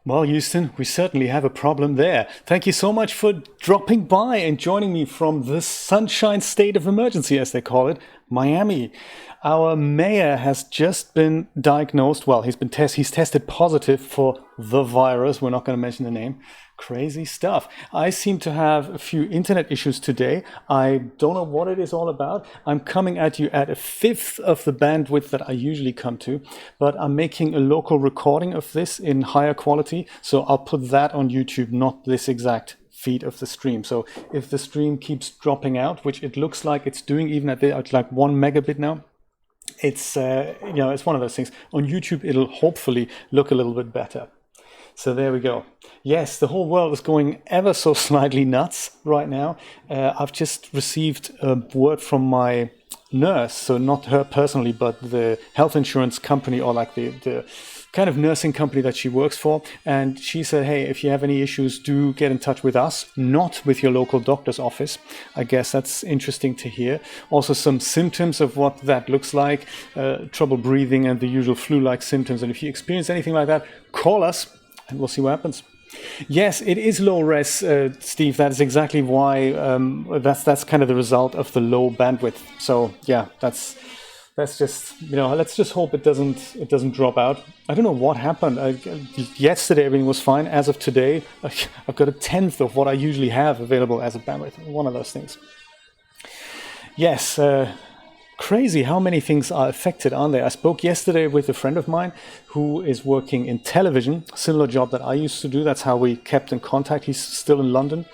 Well, Houston, we certainly have a problem there. Thank you so much for dropping by and joining me from the Sunshine State of Emergency, as they call it, Miami. Our mayor has just been diagnosed. Well, he's tested positive for the virus. We're not going to mention the name. Crazy stuff. I seem to have a few internet issues today. I don't know what it is all about. I'm coming at you at a fifth of the bandwidth that I usually come to, but I'm making a local recording of this in higher quality. So I'll put that on YouTube, not this exact feed of the stream. So if the stream keeps dropping out, which it looks like it's doing even at like 1 megabit now, it's it's one of those things. On YouTube, it'll hopefully look a little bit better. So there we go. Yes, the whole world is going ever so slightly nuts right now. I've just received a word from my nurse, so not her personally, but the health insurance company, or like the kind of nursing company that she works for. And she said, hey, if you have any issues, do get in touch with us, not with your local doctor's office. I guess that's interesting to hear. Also some symptoms of what that looks like, trouble breathing and the usual flu-like symptoms. And if you experience anything like that, call us and we'll see what happens. Yes, it is low res, Steve. That is exactly why. That's kind of the result of the low bandwidth. So yeah, that's just, let's just hope it doesn't drop out. I don't know what happened. Yesterday everything was fine. As of today, I've got a tenth of what I usually have available as a bandwidth. One of those things. Yes. Crazy how many things are affected, aren't they? I spoke yesterday with a friend of mine who is working in television, similar job that I used to do. That's how we kept in contact. He's still in London.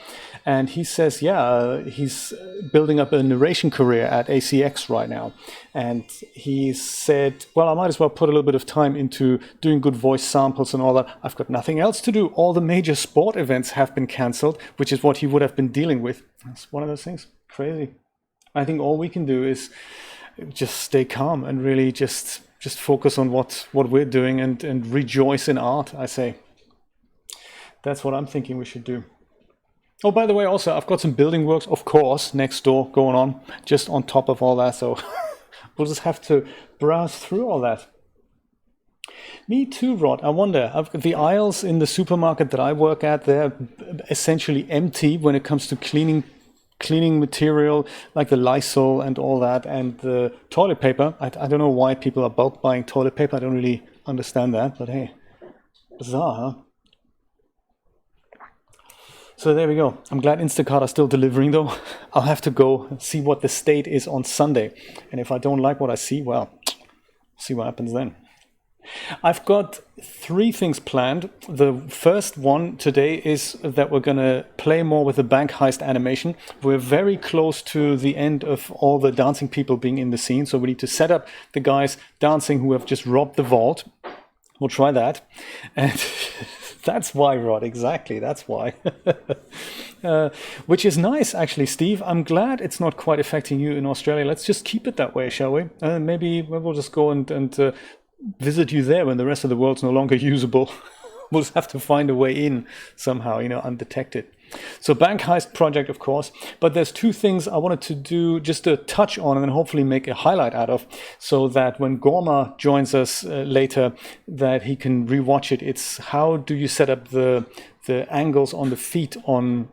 And he says, he's building up a narration career at ACX right now. And he said, well, I might as well put a little bit of time into doing good voice samples and all that. I've got nothing else to do. All the major sport events have been cancelled, which is what he would have been dealing with. It's one of those things. Crazy. I think all we can do is just stay calm and really just focus on what we're doing and rejoice in art, I say. That's what I'm thinking we should do. Oh, by the way, also, I've got some building works, of course, next door going on, just on top of all that. So we'll just have to browse through all that. Me too, Rod. I wonder, the aisles in the supermarket that I work at, they're essentially empty when it comes to cleaning material like the Lysol and all that, and the toilet paper. I don't know why people are bulk buying toilet paper. I don't really understand that, but hey, bizarre, huh? So there we go. I'm glad Instacart are still delivering though. I'll have to go and see what the state is on Sunday. And if I don't like what I see, well, see what happens then. I've got 3 things planned. The first one today is that we're going to play more with the bank heist animation. We're very close to the end of all the dancing people being in the scene, so we need to set up the guys dancing who have just robbed the vault. We'll try that. And that's why, Rod, exactly, that's why. Which is nice, actually, Steve. I'm glad it's not quite affecting you in Australia. Let's just keep it that way, shall we? Maybe we'll just go and visit you there when the rest of the world's no longer usable. We'll just have to find a way in somehow, undetected. So bank heist project, of course, but there's 2 things I wanted to do just to touch on and then hopefully make a highlight out of, so that when Gorrmar joins us later, that he can rewatch it. It's how do you set up the angles on the feet on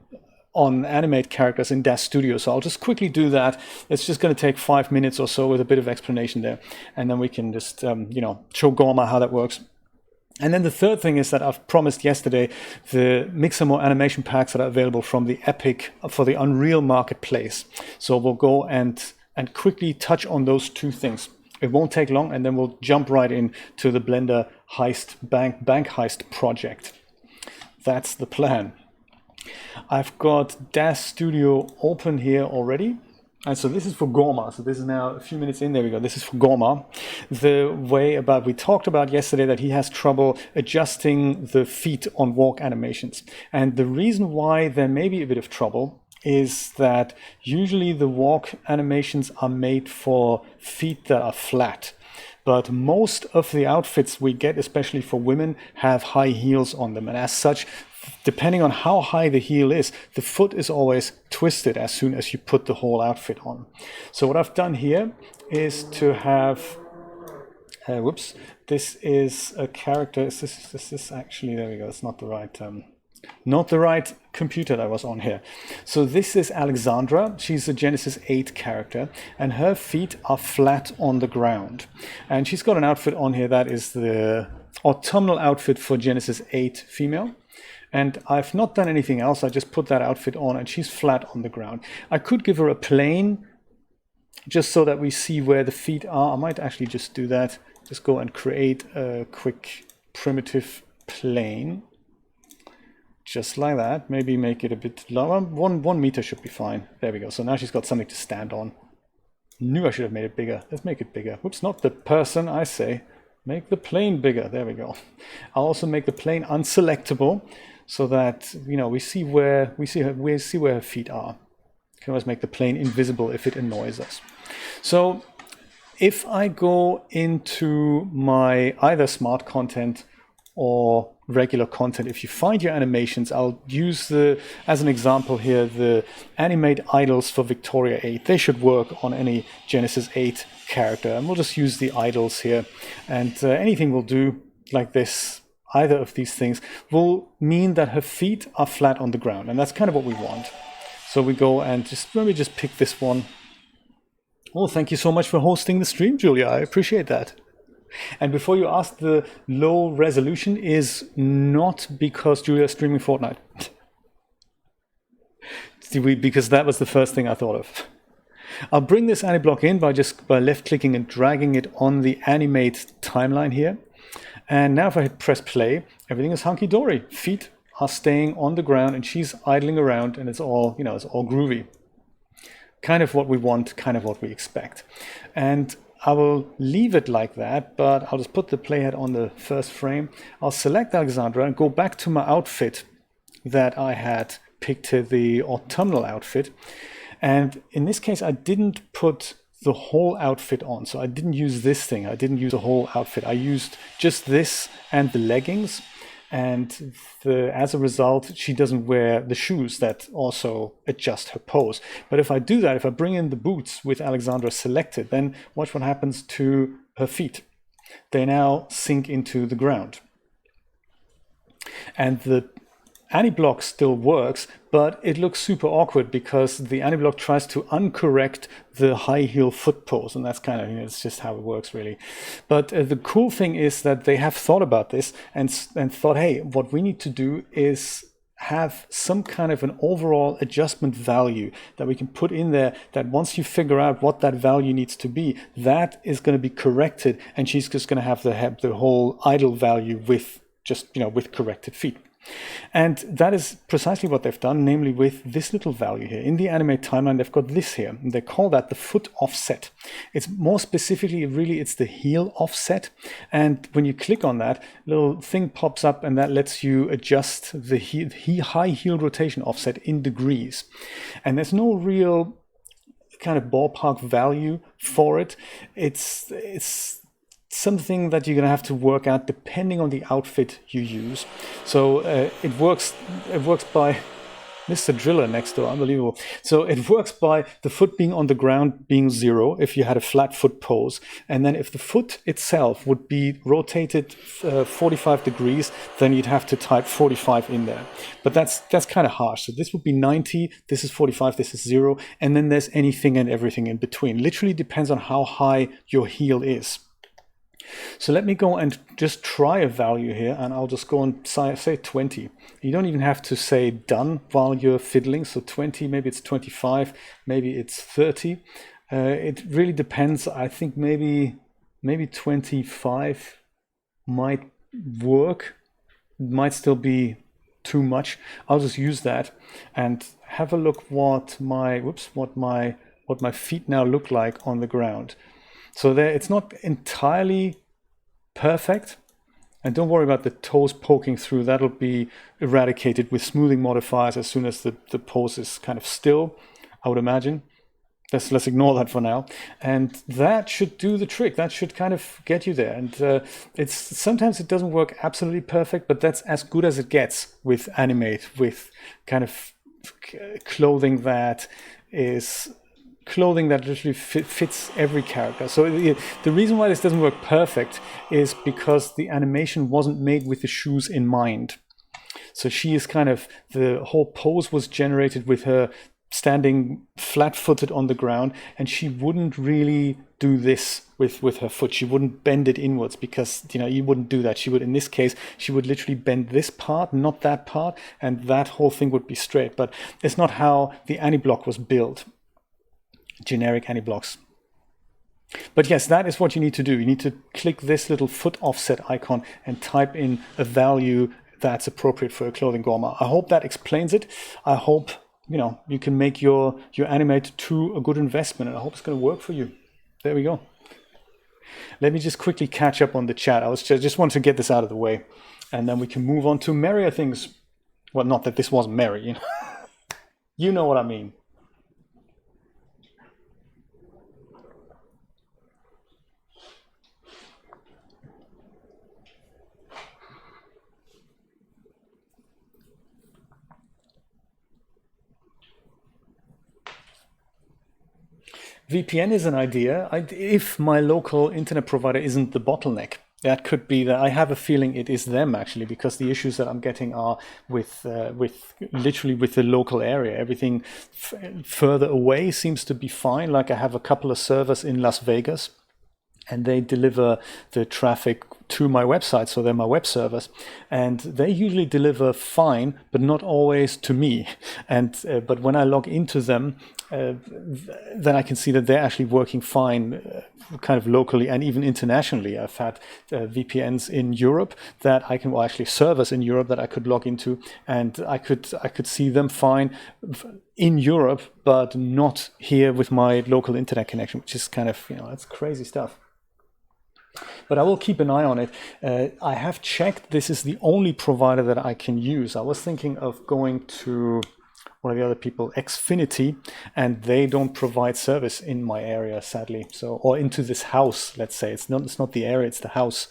animate characters in DAZ Studio. So I'll just quickly do that. It's just going to take 5 minutes or so with a bit of explanation there. And then we can just, show Gorrmar how that works. And then the third thing is that I've promised yesterday the Mixamo animation packs that are available from the Epic for the Unreal Marketplace. So we'll go and quickly touch on those 2 things. It won't take long, and then we'll jump right into the Blender heist bank heist project. That's the plan. I've got DAZ Studio open here already. And so this is for Gorrmar. So this is now a few minutes in. There we go. This is for Gorrmar. We talked about yesterday that he has trouble adjusting the feet on walk animations. And the reason why there may be a bit of trouble is that usually the walk animations are made for feet that are flat. But most of the outfits we get, especially for women, have high heels on them. And as such, depending on how high the heel is, the foot is always twisted as soon as you put the whole outfit on. So what I've done here is to have Whoops, this is a character. This is actually, there we go. It's not the right computer that was on here. So this is Alexandra. She's a Genesis 8 character, and her feet are flat on the ground. And she's got an outfit on here that is the autumnal outfit for Genesis 8 female. And I've not done anything else. I just put that outfit on, and she's flat on the ground. I could give her a plane, just so that we see where the feet are. I might actually just do that. Just go and create a quick primitive plane. Just like that. Maybe make it a bit lower. One meter should be fine. There we go. So now she's got something to stand on. Knew I should have made it bigger. Let's make it bigger. Whoops, not the person, I say. Make the plane bigger. There we go. I'll also make the plane unselectable so that, you know, we see where her feet are. Can always make the plane invisible if it annoys us. So if I go into my either smart content or regular content, if you find your animations, I'll use as an example here, the animate idols for Victoria 8. They should work on any Genesis 8 character, and we'll just use the idols here. And anything we'll do like this, either of these things, will mean that her feet are flat on the ground, and that's kind of what we want. So we go and let me just pick this one. Oh, thank you so much for hosting the stream, Julia. I appreciate that. And before you ask, the low resolution is not because Julia is streaming Fortnite. Because that was the first thing I thought of. I'll bring this aniblock in by left-clicking and dragging it on the animate timeline here. And now if I hit press play, everything is hunky-dory. Feet are staying on the ground and she's idling around, and it's all, you know, it's all groovy. Kind of what we want, kind of what we expect. And I will leave it like that, but I'll just put the playhead on the first frame. I'll select Alexandra and go back to my outfit that I had picked, the autumnal outfit. And in this case, I didn't put the whole outfit on. So I didn't use this thing. I didn't use the whole outfit. I used just this and the leggings. And as a result, she doesn't wear the shoes that also adjust her pose. But if I do that, if I bring in the boots with Alexandra selected, then watch what happens to her feet. They now sink into the ground. And the Aniblock still works, but it looks super awkward because the Aniblock tries to uncorrect the high heel foot pose, and that's kind of, you know, it's just how it works really. But the cool thing is that they have thought about this and thought, hey, what we need to do is have some kind of an overall adjustment value that we can put in there, that once you figure out what that value needs to be, that is going to be corrected, and she's just going to have the whole idle value with just, you know, with corrected feet. And that is precisely what they've done, namely with this little value here. In the animate timeline, they've got this here, and they call that the foot offset. It's more specifically, really, it's the heel offset. And when you click on that, little thing pops up, and that lets you adjust the high heel rotation offset in degrees. And there's no real kind of ballpark value for it. It's something that you're going to have to work out depending on the outfit you use. So it works by Mr. Driller next door, unbelievable. So it works by the foot being on the ground being 0 if you had a flat foot pose, and then if the foot itself would be rotated 45 degrees, then you'd have to type 45 in there. But that's kind of harsh. So this would be 90, this is 45, this is 0, and then there's anything and everything in between. Literally depends on how high your heel is. So let me go and just try a value here, and I'll just go and say 20. You don't even have to say done while you're fiddling. So 20, maybe it's 25, maybe it's 30. It really depends. I think maybe 25 might work. It might still be too much. I'll just use that and have a look what my feet now look like on the ground. So there, it's not entirely perfect, and don't worry about the toes poking through. That'll be eradicated with smoothing modifiers as soon as the pose is kind of still, I would imagine. Let's ignore that for now, and that should do the trick. That should kind of get you there. And sometimes it doesn't work absolutely perfect, but that's as good as it gets with animate, with kind of clothing that is clothing that literally fits every character. So the reason why this doesn't work perfect is because the animation wasn't made with the shoes in mind. So she is kind of, the whole pose was generated with her standing flat-footed on the ground, and she wouldn't really do this with her foot. She wouldn't bend it inwards, because you wouldn't do that. She would, in this case, she would literally bend this part, not that part, and that whole thing would be straight. But it's not how the anti-block was built. Generic anti-blocks. But yes, that is what you need to do. You need to click this little foot offset icon and type in a value that's appropriate for your clothing, Gorrmar. I hope that explains it. I hope you can make your animate 2 a good investment, and I hope it's going to work for you. There we go. Let me just quickly catch up on the chat. I just want to get this out of the way, and then we can move on to merrier things. Well, not that this wasn't merry, you know what I mean. VPN is an idea. If my local internet provider isn't the bottleneck, that could be that. I have a feeling it is them, actually, because the issues that I'm getting are with literally with the local area. Everything further away seems to be fine. Like I have a couple of servers in Las Vegas, and they deliver the traffic to my website, so they're my web servers, and they usually deliver fine, but not always to me. And but when I log into them, then I can see that they're actually working fine, kind of locally and even internationally. I've had VPNs in Europe that I can, well, actually servers in Europe that I could log into, and I could see them fine in Europe, but not here with my local internet connection, which is kind of, that's crazy stuff. But I will keep an eye on it. I have checked. This is the only provider that I can use. I was thinking of going to one of the other people, Xfinity, and they don't provide service in my area, sadly. So, or into this house, let's say. It's not the area, it's the house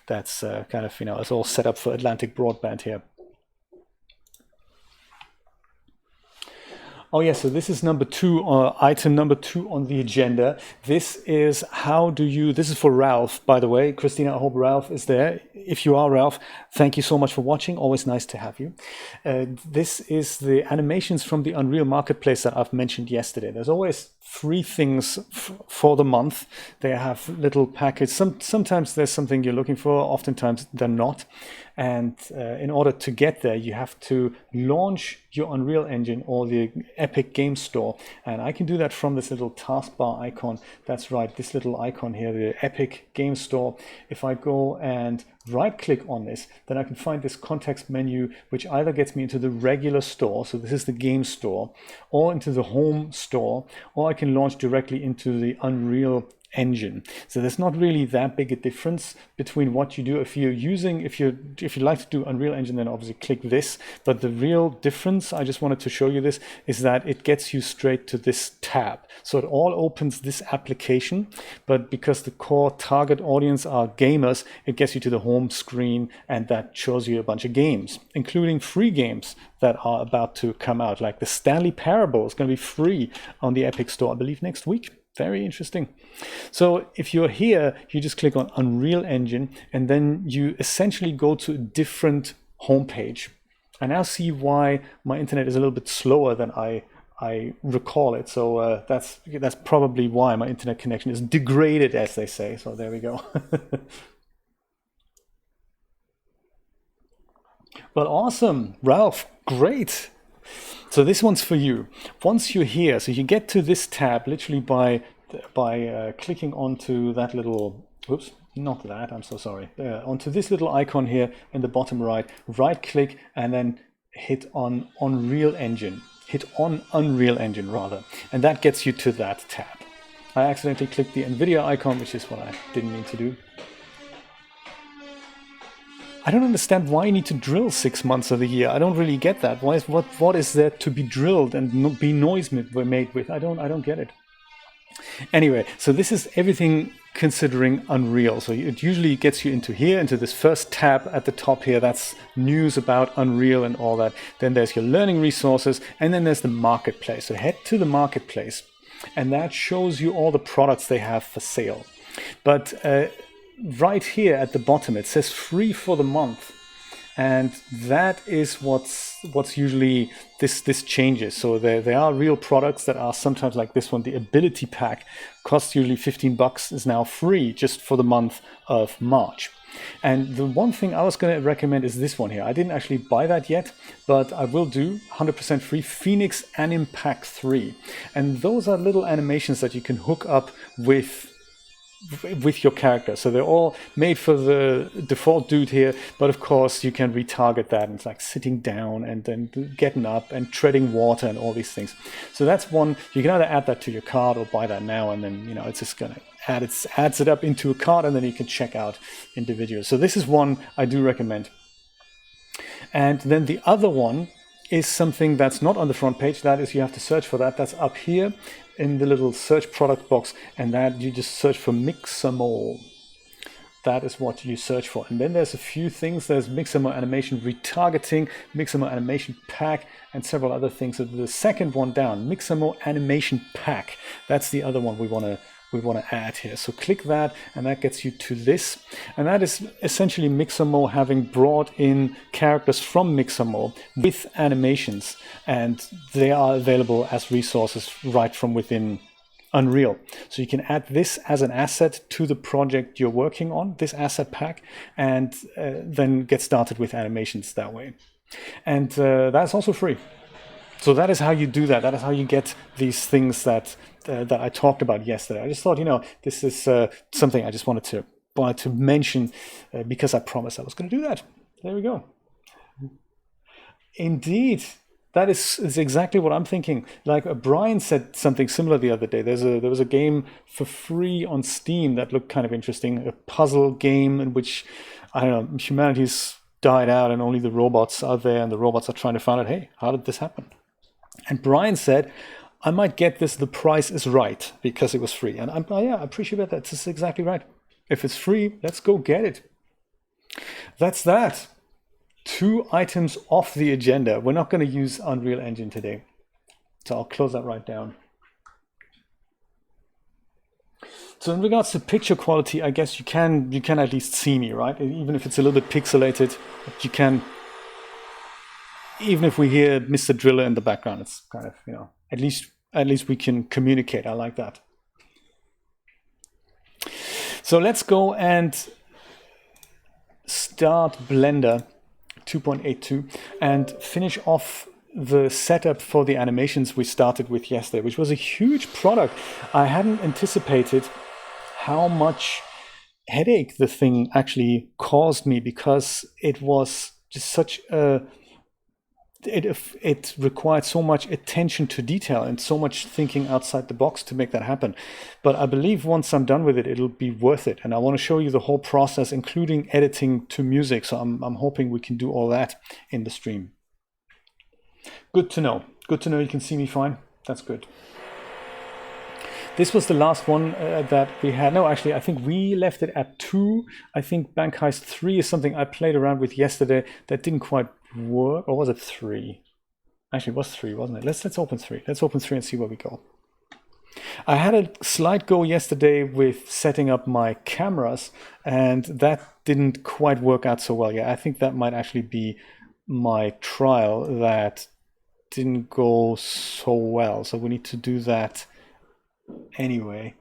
that's kind of, it's all set up for Atlantic broadband here. Oh yeah, so this is number 2, item number 2 on the agenda. This is this is for Ralf, by the way. Christina, I hope Ralf is there. If you are Ralf, thank you so much for watching. Always nice to have you. This is the animations from the Unreal Marketplace that I've mentioned yesterday. There's always 3 things for the month. They have little packets. Sometimes there's something you're looking for, oftentimes they're not. And in order to get there, you have to launch your Unreal Engine or the Epic Game Store. And I can do that from this little taskbar icon. That's right, this little icon here, the Epic Game Store. If I go and right click on this, then I can find this context menu, which either gets me into the regular store, so this is the game store, or into the home store, or I can launch directly into the Unreal Engine. So there's not really that big a difference between what you do. If you like to do Unreal Engine, then obviously click this. But the real difference, I just wanted to show you this, is that it gets you straight to this tab. So it all opens this application, but because the core target audience are gamers, it gets you to the home screen, and that shows you a bunch of games, including free games that are about to come out, like the Stanley Parable is going to be free on the Epic Store, I believe, next week. Very interesting. So if you're here, you just click on Unreal Engine, and then you essentially go to a different homepage. I now see why my internet is a little bit slower than I recall it. So that's probably why my internet connection is degraded, as they say. So there we go. Well, awesome, Ralf, great. So this one's for you. Once you're here, so you get to this tab literally by clicking onto that little, oops, not that, I'm so sorry, onto this little icon here in the bottom right, right click, and then hit on Unreal Engine. Hit on Unreal Engine rather, and that gets you to that tab. I accidentally clicked the NVIDIA icon, which is what I didn't mean to do. I don't understand why you need to drill 6 months of the year. I don't really get that. What is there to be drilled and be noise made with? I don't get it. Anyway, so this is everything considering Unreal. So it usually gets you into here, into this first tab at the top here. That's news about Unreal and all that. Then there's your learning resources, and then there's the marketplace. So head to the marketplace. and that shows you all the products they have for sale. But right here at the bottom, it says free for the month. And that is what's usually this changes. So there are real products that are sometimes like this one. The Ability Pack costs usually $15, is now free just for the month of March. And the one thing I was going to recommend is this one here. I didn't actually buy that yet, but I will do 100% free, Phoenix Anim Pack 3. And those are little animations that you can hook up with your character. So they're all made for the default dude here, but of course you can retarget that, and it's like sitting down and then getting up and treading water and all these things. So that's one, you can either add that to your card or buy that now, and then it's just gonna adds it up into a card, and then you can check out individuals. So this is one I do recommend. And then the other one is something that's not on the front page. That is, you have to search for that. That's up here in the little search product box, and that you just search for Mixamo. That is what you search for. And then there's a few things. There's Mixamo Animation Retargeting, Mixamo Animation Pack, and several other things. So the second one down, Mixamo Animation Pack, that's the other one we want to add here. So click that, and that gets you to this. And that is essentially Mixamo having brought in characters from Mixamo with animations, and they are available as resources right from within Unreal. So you can add this as an asset to the project you're working on, this asset pack, and then get started with animations that way. And that's also free. So that is how you do that. That is how you get these things that I talked about yesterday. I just thought, this is something I just wanted to mention because I promised I was going to do that. There we go. Indeed, that is exactly what I'm thinking. Like Brian said something similar the other day. There was a game for free on Steam that looked kind of interesting, a puzzle game in which, I don't know, humanity's died out and only the robots are there, and the robots are trying to find out, hey, how did this happen? And Brian said, I might get this, the price is right, because it was free. And I appreciate that. That's exactly right. If it's free, let's go get it. That's that. 2 items off the agenda. We're not going to use Unreal Engine today. So I'll close that right down. So in regards to picture quality, I guess you can at least see me, right? Even if it's a little bit pixelated, you can. Even if we hear Mr. Driller in the background, it's kind of, at least we can communicate. I like that. So let's go and start Blender 2.82 and finish off the setup for the animations we started with yesterday, which was a huge product. I hadn't anticipated how much headache the thing actually caused me, because it was just such a it required so much attention to detail and so much thinking outside the box to make that happen. But I believe once I'm done with it, it'll be worth it. And I want to show you the whole process, including editing to music. So I'm hoping we can do all that in the stream. Good to know. Good to know you can see me fine. That's good. This was the last one that we had. No, actually, I think we left it at 2. I think Bank Heist 3 is something I played around with yesterday that didn't quite work. Or was it 3? Actually, it was 3, wasn't it? Let's open 3. Let's open 3 and see where we go. I had a slight go yesterday with setting up my cameras, and that didn't quite work out so well. Yeah, I think that might actually be my trial that didn't go so well. So we need to do that anyway.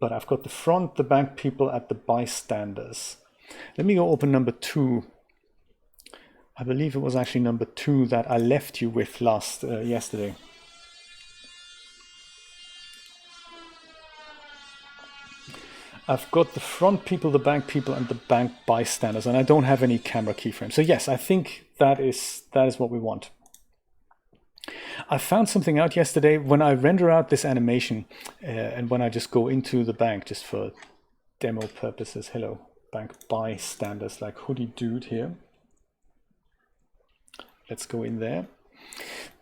But I've got the front, the bank people at the bystanders. Let me go open number 2. I believe it was actually number 2 that I left you with yesterday. I've got the front people, the bank people, and the bank bystanders, and I don't have any camera keyframes. So yes, I think that is what we want. I found something out yesterday when I render out this animation, and when I just go into the bank, just for demo purposes. Hello, bank bystanders, like hoodie dude here. Let's go in there.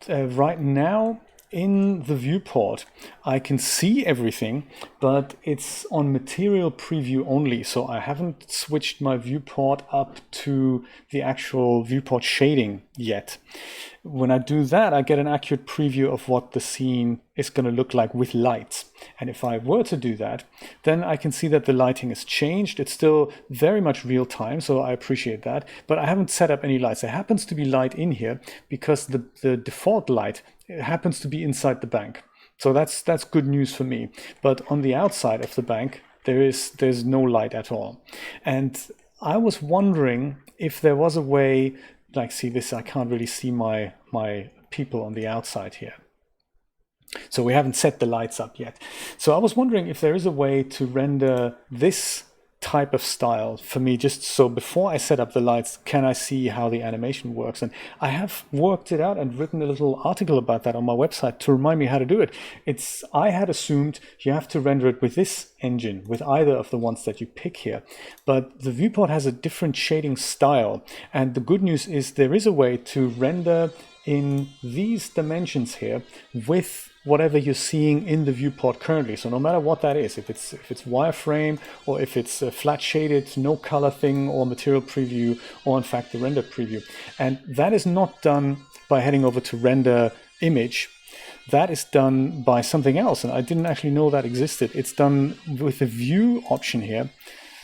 Right now, in the viewport, I can see everything, but it's on material preview only. So I haven't switched my viewport up to the actual viewport shading yet. When I do that, I get an accurate preview of what the scene is going to look like with lights. And if I were to do that, then I can see that the lighting has changed. It's still very much real time, so I appreciate that. But I haven't set up any lights. There happens to be light in here because the default light happens to be inside the bank. So that's good news for me. But on the outside of the bank, there's no light at all. And I was wondering if there was a way, like, see this, I can't really see my people on the outside here. So we haven't set the lights up yet. So I was wondering if there is a way to render this type of style for me, just so before I set up the lights, can I see how the animation works? And I have worked it out and written a little article about that on my website to remind me how to do it. I had assumed you have to render it with this engine, with either of the ones that you pick here. But the viewport has a different shading style. And the good news is there is a way to render in these dimensions here with whatever you're seeing in the viewport currently. So no matter what that is, if it's wireframe, or if it's a flat shaded, no color thing, or material preview, or in fact the render preview. And that is not done by heading over to render image. That is done by something else, and I didn't actually know that existed. It's done with the view option here.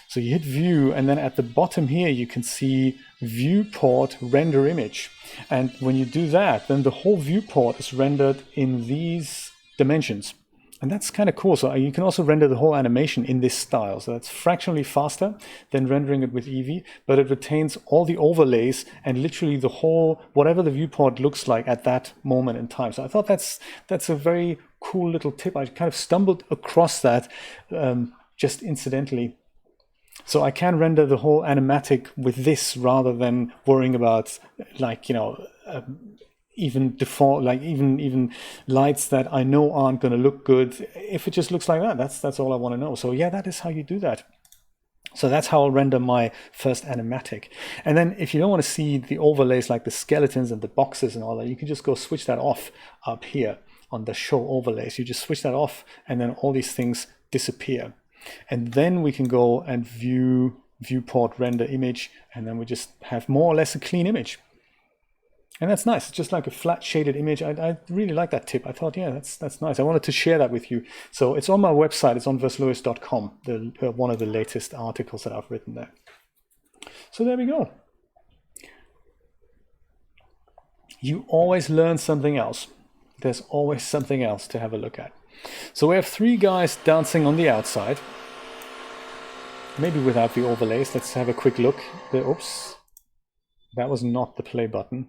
So you hit view, and then at the bottom here you can see viewport render image. And when you do that, then the whole viewport is rendered in these dimensions. And that's kind of cool. So you can also render the whole animation in this style. So that's fractionally faster than rendering it with Eevee, but it retains all the overlays and literally the whole, whatever the viewport looks like at that moment in time. So I thought that's a very cool little tip. I kind of stumbled across that just incidentally. So I can render the whole animatic with this rather than worrying about, like, you know, even default, like even lights that I know aren't going to look good. If it just looks like that, that's all I want to know. So yeah, that is how you do that. So that's how I'll render my first animatic. And then if you don't want to see the overlays like the skeletons and the boxes and all that, you can just go switch that off up here on the show overlays. You just switch that off and then all these things disappear. And then we can go and viewport render image, and then we just have more or less a clean image. And that's nice. It's just like a flat shaded image. I really like that tip. I thought, yeah, that's nice. I wanted to share that with you. So it's on my website. It's on verslewis.com, one of the latest articles that I've written there. So there we go. You always learn something else. There's always something else to have a look at. So we have three guys dancing on the outside. Maybe without the overlays. Let's have a quick look. Oops. That was not the play button.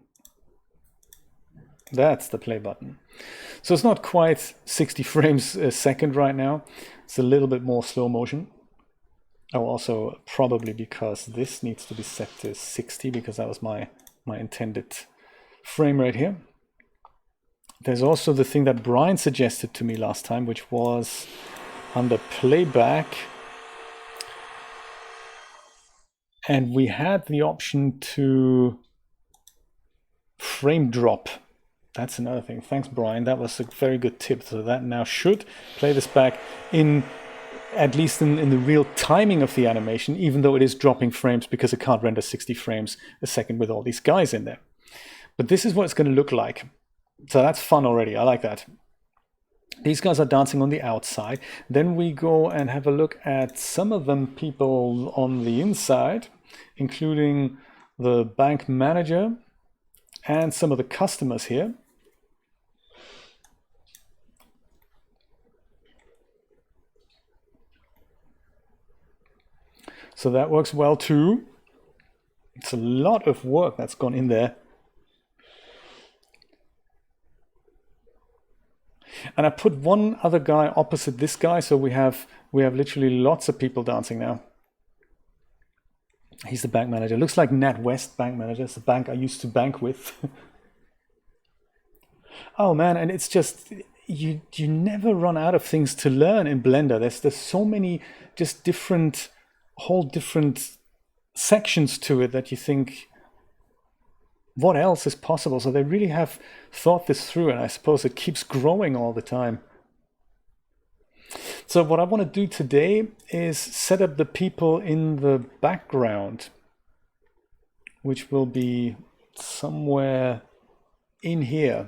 That's the play button. So it's not quite 60 frames a second right now. It's a little bit more slow motion. Oh, also probably because this needs to be set to 60 because that was my intended frame rate here. There's also the thing that Brian suggested to me last time, which was under playback. And we had the option to frame drop. That's another thing. Thanks, Brian. That was a very good tip. So that now should play this back in, at least in the real timing of the animation, even though it is dropping frames because it can't render 60 frames a second with all these guys in there. But this is what it's going to look like. So that's fun already. I like that. These guys are dancing on the outside. Then we go and have a look at some of them people on the inside, including the bank manager and some of the customers here. So that works well too. It's a lot of work that's gone in there. And I put one other guy opposite this guy, so we have literally lots of people dancing now. He's the bank manager. Looks like NatWest bank manager. It's the bank I used to bank with. Oh man, and it's just you never run out of things to learn in Blender. There's so many just whole different sections to it that you think, what else is possible? So they really have thought this through, and I suppose it keeps growing all the time. So what I want to do today is set up the people in the background, which will be somewhere in here.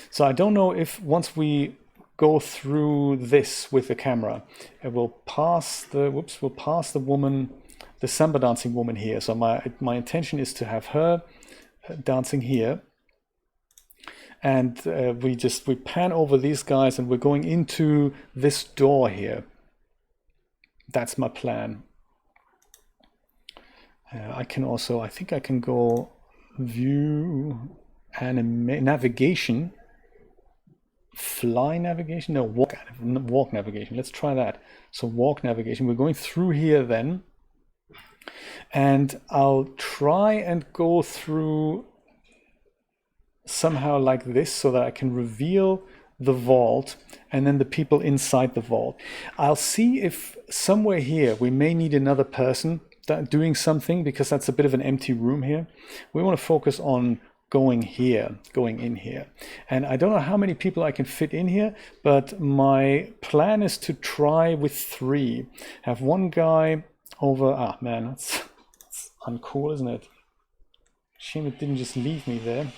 So I don't know if once we go through this with the camera, it will pass the, we'll pass the woman, the samba dancing woman here. So my intention is to have her dancing here. And we pan over these guys and we're going into this door here. That's my plan. I can also, I think I can go view navigation, fly navigation, no, walk navigation. Let's try that. So walk navigation, we're going through here then. And I'll try and go through somehow like this so that I can reveal the vault and then the people inside the vault. I'll see if somewhere here we may need another person doing something, because that's a bit of an empty room here. We want to focus on going in here. And I don't know how many people I can fit in here, but my plan is to try with 3. Have one guy over, man, that's uncool, isn't it? Shame it didn't just leave me there.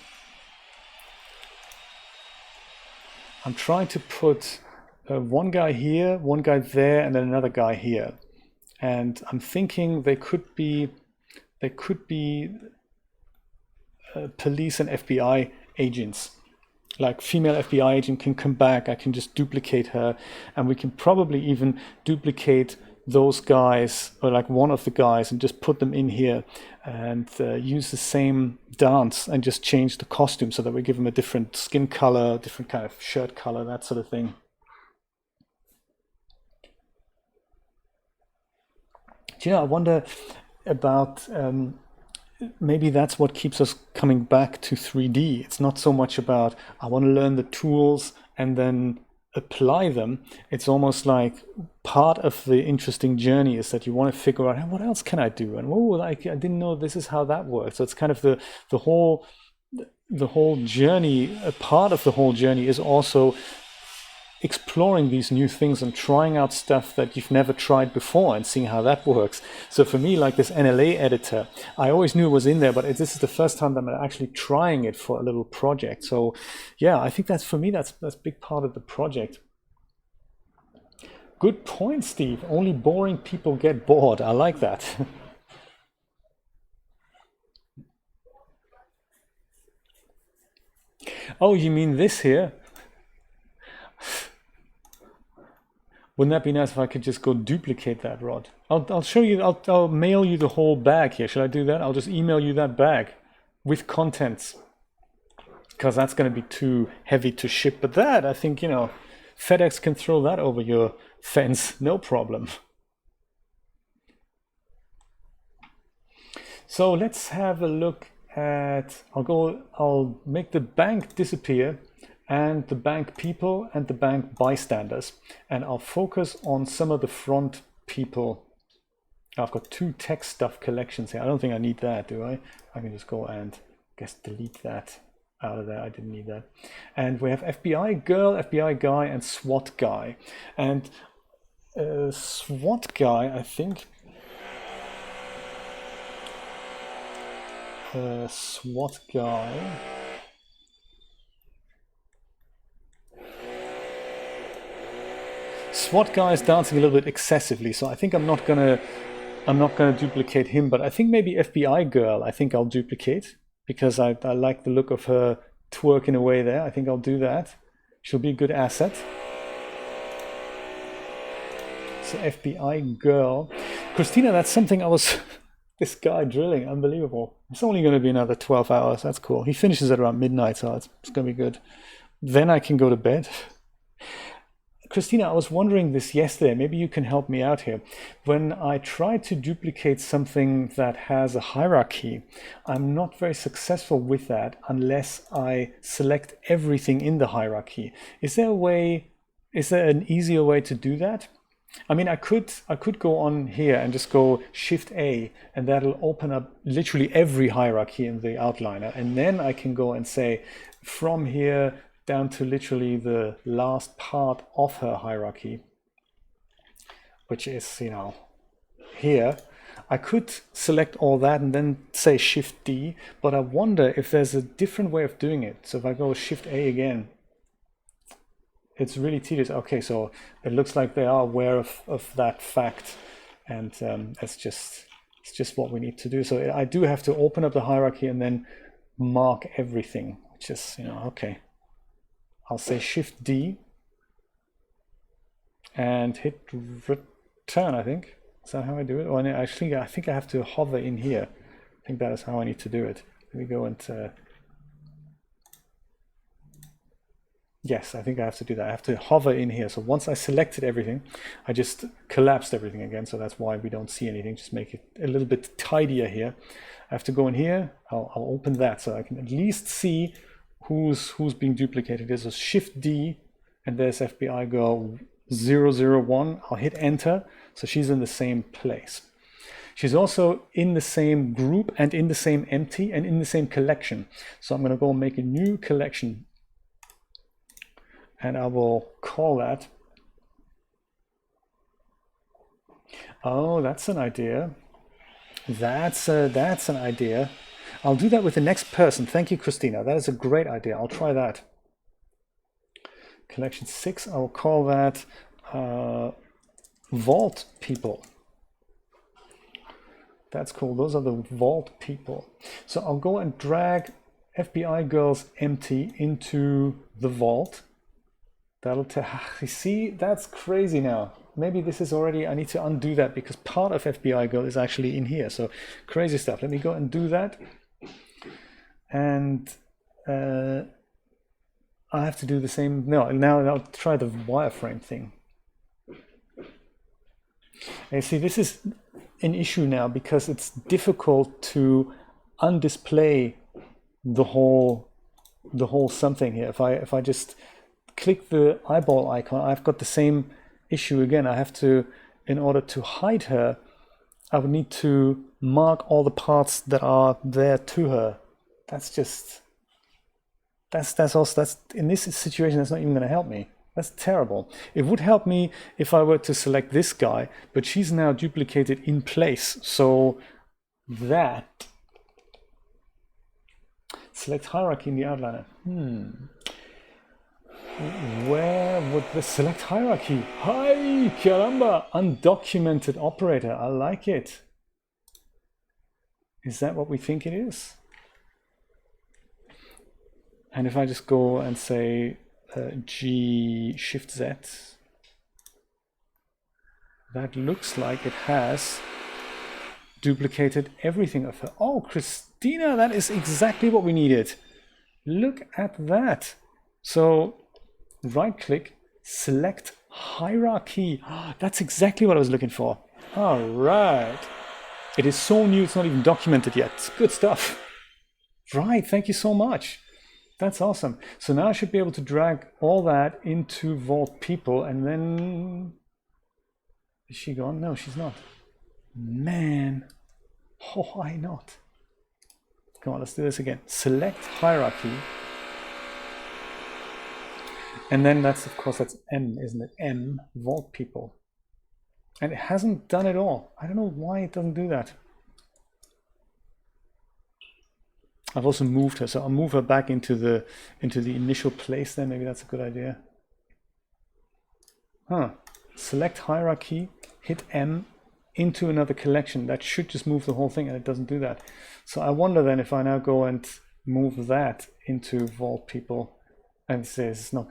I'm trying to put one guy here, one guy there, and then another guy here. And I'm thinking they could be police and FBI agents. Like female FBI agent can come back, I can just duplicate her, and we can probably even duplicate those guys, or like one of the guys, and just put them in here and use the same dance and just change the costume so that we give them a different skin color, different kind of shirt color, that sort of thing. Do you know, I wonder about maybe that's what keeps us coming back to 3D. It's not so much about I want to learn the tools and then apply them. It's almost like part of the interesting journey is that you want to figure out, hey, what else can I do? And oh, like I didn't know this is how that works. So it's kind of the whole journey. A part of the whole journey is also exploring these new things and trying out stuff that you've never tried before and seeing how that works. So for me, like this NLA editor, I always knew it was in there, but this is the first time that I'm actually trying it for a little project. So yeah, I think that's, for me, that's a big part of the project. Good point, Steve. Only boring people get bored. I like that. Oh, you mean this here? Wouldn't that be nice if I could just go duplicate that rod? I'll show you, I'll mail you the whole bag here. Should I do that? I'll just email you that bag with contents, because that's going to be too heavy to ship. But that, I think, you know, FedEx can throw that over your fence, no problem. So let's have a look at, I'll make the bank disappear and the bank people and the bank bystanders, and I'll focus on some of the front people. I've got 2 tech stuff collections here. I don't think I need that, do I? I can just go and delete that out of there. I didn't need that. And we have FBI girl, FBI guy, and SWAT guy. And SWAT guy, I think. SWAT guy. SWAT guy is dancing a little bit excessively, so I think I'm not gonna duplicate him, but I think maybe FBI girl I think I'll duplicate, because I like the look of her twerking away there. I think I'll do that. She'll be a good asset. So FBI girl. Christina, that's something I was this guy drilling, unbelievable. It's only going to be another 12 hours. That's cool. He finishes at around midnight, so it's going to be good. Then I can go to bed. Christina, I was wondering this yesterday. Maybe you can help me out here. When I try to duplicate something that has a hierarchy, I'm not very successful with that unless I select everything in the hierarchy. Is there an easier way to do that? I mean, I could go on here and just go Shift A, and that'll open up literally every hierarchy in the outliner. And then I can go and say from here down to literally the last part of her hierarchy, which is, you know, here. I could select all that and then say Shift D, but I wonder if there's a different way of doing it. So if I go Shift A again, it's really tedious. Okay, so it looks like they are aware of that fact, and it's just what we need to do. So I do have to open up the hierarchy and then mark everything, which is, you know, okay. I'll say Shift D and hit return, I think. Is that how I do it? Or I think I have to hover in here. I think that is how I need to do it. Let me go and yes, I think I have to do that. I have to hover in here. So once I selected everything, I just collapsed everything again. So that's why we don't see anything. Just make it a little bit tidier here. I have to go in here. I'll open that so I can at least see who's being duplicated. There's a Shift D, and there's FBI girl 001. I'll hit enter. So she's in the same place. She's also in the same group and in the same empty and in the same collection. So I'm going to go and make a new collection. And I will call that. Oh, that's an idea. That's an idea. I'll do that with the next person. Thank you, Christina. That is a great idea. I'll try that. Collection 6. I will call that Vault People. That's cool. Those are the Vault People. So I'll go and drag FBI Girls Empty into the vault. That'll see, that's crazy now. Maybe this is already, I need to undo that because part of FBI Girl is actually in here. So crazy stuff. Let me go and do that. And I have to do the same. No, now I'll try the wireframe thing. And see, this is an issue now because it's difficult to undisplay the whole something here. If I just click the eyeball icon, I've got the same issue again. I have to, in order to hide her, I would need to mark all the parts that are there to her. That's in this situation, that's not even going to help me. That's terrible. It would help me if I were to select this guy, but she's now duplicated in place. So that, select hierarchy in the outliner. Where would the select hierarchy? Hi, caramba, undocumented operator. I like it. Is that what we think it is? And if I just go and say G Shift Z, that looks like it has duplicated everything of her. Oh, Christina, that is exactly what we needed. Look at that. So right click, select hierarchy. That's exactly what I was looking for. All right. It is so new, it's not even documented yet. It's good stuff. Right, thank you so much. That's awesome. So now I should be able to drag all that into Vault People, and then, is she gone? No, she's not. Man, why not? Come on, let's do this again. Select hierarchy. And then that's, of course, that's M, isn't it? M, Vault People. And it hasn't done it all. I don't know why it doesn't do that. I've also moved her, so I'll move her back into the initial place then. Maybe that's a good idea. Select hierarchy, hit M, into another collection. That should just move the whole thing, and it doesn't do that. So I wonder then if I now go and move that into Vault People, and it says it's not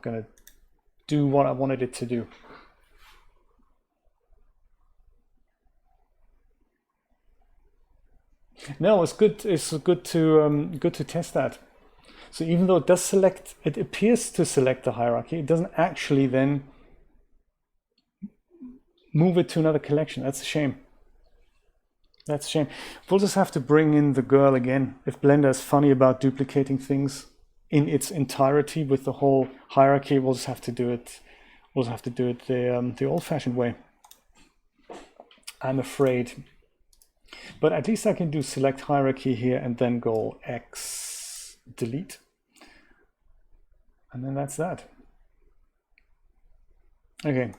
gonna do what I wanted it to do. No, it's good. It's good to test that. So even though it does select, it appears to select the hierarchy, it doesn't actually then move it to another collection. That's a shame. That's a shame. We'll just have to bring in the girl again. If Blender is funny about duplicating things in its entirety with the whole hierarchy, we'll just have to do it We'll have to do it the old-fashioned way, I'm afraid. But at least I can do select hierarchy here and then go X delete. And then that's that. Okay,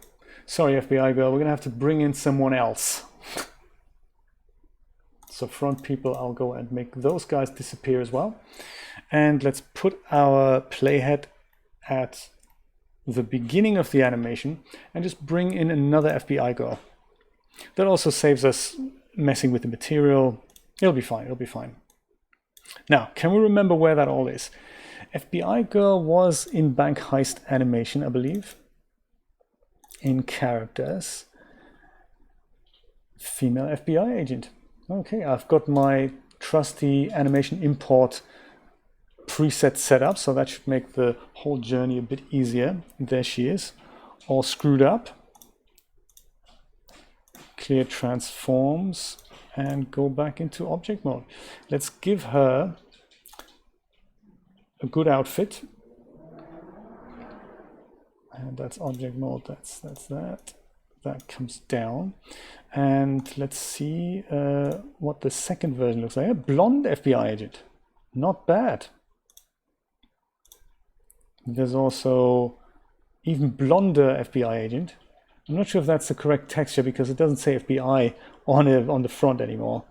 sorry FBI girl, we're gonna have to bring in someone else. So front people, I'll go and make those guys disappear as well. And let's put our playhead at the beginning of the animation and just bring in another FBI girl. That also saves us messing with the material. It'll be fine, it'll be fine. Now, can we remember where that all is? FBI girl was in bank heist animation, I believe. In characters. Female FBI agent. Okay, I've got my trusty animation import preset set up, so that should make the whole journey a bit easier. There she is, all screwed up. Clear transforms and go back into object mode. Let's give her a good outfit. And that's object mode, that's that. That comes down. And let's see what the second version looks like. A blonde FBI agent, not bad. There's also even blonder FBI agent. I'm not sure if that's the correct texture because it doesn't say FBI on the front anymore.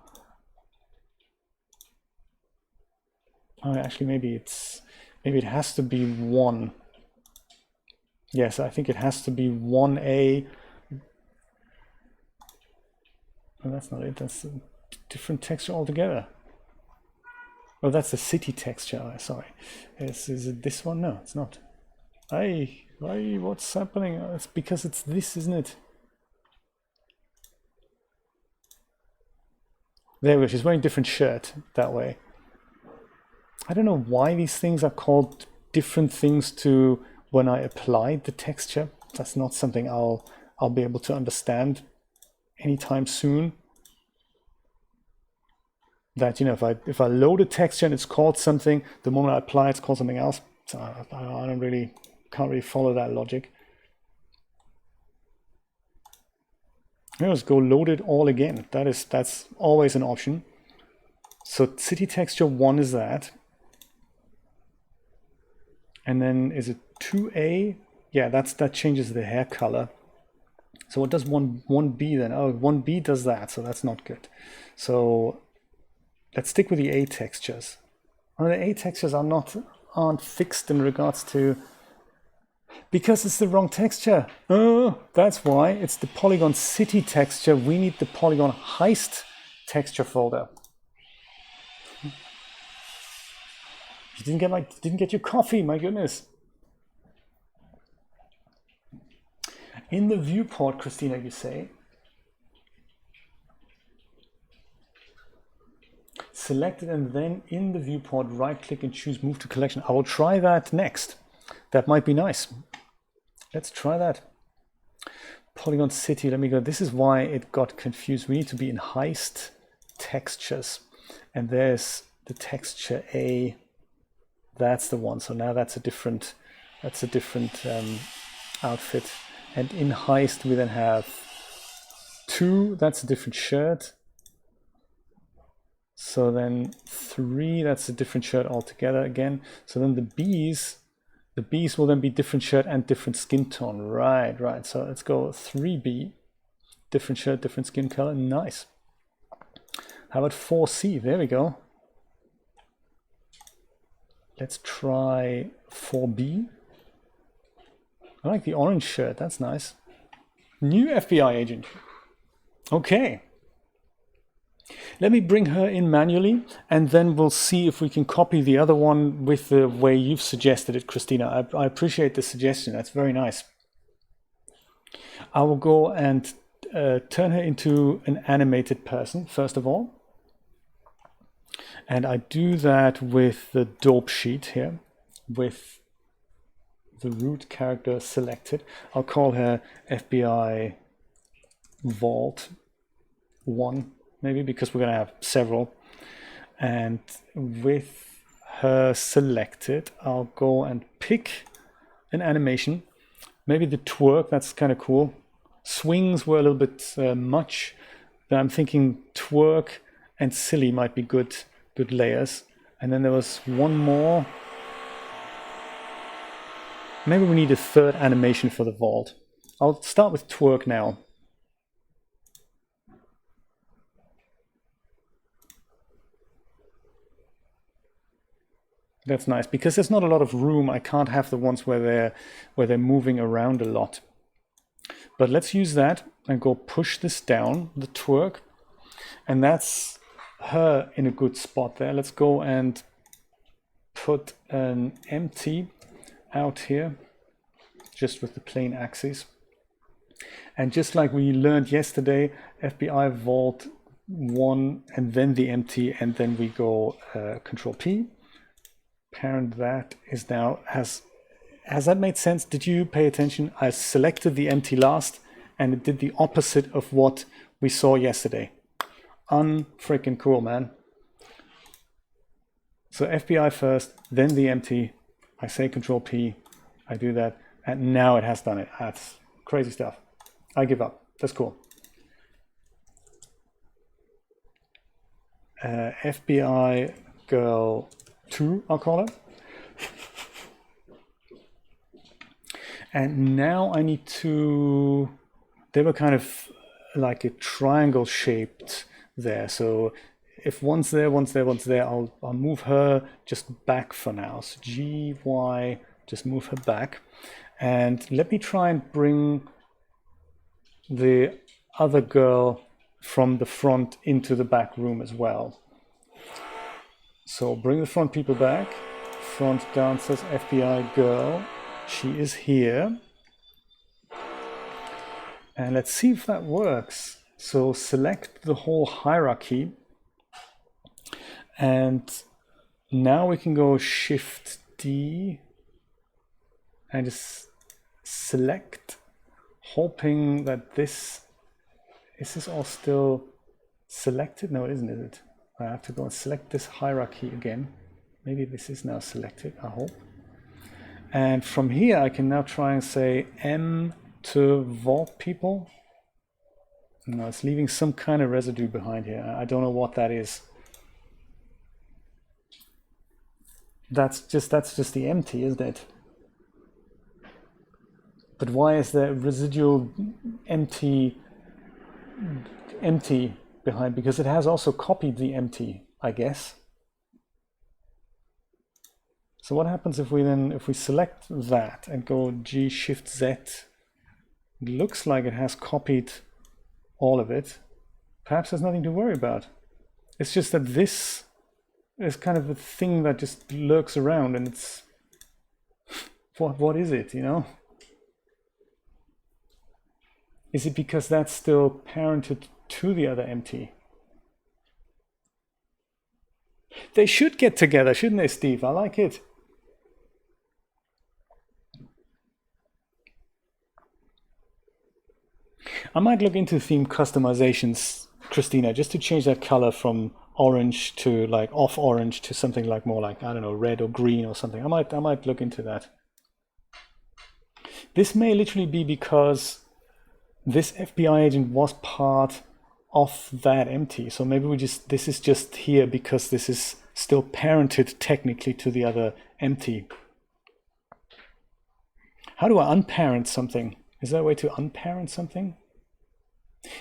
Oh, actually, maybe it has to be 1. Yes, I think it has to be 1A. Oh, that's not it. That's a different texture altogether. Oh, that's the city texture. Oh, sorry. Is it this one? No, it's not. Hey, what's happening? Oh, it's because it's this, isn't it? There we go. She's wearing a different shirt that way. I don't know why these things are called different things to when I applied the texture. That's not something I'll be able to understand anytime soon. That, you know, if I load a texture and it's called something, the moment I apply it's called something else. So I can't really follow that logic. Let's go load it all again. That's always an option. So city texture 1 is that. And then is it 2A? Yeah, that changes the hair color. So what does 1B then? Oh, 1B does that, so that's not good. So let's stick with the A textures. Well, the A textures aren't fixed in regards to, because it's the wrong texture. Oh, that's why. It's the polygon city texture. We need the polygon heist texture folder. You didn't get your coffee, my goodness. In the viewport, Christina, you say, select it and then in the viewport, right click and choose move to collection. I will try that next. That might be nice. Let's try that. Polygon city, let me go. This is why it got confused. We need to be in heist textures. And there's the texture A. That's the one. So now that's a different outfit. And in heist, we then have 2, that's a different shirt. So then 3, that's a different shirt altogether again. So then the B's will then be different shirt and different skin tone. Right. So let's go 3B, different shirt, different skin color. Nice. How about 4C? There we go. Let's try 4B. I like the orange shirt, that's nice. New FBI agent. Okay. Let me bring her in manually and then we'll see if we can copy the other one with the way you've suggested it, Christina. I appreciate the suggestion, that's very nice. I will go and turn her into an animated person, first of all. And I do that with the dope sheet here, with the root character selected. I'll call her FBI Vault 1, maybe, because we're going to have several. And with her selected, I'll go and pick an animation Maybe the twerk, that's kind of cool. Swings were a little bit much. I'm thinking twerk and silly might be good layers. And then there was one more. Maybe we need a third animation for the vault. I'll start with twerk now. That's nice, because there's not a lot of room. I can't have the ones where they're moving around a lot. But let's use that and go push this down, the twerk. And that's her in a good spot there. Let's go and put an empty out here, just with the plain axis. And just like we learned yesterday, FBI vault 1 and then the empty, and then we go Control P. Parent that is now, has that made sense? Did you pay attention? I selected the empty last and it did the opposite of what we saw yesterday. Unfreaking cool, man. So FBI first, then the empty. I say Control P, I do that, and now it has done it. That's crazy stuff. I give up. That's cool. FBI girl 2, I'll call it. And now I need to, they were kind of like a triangle shaped there. So if one's there, I'll move her just back for now. So G, Y, just move her back. And let me try and bring the other girl from the front into the back room as well. So bring the front people back. Front dancers, FBI girl. She is here. And let's see if that works. So select the whole hierarchy. And now we can go Shift D and just select, hoping that this, is this all still selected? No, it isn't, is it? I have to go and select this hierarchy again. Maybe this is now selected, I hope. And from here, I can now try and say M to vault people. No, it's leaving some kind of residue behind here. I don't know what that is. That's just the empty, isn't it? But why is there residual empty behind? Because it has also copied the empty, I guess. So what happens if we select that and go G Shift Z? It looks like it has copied all of it. Perhaps there's nothing to worry about. It's just that this is kind of a thing that just lurks around, and it's what is it, you know? Is it because that's still parented to the other empty? They should get together, shouldn't they, Steve? I like it. I might look into theme customizations, Christina, just to change that color from orange to like off orange to something like more like, I don't know, red or green or something. I might look into that. This may literally be because this FBI agent was part of that empty. So maybe this is just here because this is still parented technically to the other empty. How do I unparent something? Is there a way to unparent something?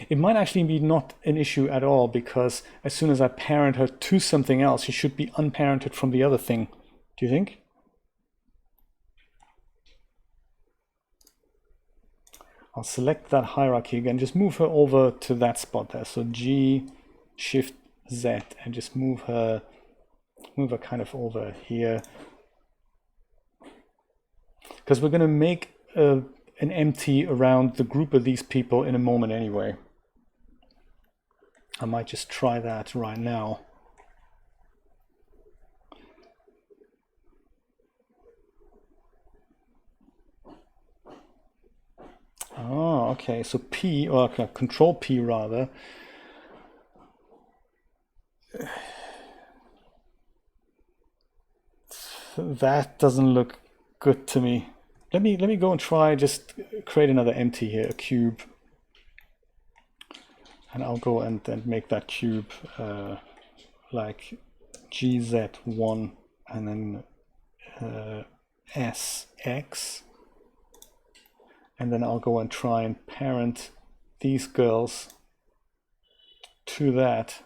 It might actually be not an issue at all, because as soon as I parent her to something else, she should be unparented from the other thing. Do you think? I'll select that hierarchy again, just move her over to that spot there. So G, Shift Z, and just move her kind of over here. Because we're going to make an empty around the group of these people in a moment anyway. I might just try that right now. Oh, okay, so P, or okay, Control P rather. That doesn't look good to me. let me go and try just create another empty here, a cube. And I'll go and make that cube like GZ1 and then SX. And then I'll go and try and parent these girls to that.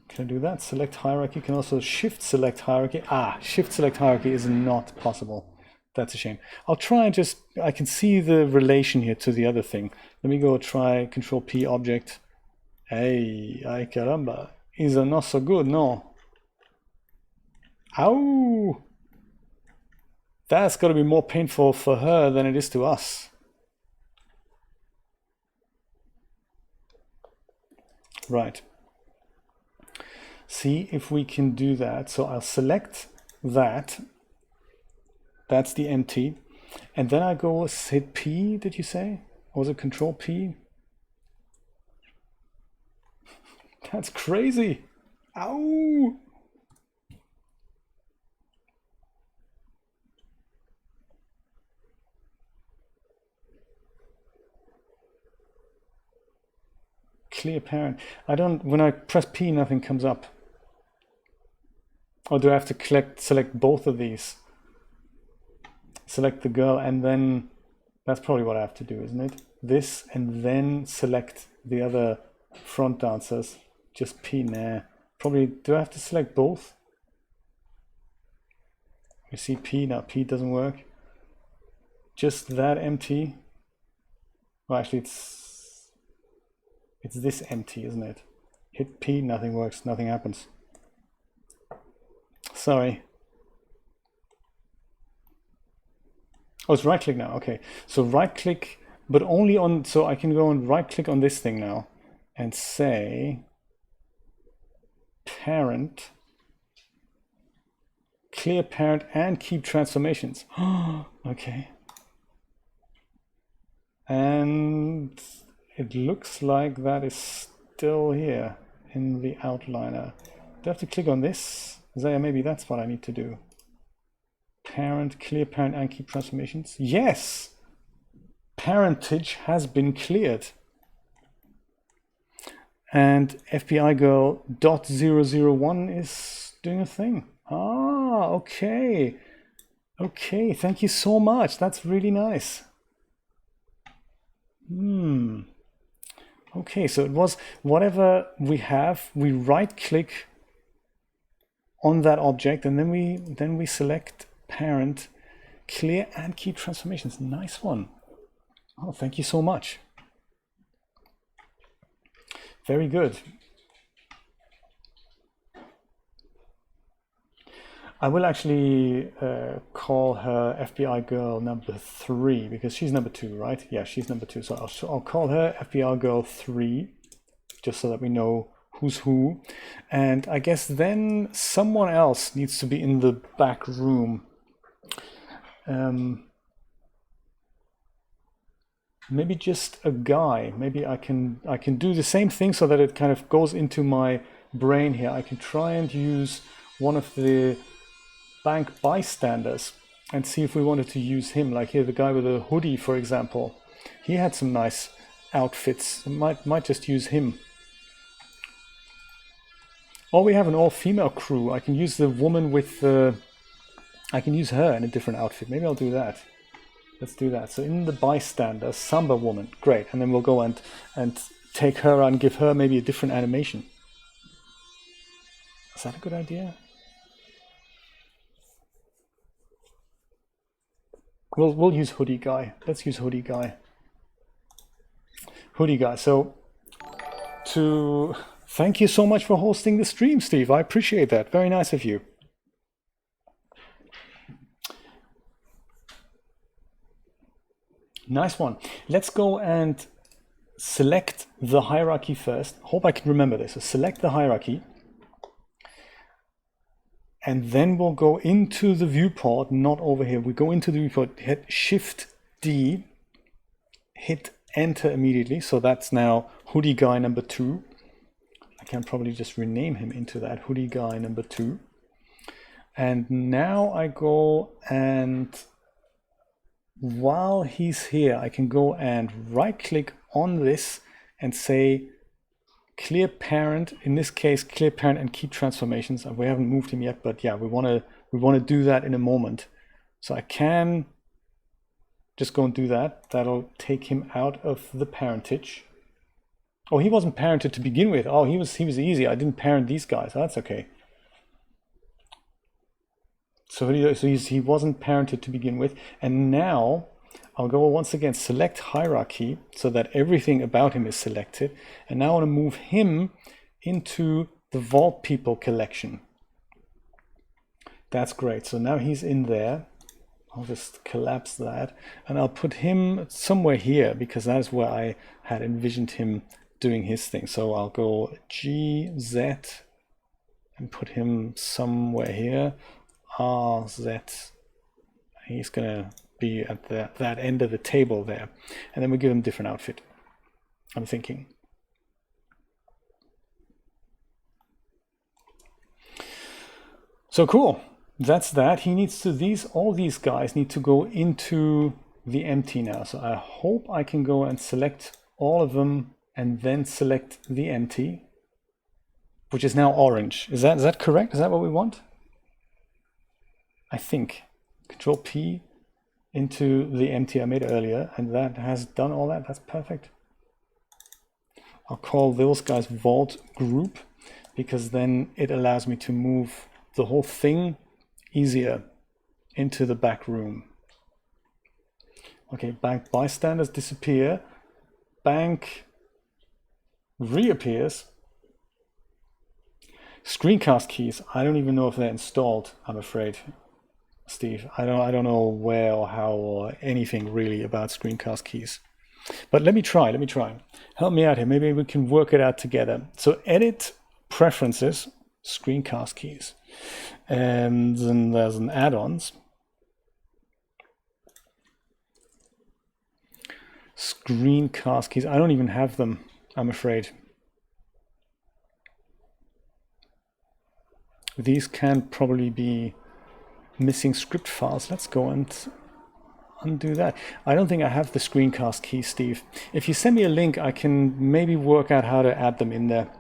Can I do that? Select hierarchy. Can also shift select hierarchy. Shift select hierarchy is not possible. That's a shame. I'll try and just, I can see the relation here to the other thing. Let me go try Control P object. Ay caramba. Is not so good, no. Ow! That's got to be more painful for her than it is to us. Right. See if we can do that. So I'll select that. That's the empty. And then I go hit P, did you say? Or was it Control P? That's crazy. Ow! Clear parent. I don't, when I press P, nothing comes up. Or do I have to select both of these? Select the girl and then, that's probably what I have to do, isn't it? This and then select the other front dancers. Just P, nah. Probably, do I have to select both? You see P, now P doesn't work. Just that empty. Well, actually it's this empty, isn't it? Hit P, nothing works, nothing happens. Sorry. Oh, it's right click now. Okay, so right click, but only on, so I can go and right click on this thing now and say parent, clear parent and keep transformations. Okay. And it looks like that is still here in the outliner. Do I have to click on this? Maybe that's what I need to do. Parent, clear parent and keep transformations. Yes! Parentage has been cleared. And FBI girl .001 is doing a thing. Okay. Okay, thank you so much. That's really nice. Okay, so it was whatever we have, we right click on that object and then we select parent, clear and keep transformations. Nice one. Oh, thank you so much. Very good. I will actually call her FBI girl number 3 because she's number 2, right? Yeah, she's number 2. So I'll call her FBI girl 3 just so that we know who's who. And I guess then someone else needs to be in the back room. Maybe just a guy. Maybe I can do the same thing so that it kind of goes into my brain here. I can try and use one of the bank bystanders and see if we wanted to use him. Like here, the guy with a hoodie, for example. He had some nice outfits. Might just use him. Or we have an all-female crew. I can use the woman with the... I can use her in a different outfit. Maybe I'll do that. Let's do that. So in the bystander, Samba woman. Great. And then we'll go and take her and give her maybe a different animation. Is that a good idea? We'll use hoodie guy. Let's use hoodie guy. Hoodie guy. So thank you so much for hosting the stream, Steve. I appreciate that. Very nice of you. Nice one. Let's go and select the hierarchy first. Hope I can remember this. So select the hierarchy. And then we'll go into the viewport, not over here. We go into the viewport, hit Shift D, hit Enter immediately. So that's now hoodie guy number 2. I can probably just rename him into that, hoodie guy number 2. And now I go and while he's here, I can go and right click on this and say clear parent, in this case, clear parent and keep transformations. We haven't moved him yet, but yeah, we want to do that in a moment. So I can just go and do that. That'll take him out of the parentage. Oh, he wasn't parented to begin with. Oh, he was easy. I didn't parent these guys. Oh, that's okay. So he wasn't parented to begin with. And now I'll go once again, select hierarchy so that everything about him is selected. And now I want to move him into the Vault People collection. That's great. So now he's in there. I'll just collapse that and I'll put him somewhere here because that's where I had envisioned him doing his thing. So I'll go G, Z and put him somewhere here. R, Z. He's going to be at that end of the table there. And then we give him different outfit, I'm thinking. So cool. That's that. He needs to, all these guys need to go into the empty now. So I hope I can go and select all of them and then select the empty, which is now orange. Is that correct? Is that what we want? I think. Control P into the empty I made earlier, and that has done all that. That's perfect. I'll call those guys Vault Group because then it allows me to move the whole thing easier into the back room. Okay, bank bystanders disappear. Bank reappears. Screencast keys. I don't even know if they're installed, I'm afraid, Steve. I don't know where or how or anything really about screencast keys. But let me try. Help me out here. Maybe we can work it out together. So edit preferences, screencast keys. And then there's an add-ons. Screencast keys. I don't even have them, I'm afraid. These can probably be missing script files. Let's go and undo that. I don't think I have the screencast key, Steve. If you send me a link, I can maybe work out how to add them in there.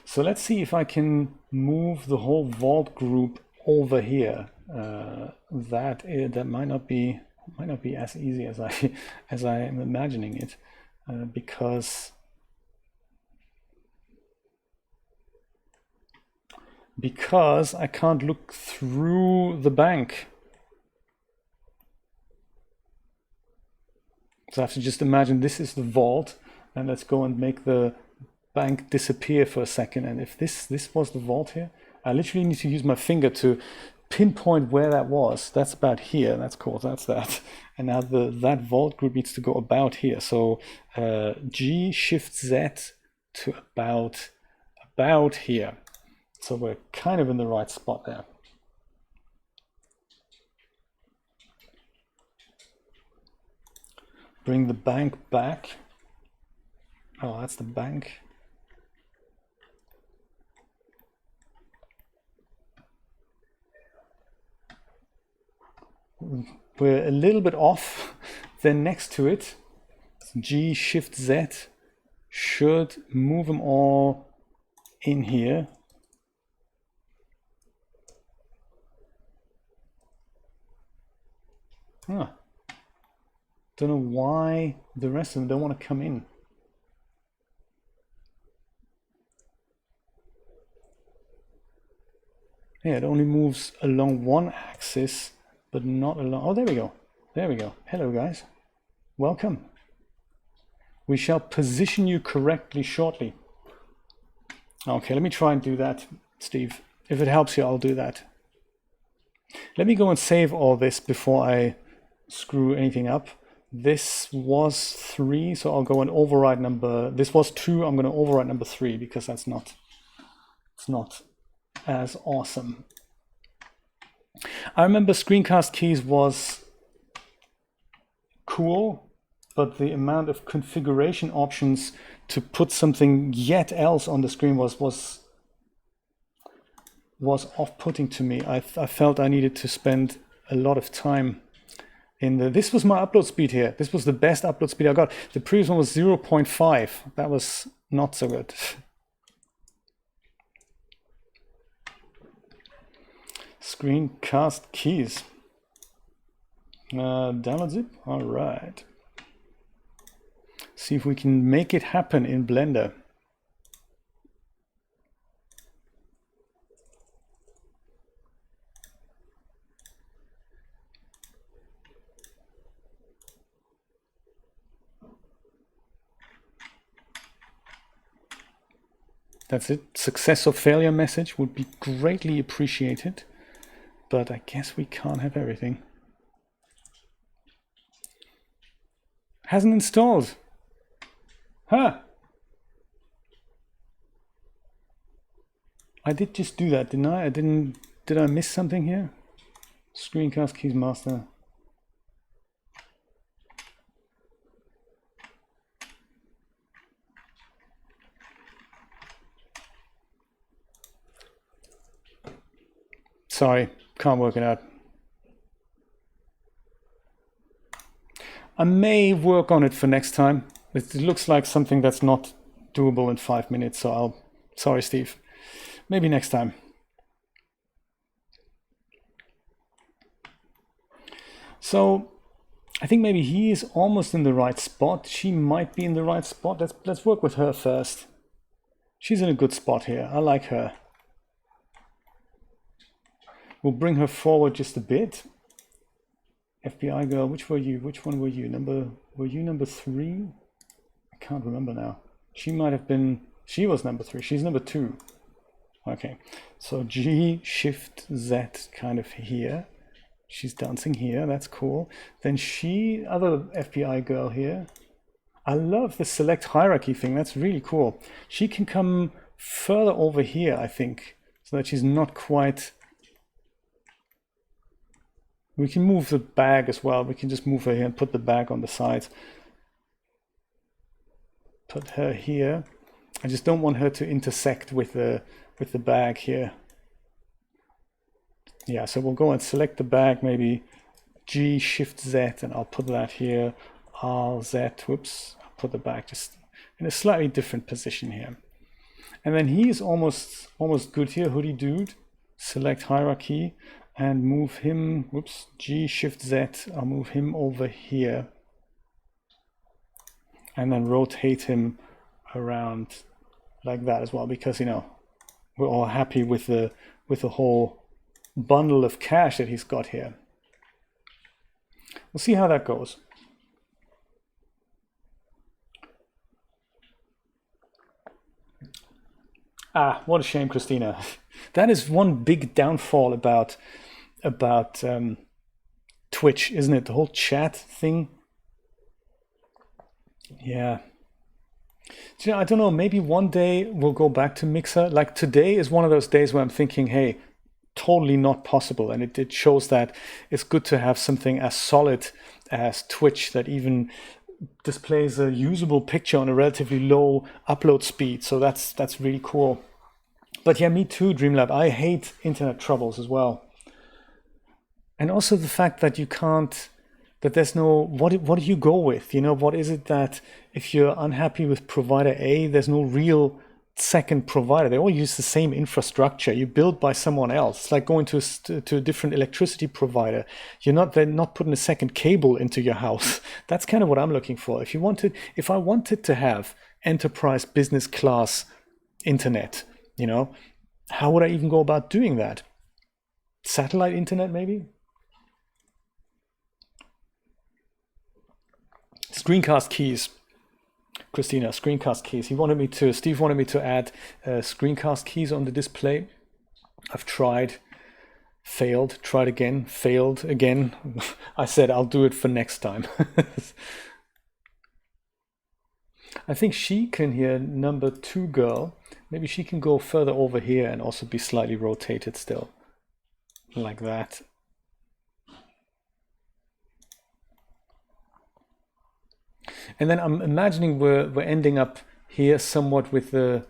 So let's see if I can move the whole vault group over here. That might not be as easy as I am imagining it, because I can't look through the bank. So I have to just imagine this is the vault, and let's go and make the bank disappear for a second. And if this was the vault here, I literally need to use my finger to pinpoint where that was. That's about here. That's cool. That's that. And now that vault group needs to go about here. So G Shift Z to about here. So we're kind of in the right spot there. Bring the bank back. Oh, that's the bank. We're a little bit off. Then next to it, G Shift Z should move them all in here. Huh. Don't know why the rest of them don't want to come in. Yeah, it only moves along one axis, but not along. Oh, there we go. There we go. Hello, guys. Welcome. We shall position you correctly shortly. Okay, let me try and do that, Steve. If it helps you, I'll do that. Let me go and save all this before I screw anything up. This was 3, so I'll go and override number. This was 2. I'm going to override number 3 because it's not as awesome. I remember screencast keys was cool, but the amount of configuration options to put something yet else on the screen was off-putting to me. I felt I needed to spend a lot of time in the... This was my upload speed here. This was the best upload speed I got. The previous one was 0.5. That was not so good. Screencast keys. Download zip. All right. See if we can make it happen in Blender. That's it. Success or failure message would be greatly appreciated, but I guess we can't have everything. Hasn't installed. Huh. I did just do that, didn't I? Did I miss something here? Screencast keys master. Sorry, can't work it out. I may work on it for next time. It looks like something that's not doable in 5 minutes, so sorry, Steve. Maybe next time. So I think maybe he is almost in the right spot. She might be in the right spot. Let's work with her first. She's in a good spot here. I like her. We'll bring her forward just a bit. FBI girl, which were you? Which one were you? Were you number 3? I can't remember now. She might have been, she was number 3. She's number 2. Okay, so G, Shift, Z kind of here. She's dancing here, that's cool. Then she, other FBI girl here. I love the select hierarchy thing, that's really cool. She can come further over here, I think, so that she's not quite... We can move the bag as well. We can just move her here and put the bag on the sides. Put her here. I just don't want her to intersect with the bag here. Yeah, so we'll go and select the bag, maybe G, Shift, Z, and I'll put that here. R, Z, whoops, I'll put the bag just in a slightly different position here. And then he's almost good here, hoodie dude. Select hierarchy. And move him, whoops, G, Shift, Z, I'll move him over here. And then rotate him around like that as well, because, you know, we're all happy with the whole bundle of cash that he's got here. We'll see how that goes. Ah, what a shame, Christina. That is one big downfall about Twitch, isn't it? The whole chat thing. Yeah. You know, I don't know, maybe one day we'll go back to Mixer. Like today is one of those days where I'm thinking, hey, totally not possible. And it shows that it's good to have something as solid as Twitch that even displays a usable picture on a relatively low upload speed. So that's really cool. But yeah, me too, Dreamlab. I hate internet troubles as well. And also the fact that you can't, that there's no, what do you go with? You know, what is it that if you're unhappy with provider A, there's no real second provider. They all use the same infrastructure. You build by someone else. It's like going to a different electricity provider. They're not putting a second cable into your house. That's kind of what I'm looking for. If I wanted to have enterprise business class internet, you know, how would I even go about doing that? Satellite internet, maybe? Screencast keys. Christina, screencast keys. Steve wanted me to add screencast keys on the display. I've tried, failed, tried again, failed again. I said I'll do it for next time. I think she can hear number 2 girl. Maybe she can go further over here and also be slightly rotated still. Like that. And then I'm imagining we're ending up here somewhat with the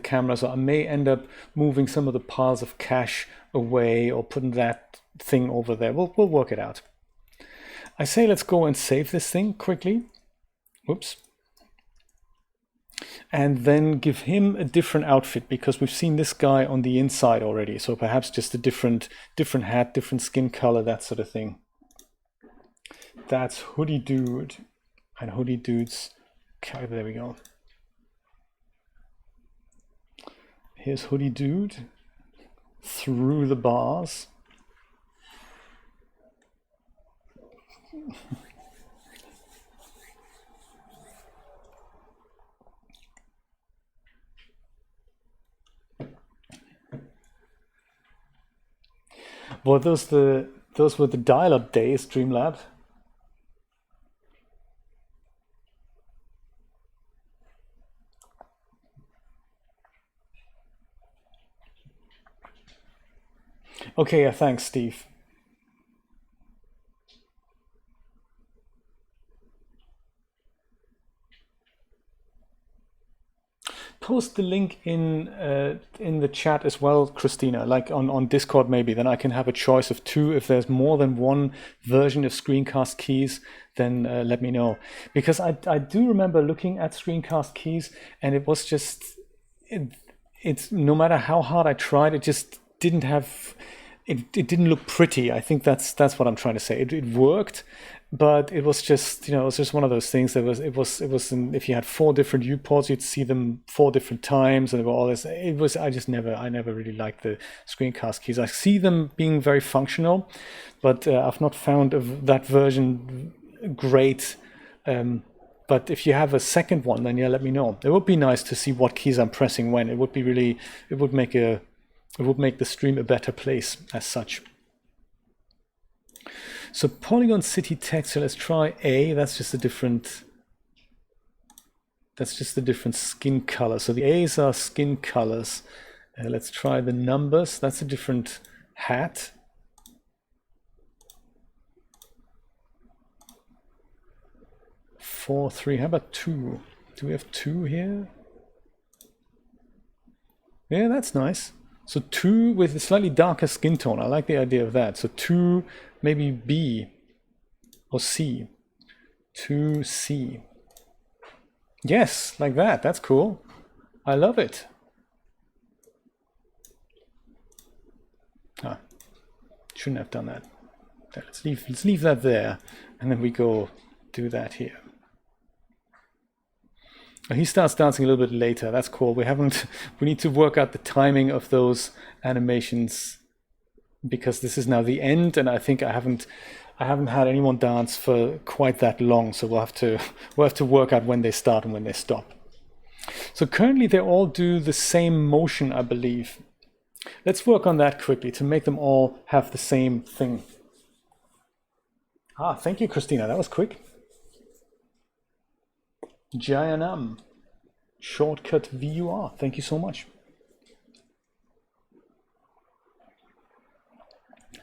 camera. So I may end up moving some of the piles of cash away or putting that thing over there. We'll work it out. I say let's go and save this thing quickly. Whoops. And then give him a different outfit, because we've seen this guy on the inside already. So perhaps just a different hat, different skin color, that sort of thing. That's Hoodie Dude. And Hoodie Dude's, okay, there we go. Here's Hoodie Dude through the bars. Well, those were the dial-up days, Streamlab. Okay, yeah, thanks, Steve. Post the link in the chat as well, Christina, like on Discord maybe, then I can have a choice of two. If there's more than one version of screencast keys, then let me know. Because I do remember looking at screencast keys, and it was just, it's no matter how hard I tried, it just didn't have, it didn't look pretty. I think that's what I'm trying to say. It worked, but it was just, it was just one of those things that if you had 4 different viewports, you'd see them 4 different times, and they were all this. I never really liked the screencast keys. I see them being very functional, but I've not found that version great. But if you have a second one, then yeah, let me know. It would be nice to see what keys I'm pressing when. It would make the stream a better place as such. So Polygon City texture, let's try A. That's just a different skin color. So the A's are skin colors. Let's try the numbers. That's a different hat. Four, 3. How about 2? Do we have 2 here? Yeah, that's nice. So 2 with a slightly darker skin tone. I like the idea of that. So 2, maybe B or C. 2C. Yes, like that. That's cool. I love it. Ah, shouldn't have done that. Let's leave that there, and then we go do that here. He starts dancing a little bit later. That's cool. We need to work out the timing of those animations, because this is now the end, and I think I haven't had anyone dance for quite that long. So we'll have to work out when they start and when they stop. So currently they all do the same motion, I believe. Let's work on that quickly to make them all have the same thing. Ah, thank you, Christina. That was quick. Jayanam, shortcut VUR. Thank you so much.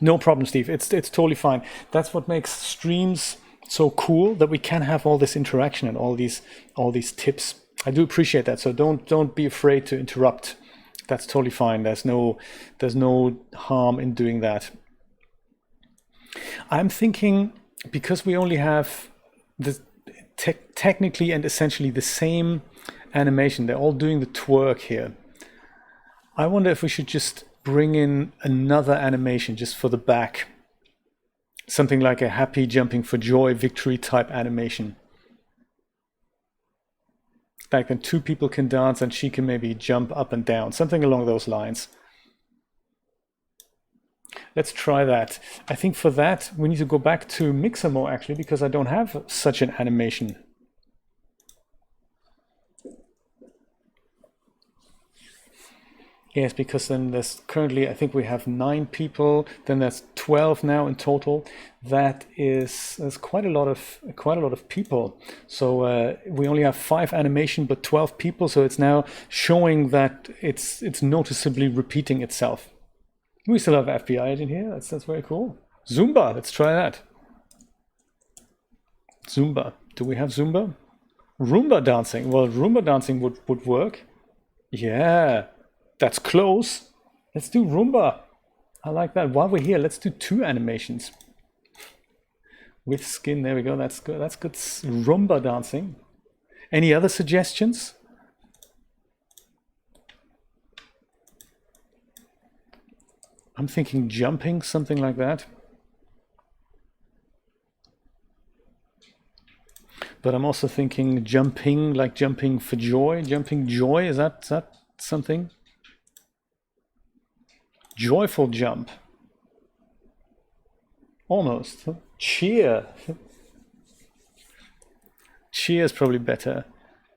No problem, Steve. It's totally fine. That's what makes streams so cool, that we can have all this interaction and all these tips. I do appreciate that. So don't be afraid to interrupt. That's totally fine. There's no harm in doing that. I'm thinking, because we only have the technically and essentially the same animation, they're all doing the twerk here. I wonder if we should just bring in another animation just for the back. Something like a happy jumping for joy victory type animation. Like then 2 people can dance and she can maybe jump up and down, something along those lines. Let's try that. I think for that we need to go back to Mixer mode actually, because I don't have such an animation. Yes, because then there's currently, I think we have 9 people, then there's 12 now in total. There's quite a lot of people. So we only have 5 animation, but 12 people. So it's now showing that it's noticeably repeating itself. We still have FBI agent here. That's very cool. Zumba, let's try that. Zumba. Do we have Zumba? Roomba dancing. Well, Roomba dancing would work. Yeah, that's close. Let's do Roomba. I like that. While we're here, let's do 2 animations. With skin, there we go. That's good. That's good. Roomba dancing. Any other suggestions? I'm thinking jumping, something like that. But I'm also thinking jumping, like jumping for joy, jumping joy. Is that something? Joyful jump. Almost. Cheer. Cheer is probably better.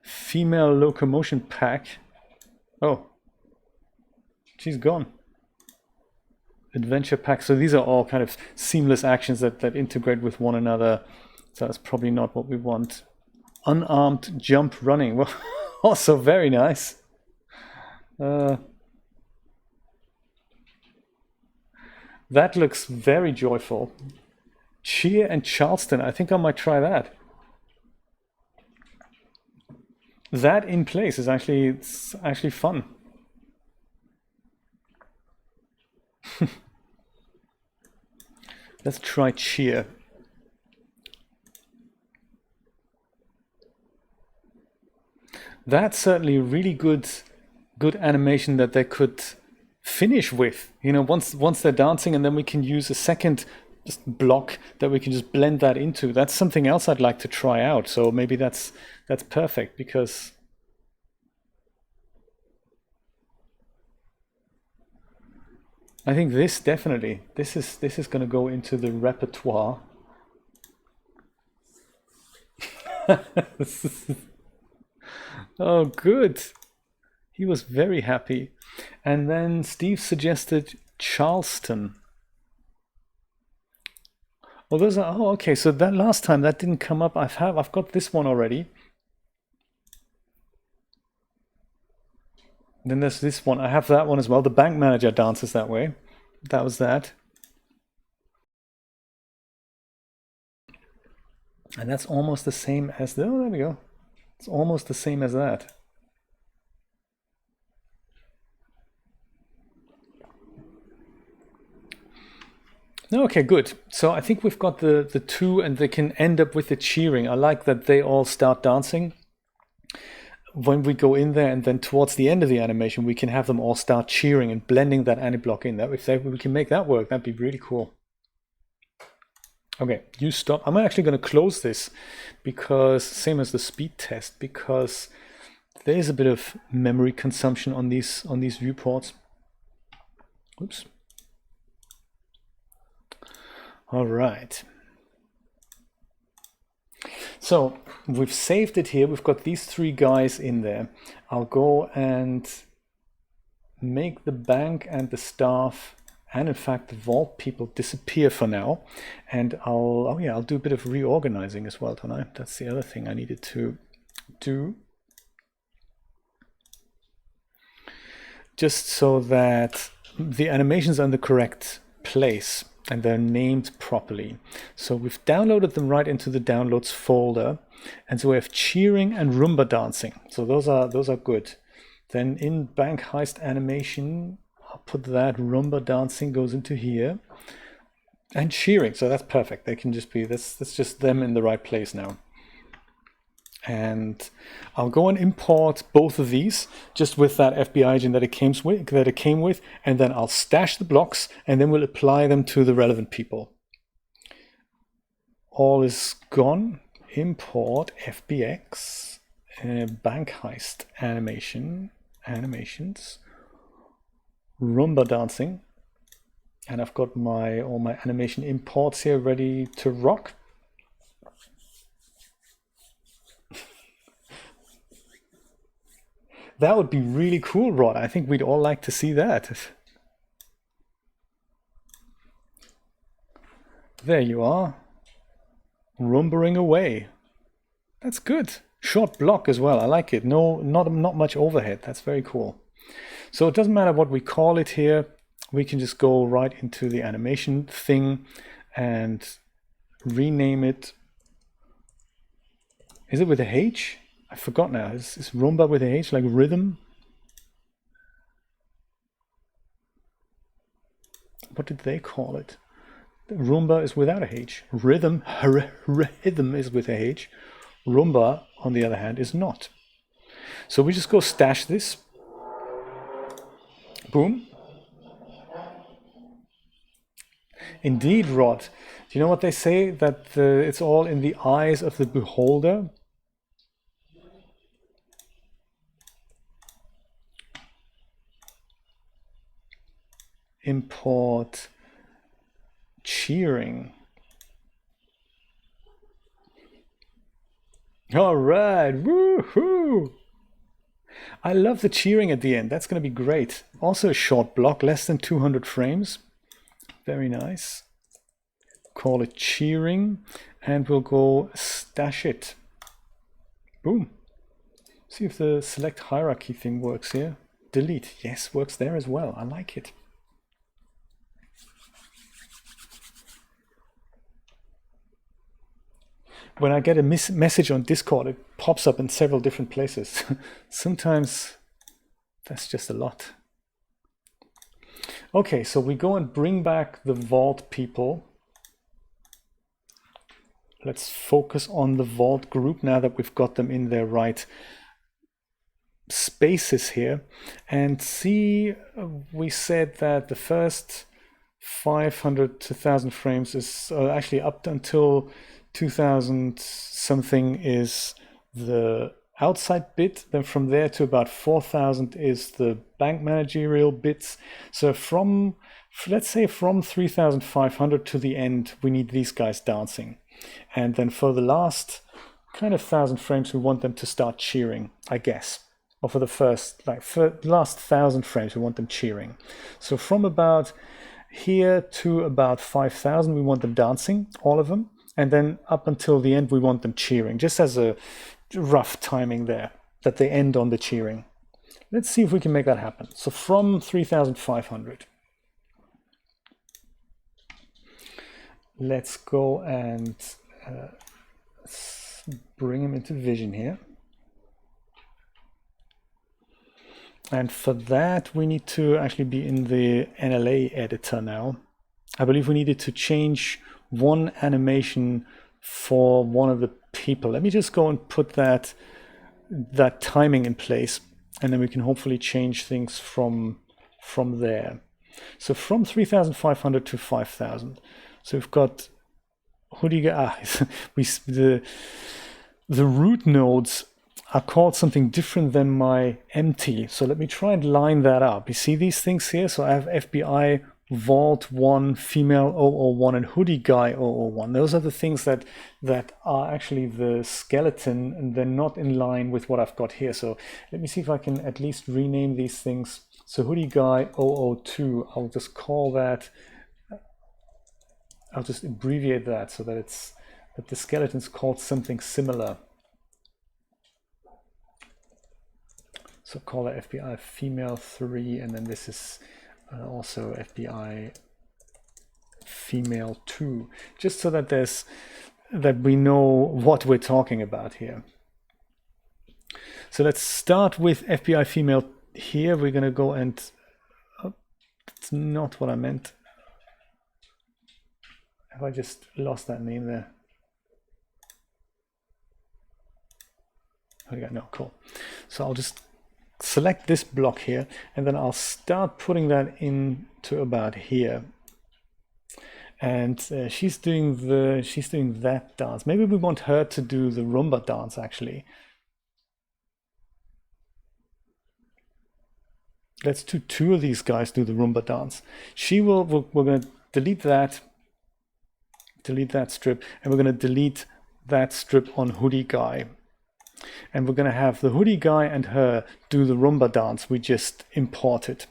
Female locomotion pack. Oh. She's gone. Adventure pack. So these are all kind of seamless actions that integrate with one another. So that's probably not what we want. Unarmed jump running. Well, also very nice. That looks very joyful. Cheer and Charleston. I think I might try that. That in place is it's actually fun. Let's try cheer. That's certainly a really good animation that they could finish with. You know, once they're dancing, and then we can use a second block that we can just blend that into. That's something else I'd like to try out. So maybe that's perfect, because I think this definitely this is going to go into the repertoire. Oh, good. He was very happy. And then Steve suggested Charleston. Well, those are, oh, okay. So that last time that didn't come up. I've got this one already. Then there's this one. I have that one as well. The bank manager dances that way. That was that. And that's almost the same as the, oh, there we go. It's almost the same as that. Okay, good. So I think we've got the 2, and they can end up with the cheering. I like that they all start dancing when we go in there, and then towards the end of the animation, we can have them all start cheering and blending that anti-block in. If we can make that work, that'd be really cool. Okay, you stop. I'm actually going to close this, because same as the speed test, because there is a bit of memory consumption on these viewports. Oops. All right. So we've saved it here. We've got these 3 guys in there. I'll go and make the bank and the staff, and in fact the vault people, disappear for now. And I'll do a bit of reorganizing as well, don't I? That's the other thing I needed to do. Just so that the animations are in the correct place and they're named properly. So we've downloaded them right into the downloads folder. And so we have cheering and Roomba dancing. So those are good. Then in bank heist animation, I'll put that. Roomba dancing goes into here. And cheering, so that's perfect. They can just be, that's just them in the right place now. And I'll go and import both of these just with that FBI agent that it came with, and then I'll stash the blocks, and then we'll apply them to the relevant people. All is gone. Import FBX, bank heist animations, Roomba dancing, and I've got all my animation imports here ready to rock. That would be really cool, Rod. I think we'd all like to see that. There you are. Roombering away. That's good. Short block as well. I like it. Not much overhead. That's very cool. So it doesn't matter what we call it here. We can just go right into the animation thing and rename it. Is it with a H? I forgot now. Is Roomba with a H, like rhythm? What did they call it? Roomba is without a H. Rhythm is with a H. Roomba, on the other hand, is not. So we just go stash this. Boom. Indeed, Rod. Do you know what they say? That it's all in the eyes of the beholder? Import cheering. All right, woohoo! I love the cheering at the end. That's going to be great. Also a short block, less than 200 frames. Very nice. Call it cheering, and we'll go stash it. Boom. See if the select hierarchy thing works here. Delete. Yes, works there as well. I like it. When I get a message on Discord, it pops up in several different places. Sometimes that's just a lot. Okay, so we go and bring back the vault people. Let's focus on the vault group now that we've got them in their right spaces here. And see, we said that the first 500 to 1,000 frames is actually up until 2,000 something is the outside bit. Then from there to about 4,000 is the bank managerial bits. So from, let's say from 3,500 to the end, we need these guys dancing. And then for the last kind of 1,000 frames, we want them to start cheering, I guess. Or for the first, like for the last 1,000 frames, we want them cheering. So from about here to about 5,000, we want them dancing, all of them. And then up until the end, we want them cheering, just as a rough timing there, that they end on the cheering. Let's see if we can make that happen. So from 3,500, let's go and bring them into vision here. And for that, we need to actually be in the NLA editor now. I believe we needed to change one animation for one of the people. Let me just go and put that timing in place, and then we can hopefully change things from there. So from 3,500 to 5,000. So we've got, who do you get? The root nodes are called something different than my empty. So let me try and line that up. You see these things here? So I have FBI Vault 1, Female 001, and Hoodie Guy 001. Those are the things that are actually the skeleton, and they're not in line with what I've got here. So let me see if I can at least rename these things. So Hoodie Guy 002, I'll just call that, I'll just abbreviate that so that the skeleton's called something similar. So call it FBI Female 3, and then this is also FBI Female 2, just so that that we know what we're talking about here. So let's start with FBI Female here. We're going to go and, oh, that's not what I meant. Have I just lost that name there? Oh yeah, no, cool. So I'll just select this block here, and then I'll start putting that into about here. And she's doing that dance. Maybe we want her to do the Roomba dance actually. Let's do two of these guys do the Roomba dance. We're going to delete that strip, and we're going to delete that strip on Hoodie Guy. And we're going to have the Hoodie Guy and her do the Roomba dance we just imported.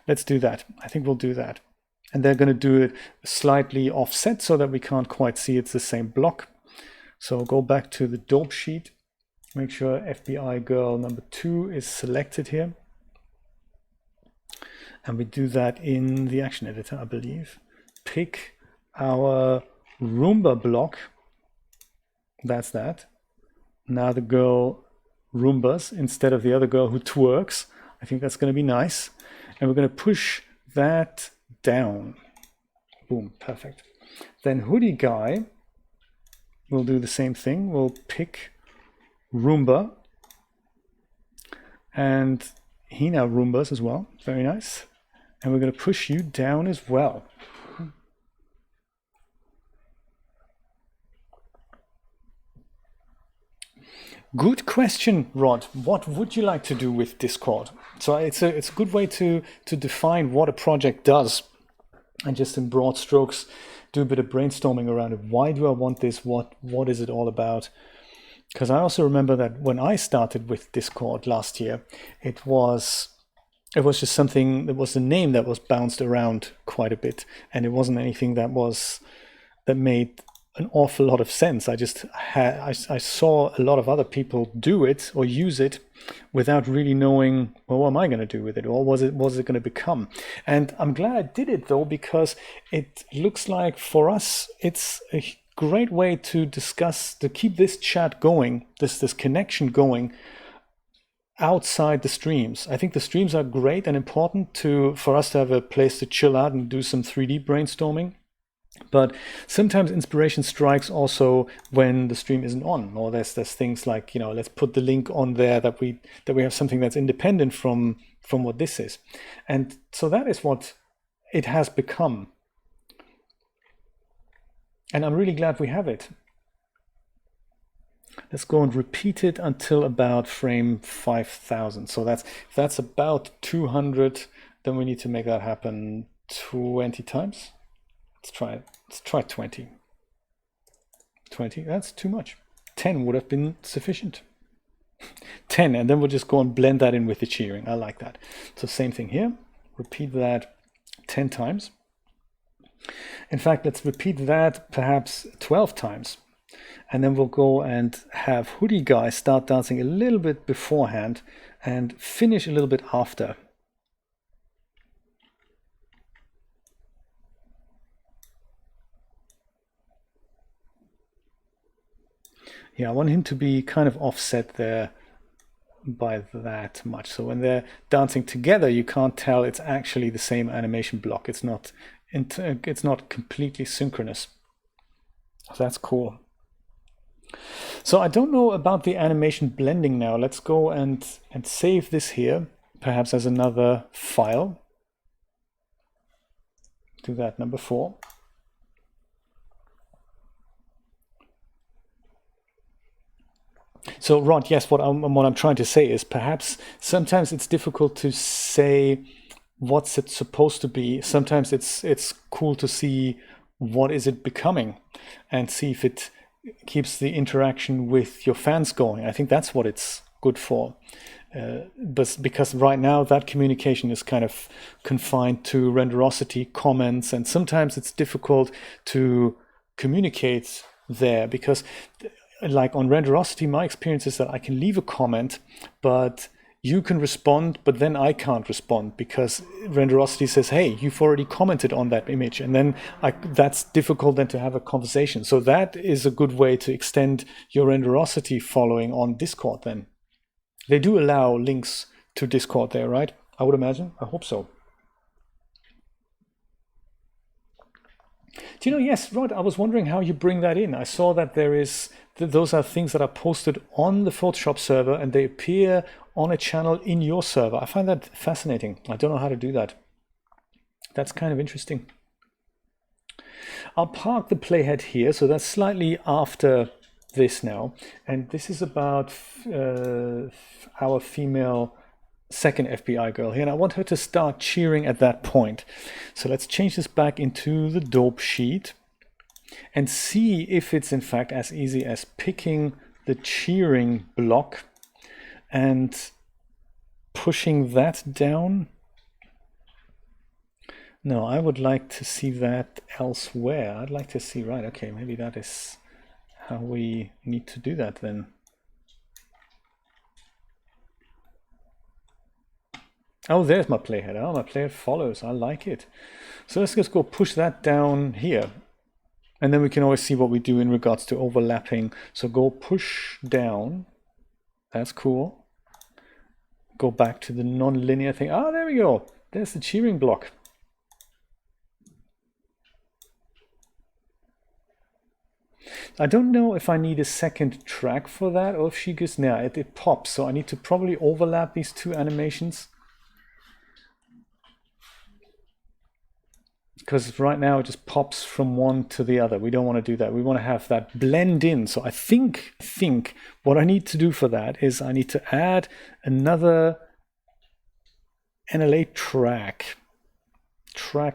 Let's do that. I think we'll do that. And they're going to do it slightly offset so that we can't quite see it's the same block. So I'll go back to the dope sheet. Make sure FBI girl number 2 is selected here. And we do that in the action editor, I believe. Pick our Roomba block. That's that. Now the girl Roombas instead of the other girl who twerks. I think that's going to be nice. And we're going to push that down. Boom, perfect. Then hoodie guy will do the same thing. We'll pick Roomba. And he now Roombas as well. Very nice. And we're going to push you down as well. Good question, Rod. What would you like to do with Discord? So it's a good way to define what a project does, and just in broad strokes, do a bit of brainstorming around it. Why do I want this? What is it all about? Because I also remember that when I started with Discord last year, it was just something that was a name that was bounced around quite a bit, and it wasn't anything that made an awful lot of sense. I saw a lot of other people do it or use it without really knowing, well, what am I going to do with it, or what is it going to become? And I'm glad I did it though, because it looks like for us it's a great way to discuss, to keep this chat going, this connection going outside the streams. I think the streams are great and important for us to have a place to chill out and do some 3D brainstorming. But sometimes inspiration strikes also when the stream isn't on, or there's things like, let's put the link on there that we have something that's independent from what this is. And so that is what it has become. And I'm really glad we have it. Let's go and repeat it until about frame 5000. So that's about 200. Then we need to make that happen 20 times. Let's try it. Let's try 20. 20, that's too much. 10 would have been sufficient. 10, and then we'll just go and blend that in with the cheering. I like that. So same thing here. Repeat that 10 times. In fact, let's repeat that perhaps 12 times. And then we'll go and have hoodie guy start dancing a little bit beforehand and finish a little bit after. Yeah, I want him to be kind of offset there by that much. So when they're dancing together, you can't tell it's actually the same animation block. It's not completely synchronous. So that's cool. So I don't know about the animation blending now. Let's go and save this here, perhaps as another file. Do that, number 4. So Rod, yes, what I'm trying to say is perhaps sometimes it's difficult to say what's it supposed to be. Sometimes it's cool to see what is it becoming and see if it keeps the interaction with your fans going. I think that's what it's good for. But because right now that communication is kind of confined to renderosity, comments, and sometimes it's difficult to communicate there because like on renderosity, my experience is that I can leave a comment, but you can respond, but then I can't respond because renderosity says, hey, you've already commented on that image. And then that's difficult then to have a conversation. So that is a good way to extend your renderosity following on Discord then. They do allow links to Discord there, right? I would imagine. I hope so. Do you know, yes, Rod, I was wondering how you bring that in. I saw that those are things that are posted on the Photoshop server and they appear on a channel in your server. I find that fascinating. I don't know how to do that. That's kind of interesting. I'll park the playhead here. So that's slightly after this now. And this is about our female second FBI girl here, and I want her to start cheering at that point. So let's change this back into the dope sheet and see if it's in fact as easy as picking the cheering block and pushing that down. No, I would like to see that elsewhere. I'd like to see, right, okay, maybe that is how we need to do that then. Oh, there's my playhead. Oh, my playhead follows. I like it. So let's just go push that down here. And then we can always see what we do in regards to overlapping. So go push down. That's cool. Go back to the non-linear thing. Ah, there we go. There's the cheering block. I don't know if I need a second track for that or if she goes, now it pops. So I need to probably overlap these two animations. Because right now it just pops from one to the other. We don't want to do that. We want to have that blend in. So I think what I need to do for that is I need to add another NLA track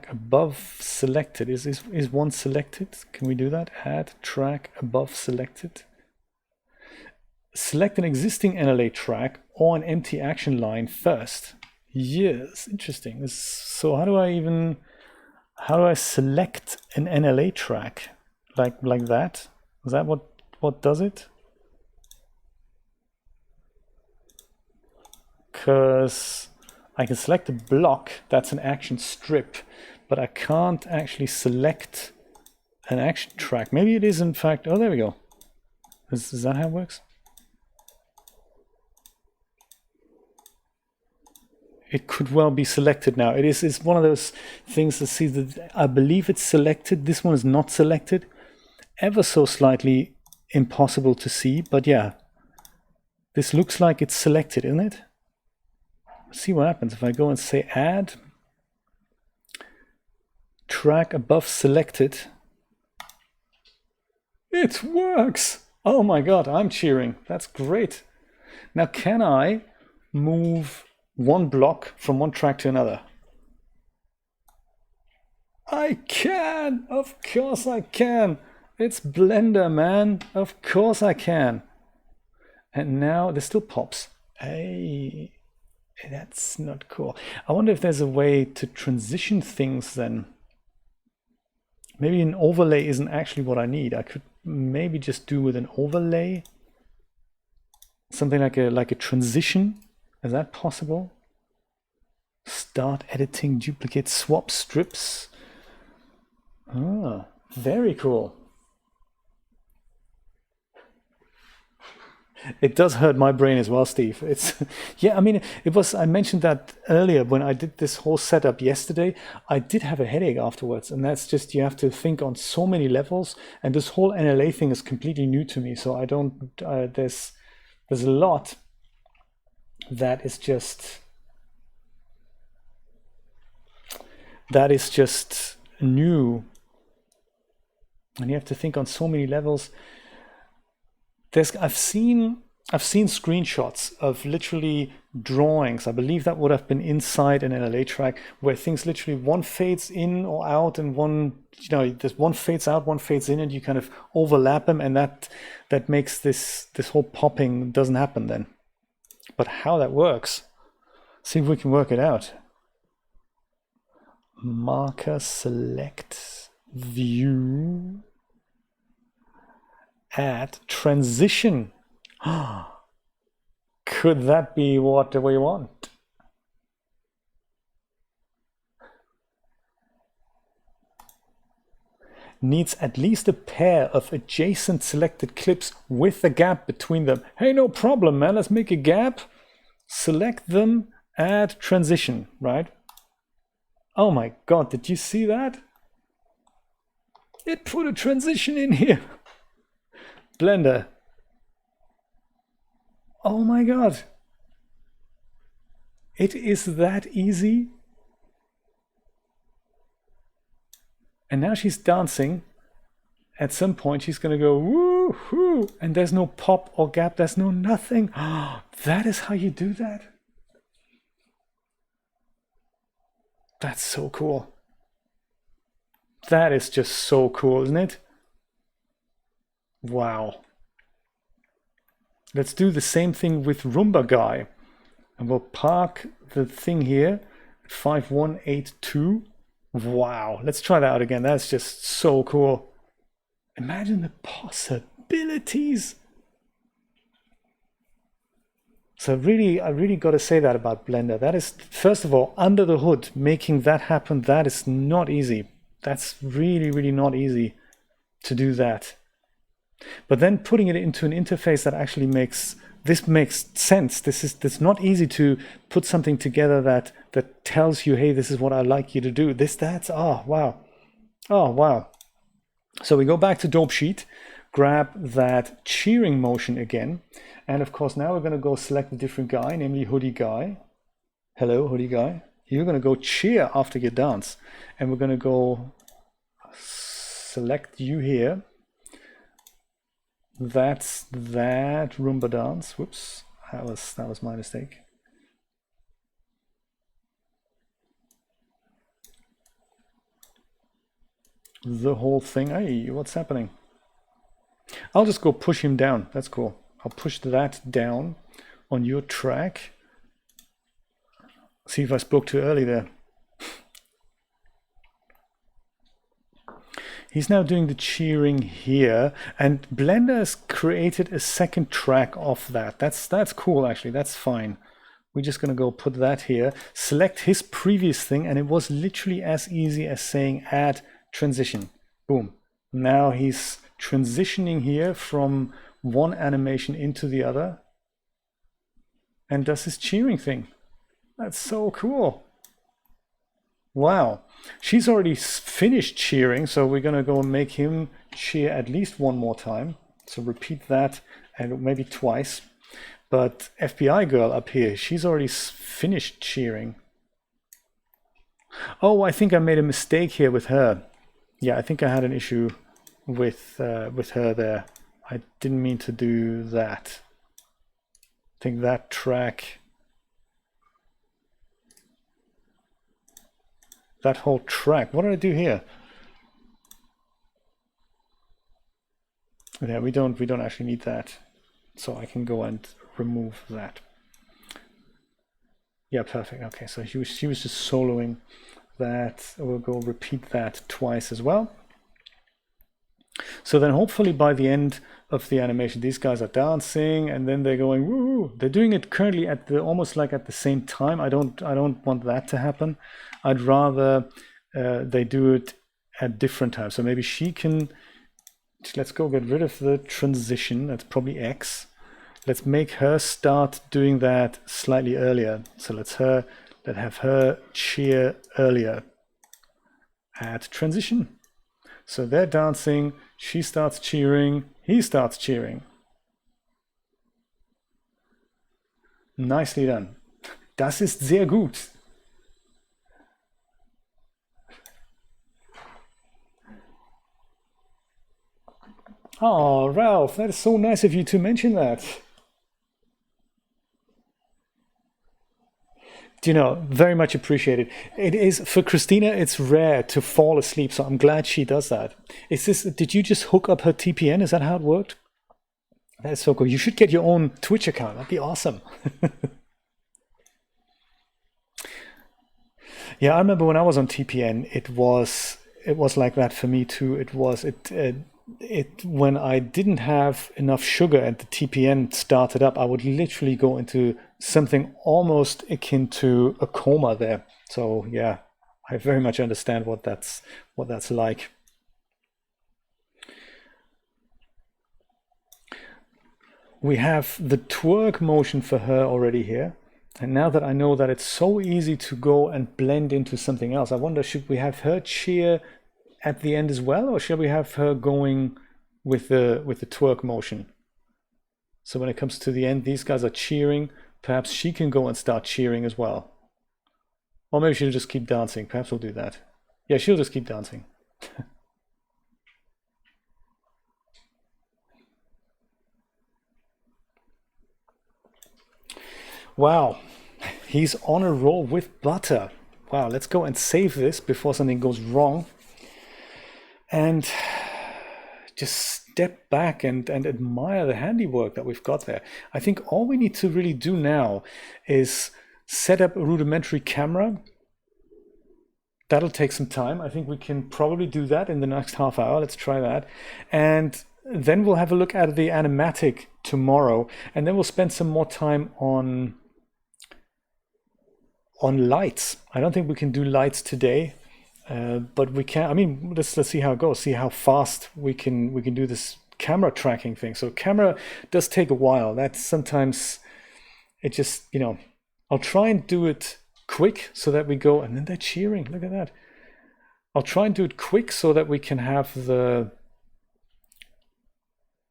above selected. Is one selected? Can we do that? Add track above selected. Select an existing NLA track or an empty action line first. Yes, interesting. So how do I select an NLA track like that? Is that what does it? Because I can select a block, that's an action strip, but I can't actually select an action track. Maybe it is in fact, oh, there we go. Is that how it works? It could well be selected now. It's one of those things that sees that I believe it's selected. This one is not selected. Ever so slightly impossible to see, but yeah. This looks like it's selected, isn't it? Let's see what happens if I go and say add track above selected. It works! Oh my god, I'm cheering. That's great. Now can I move one block from one track to another? I can! Of course I can! It's Blender, man! Of course I can! And now this still pops. Hey, that's not cool. I wonder if there's a way to transition things then. Maybe an overlay isn't actually what I need. I could maybe just do with an overlay something like a transition. Is that possible? Start editing, duplicate, swap strips. Ah, very cool. It does hurt my brain as well, Steve. It's yeah, I mean, I mentioned that earlier when I did this whole setup yesterday. I did have a headache afterwards, and that's just, you have to think on so many levels, and this whole NLA thing is completely new to me. So I don't there's a lot that is just new, and you have to think on so many levels. I've seen screenshots of literally drawings. I believe that would have been inside an NLA track where things literally one fades in or out, and one, there's one fades out, one fades in, and you kind of overlap them, and that makes this whole popping doesn't happen then. But how that works, see if we can work it out. Marker, select, view, add, transition. Could that be what we want? Needs at least a pair of adjacent selected clips with a gap between them. Hey, no problem, man. Let's make a gap, select them, add transition, right? Oh my god, did you see that? It put a transition in here. Blender. Oh my god. It is that easy. And now she's dancing. At some point she's gonna go woo-hoo, and there's no pop or gap, there's no nothing. That is how you do that? That's so cool. That is just so cool, isn't it? Wow. Let's do the same thing with Roomba Guy. And we'll park the thing here at 5182. Wow. Let's try that out again. That's just so cool. Imagine the possibilities. So I really got to say that about Blender. That is, first of all, under the hood, making that happen, that is not easy. That's really, really not easy to do that. But then putting it into an interface that actually makes this makes sense. It's not easy to put something together that tells you, hey, this is what I like you to do. Oh wow. Oh wow. So we go back to dope sheet, grab that cheering motion again, and of course now we're going to go select a different guy, namely hoodie guy. Hello, hoodie guy. You're going to go cheer after your dance, and we're going to go select you here. That's that Roomba dance. Whoops, that was my mistake. The whole thing. Hey, what's happening? I'll just go push him down. That's cool. I'll push that down on your track. See if I spoke too early there. He's now doing the cheering here, and Blender has created a second track of that. That's cool, actually. That's fine. We're just going to go put that here, select his previous thing, and it was literally as easy as saying add transition. Boom. Now he's transitioning here from one animation into the other and does his cheering thing. That's so cool. Wow. She's already finished cheering, so we're going to go and make him cheer at least one more time. So repeat that and maybe twice. But FBI girl up here, she's already finished cheering. Oh, I think I made a mistake here with her. Yeah, I think I had an issue with her there. I didn't mean to do that. I think that track, that whole track. What did I do here? Yeah, we don't actually need that. So I can go and remove that. Yeah, perfect. Okay, so she was just soloing that. We'll go repeat that twice as well. So then hopefully by the end of the animation, these guys are dancing and then they're going woo. They're doing it currently at the almost like at the same time. I don't want that to happen. I'd rather they do it at different times. So maybe she can, let's go get rid of the transition. That's probably X. Let's make her start doing that slightly earlier. So let's have her cheer earlier. Add transition. So they're dancing, she starts cheering, he starts cheering. Nicely done. Das ist sehr gut. Oh, Ralph, that is so nice of you to mention that. You know, very much appreciated. It is for Christina, it's rare to fall asleep, so I'm glad she does that. Did you just hook up her TPN? Is that how it worked? That's so cool. You should get your own Twitch account. That'd be awesome. Yeah, I remember when I was on TPN, it was like that for me too. When I didn't have enough sugar and the TPN started up, I would literally go into something almost akin to a coma there. So yeah, I very much understand what that's like. We have the twerk motion for her already here. And now that I know that it's so easy to go and blend into something else, I wonder, should we have her cheer at the end as well, or shall we have her going with the twerk motion? So when it comes to the end, these guys are cheering. Perhaps she can go and start cheering as well. Or maybe she'll just keep dancing. Perhaps we'll do that. Yeah, she'll just keep dancing. Wow, he's on a roll with butter. Wow, let's go and save this before something goes wrong. And just step back and admire the handiwork that we've got there. I think all we need to really do now is set up a rudimentary camera. That'll take some time. I think we can probably do that in the next half hour. Let's try that. And then we'll have a look at the animatic tomorrow. And then we'll spend some more time on lights. I don't think we can do lights today. But we can. I mean, let's see how it goes. See how fast we can do this camera tracking thing. So camera does take a while. That's sometimes it just, you know, I'll try and do it quick so that we go, and then they're cheering. Look at that. I'll try and do it quick so that we can have the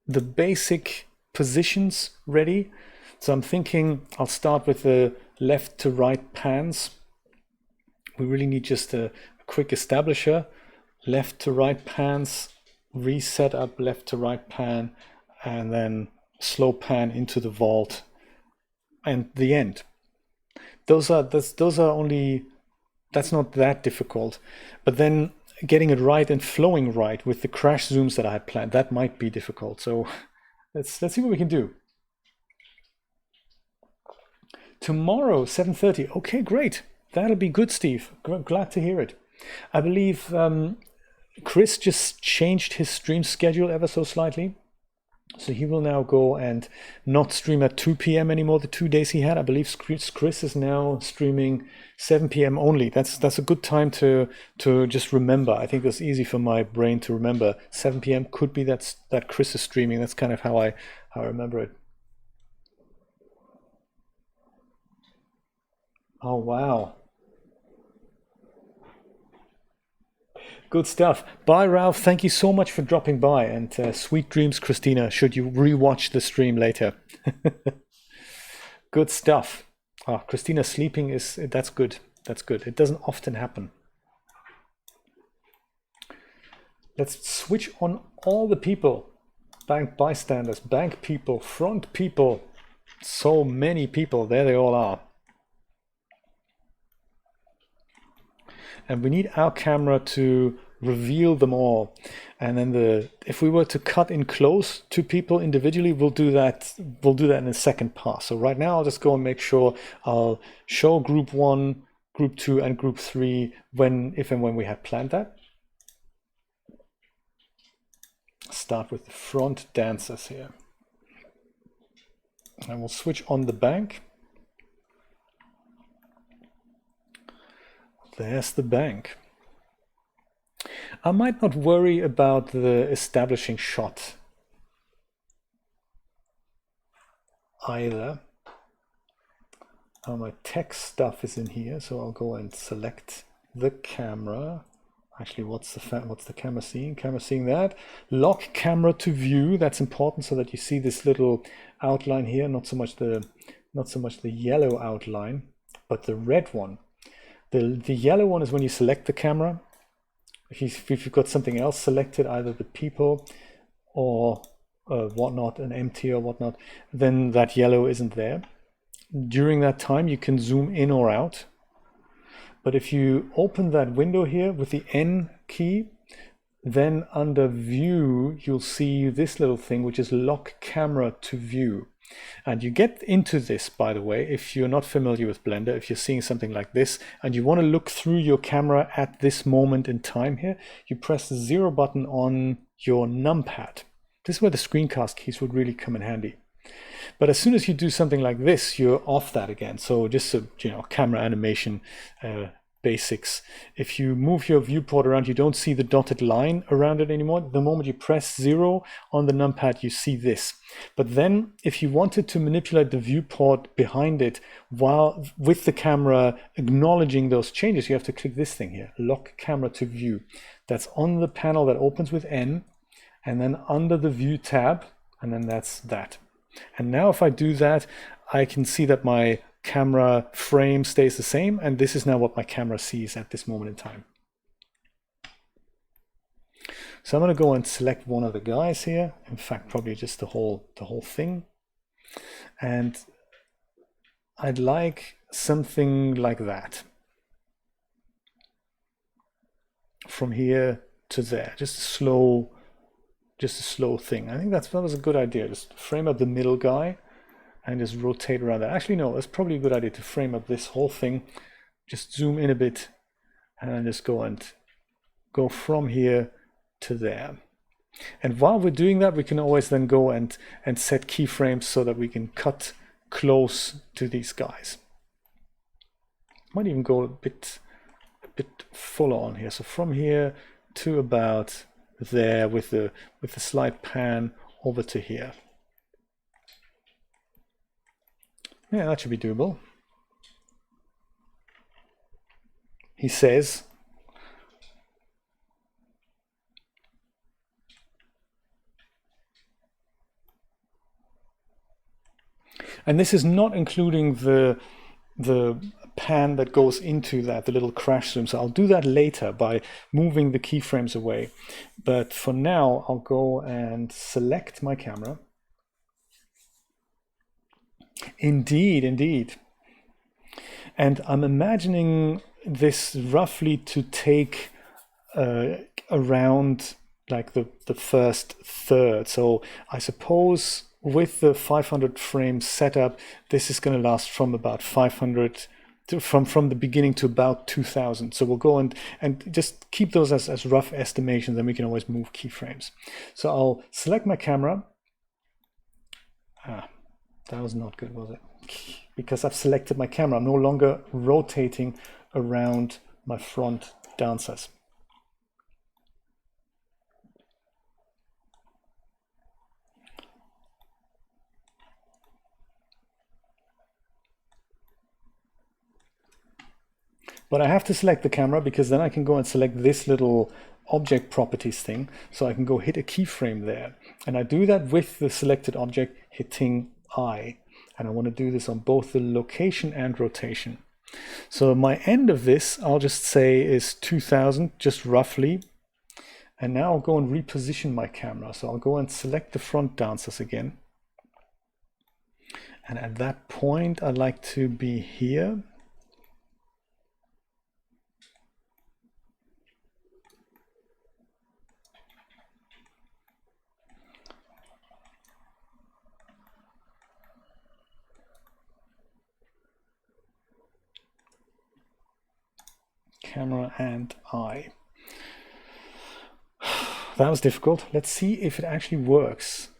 basic positions ready. So I'm thinking I'll start with the left to right pans. We really need just a quick establisher. Left to right pans, reset up left to right pan, and then slow pan into the vault and the end. Those are only, that's not that difficult. But then getting it right and flowing right with the crash zooms that I had planned, that might be difficult. So let's see what we can do. Tomorrow, 7:30. Okay, great. That'll be good, Steve. Glad to hear it. I believe Chris just changed his stream schedule ever so slightly. So he will now go and not stream at 2 p.m. anymore, the 2 days he had. I believe Chris is now streaming 7 p.m. only. That's a good time to just remember. I think that's easy for my brain to remember. 7 p.m. could be that Chris is streaming. That's kind of how I remember it. Oh, wow. Good stuff. Bye, Ralph. Thank you so much for dropping by, and sweet dreams, Christina, should you rewatch the stream later. Good stuff. Oh, Christina sleeping that's good. That's good. It doesn't often happen. Let's switch on all the people. Bank bystanders, bank people, front people. So many people. There they all are. And we need our camera to reveal them all. And then if we were to cut in close to people individually, we'll do that in a second pass. So right now I'll just go and make sure I'll show group 1, group 2, and group 3 if and when we have planned that. Start with the front dancers here. And we'll switch on the bank. There's the bank. I might not worry about the establishing shot either. My text stuff is in here, so I'll go and select the camera. Actually, what's the camera seeing? Camera seeing that. Lock camera to view. That's important so that you see this little outline here, not so much the yellow outline, but the red one. The yellow one is when you select the camera. If you've got something else selected, either the people or whatnot, an empty or whatnot, then that yellow isn't there. During that time, you can zoom in or out. But if you open that window here with the N key, then under view, you'll see this little thing, which is lock camera to view. And you get into this, by the way, if you're not familiar with Blender, if you're seeing something like this and you want to look through your camera at this moment in time here, you press the 0 button on your numpad. This is where the screencast keys would really come in handy. But as soon as you do something like this, you're off that again. So just so you know, camera animation basics. If you move your viewport around, you don't see the dotted line around it anymore. The moment you press 0 on the numpad, you see this. But then if you wanted to manipulate the viewport behind it while with the camera acknowledging those changes, you have to click this thing here, lock camera to view. That's on the panel that opens with N, and then under the view tab, and then that's that. And now if I do that, I can see that my camera frame stays the same, and this is now what my camera sees at this moment in time. So I'm going to go and select one of the guys here. In fact, probably just the whole thing. And I'd like something like that. From here to there, just a slow thing. I think that was a good idea. Just frame up the middle guy and just rotate around that. Actually, no, it's probably a good idea to frame up this whole thing. Just zoom in a bit and then just go from here to there. And while we're doing that, we can always then go and set keyframes so that we can cut close to these guys. Might even go a bit fuller on here. So from here to about there with the slight pan over to here. Yeah, that should be doable. He says. And this is not including the pan that goes into that, the little crash zoom. So I'll do that later by moving the keyframes away. But for now, I'll go and select my camera. Indeed, indeed. And I'm imagining this roughly to take around like the first third. So I suppose with the 500 frame setup, this is going to last from about 500 to, from the beginning to about 2000. So we'll go and just keep those as rough estimations, and we can always move keyframes. So I'll select my camera. That was not good, was it? Because I've selected my camera, I'm no longer rotating around my front dancers. But I have to select the camera because then I can go and select this little object properties thing. So I can go hit a keyframe there. And I do that with the selected object hitting I. And I want to do this on both the location and rotation. So my end of this, I'll just say is 2000, just roughly. And now I'll go and reposition my camera. So I'll go and select the front dancers again. And at that point, I'd like to be here. Camera and I. That was difficult. Let's see if it actually works.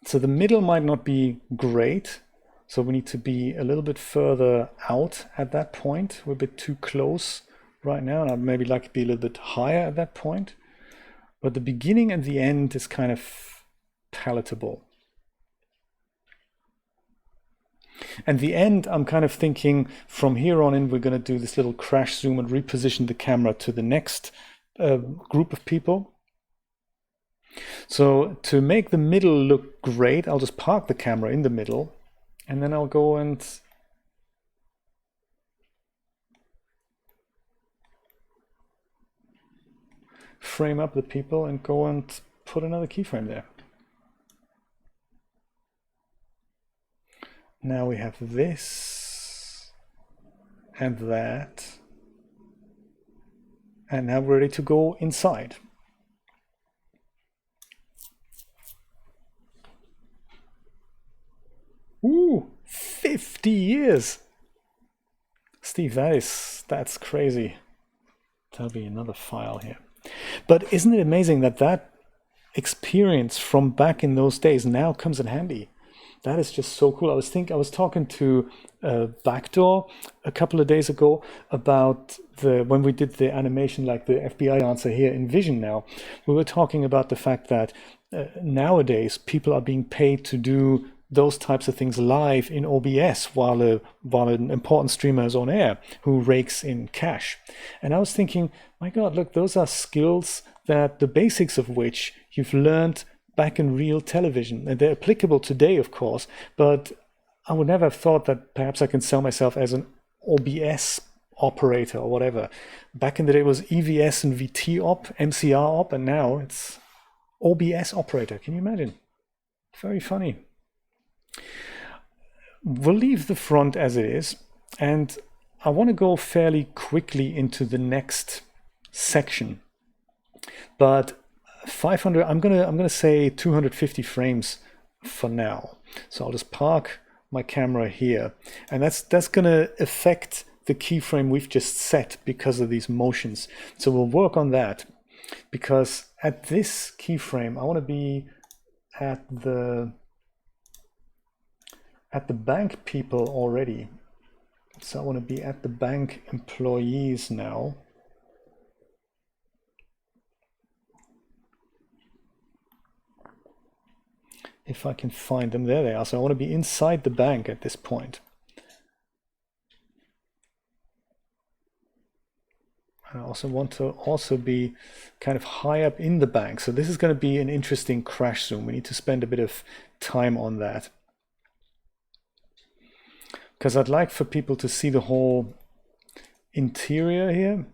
So the middle might not be great. So we need to be a little bit further out at that point. We're a bit too close right now, and I'd maybe like to be a little bit higher at that point. But the beginning and the end is kind of palatable. And the end, I'm kind of thinking from here on in, we're going to do this little crash zoom and reposition the camera to the next group of people. So to make the middle look great, I'll just park the camera in the middle, and then I'll go and frame up the people and go and put another keyframe there. Now we have this and that, and now we're ready to go inside. Ooh, 50 years. Steve, that's crazy. There'll be another file here. But isn't it amazing that that experience from back in those days now comes in handy? That is just so cool. I was talking to Backdoor a couple of days ago about when we did the animation, like the FBI answer here in Vision now, we were talking about the fact that nowadays people are being paid to do those types of things live in OBS while an important streamer is on air who rakes in cash. And I was thinking, my God, look, those are skills that the basics of which you've learned back in real television, and they're applicable today, of course, but I would never have thought that perhaps I can sell myself as an OBS operator or whatever. Back in the day it was EVS and VT op, MCR op, and now it's OBS operator. Can you imagine? Very funny. We'll leave the front as it is, and I want to go fairly quickly into the next section, but 500, I'm gonna say 250 frames for now. So I'll just park my camera here, and that's gonna affect the keyframe we've just set because of these motions. So we'll work on that, because at this keyframe I want to be at the bank people already. So I want to be at the bank employees now. if I can find them. There they are. So I want to be inside the bank at this point. I also want to be kind of high up in the bank. So this is going to be an interesting crash zoom. We need to spend a bit of time on that, because I'd like for people to see the whole interior here.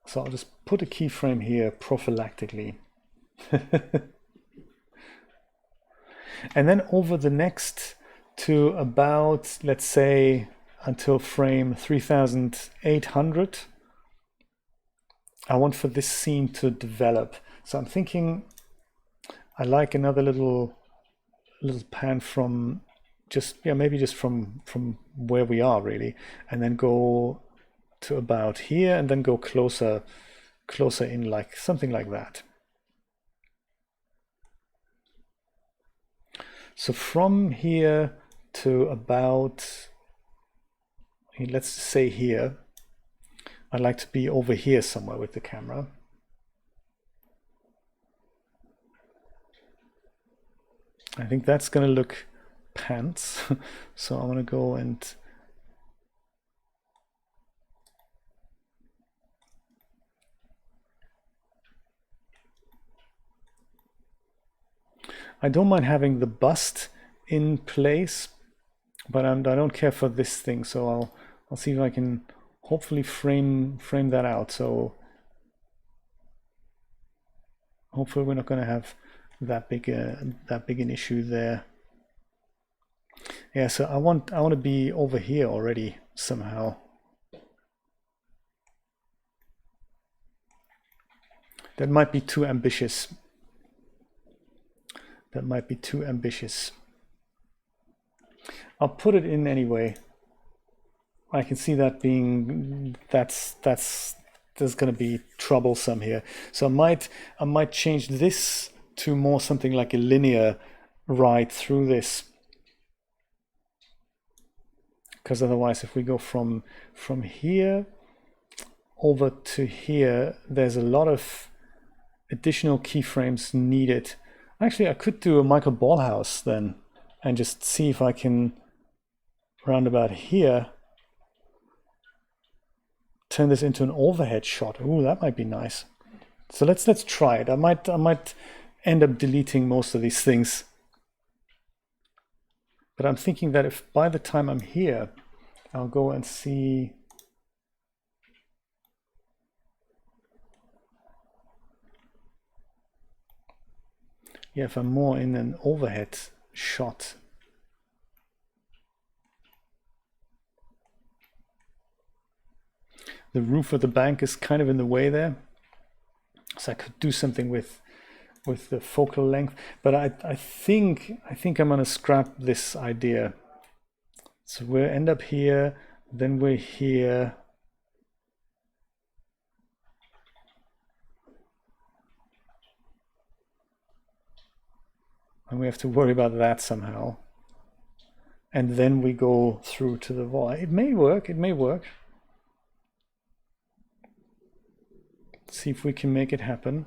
So I'll just put a keyframe here prophylactically. And then over the next to about, let's say, until frame 3800, I want for this scene to develop. So I'm thinking I like another little pan from just, yeah, maybe just from where we are really, and then go to about here and then go closer in, like something like that. So from here to about, let's say here, I'd like to be over here somewhere with the camera. I think that's going to look pants. So I'm going to go and I don't mind having the bust in place, but I don't care for this thing. So I'll see if I can hopefully frame that out. So hopefully we're not going to have that big an issue there. Yeah, so I want to be over here already somehow. That might be too ambitious. That might be too ambitious. I'll put it in anyway. I can see that being there's going to be troublesome here. So I might change this to more something like a linear ride through this, because otherwise, if we go from here over to here, there's a lot of additional keyframes needed. Actually, I could do a Michael Ballhaus then and just see if I can, round about here, turn this into an overhead shot. Ooh, that might be nice. So let's try it. I might end up deleting most of these things. But I'm thinking that if by the time I'm here, I'll go and see. Yeah, if I'm more in an overhead shot. The roof of the bank is kind of in the way there. So I could do something with the focal length, but I think I'm gonna scrap this idea. So we'll end up here, then we're here. And we have to worry about that somehow. And then we go through to the wall. It may work, it may work. Let's see if we can make it happen.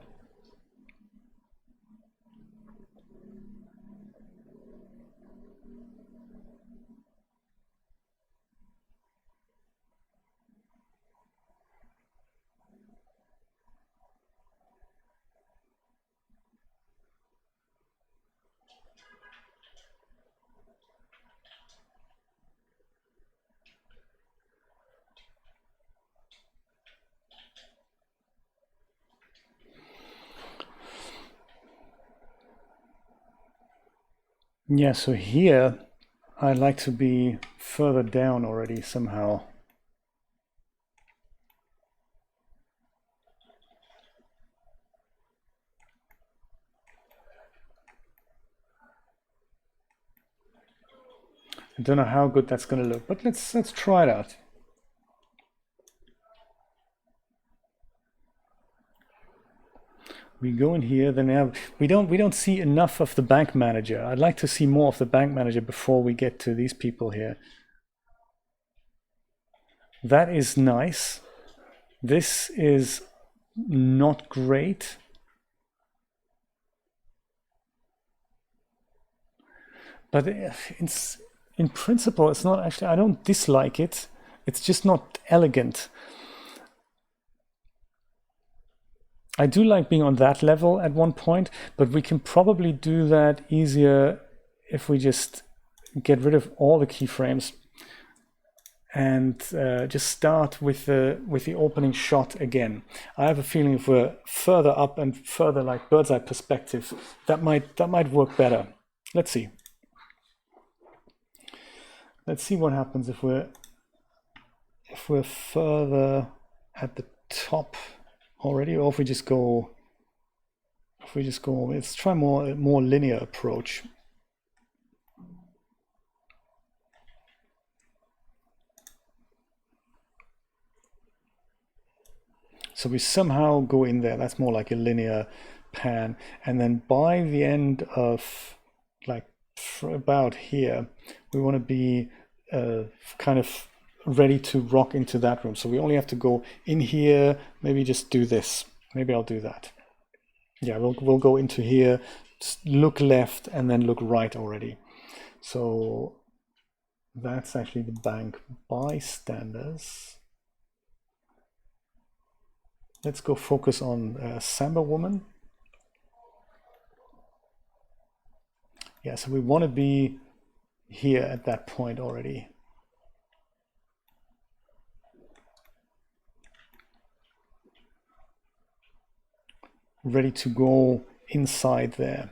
Yeah, so here I'd like to be further down already somehow. I don't know how good that's going to look, but let's try it out. We go in here, then we don't see enough of the bank manager. I'd like to see more of the bank manager before we get to these people here. That is nice. This is not great. But in principle, it's not actually, I don't dislike it. It's just not elegant. I do like being on that level at one point, but we can probably do that easier if we just get rid of all the keyframes and just start with the opening shot again. I have a feeling if we're further up and further like bird's eye perspective, that might work better. Let's see. Let's see what happens if we're further at the top already, or if we just go, let's try more linear approach. So we somehow go in there. That's more like a linear pan, and then by the end of like about here, we want to be kind of ready to rock into that room. So we only have to go in here, maybe just do this. Maybe I'll do that. Yeah, we'll go into here, look left and then look right already. So that's actually the bank bystanders. Let's go focus on Samba woman. Yeah, so we want to be here at that point already. Ready to go inside there.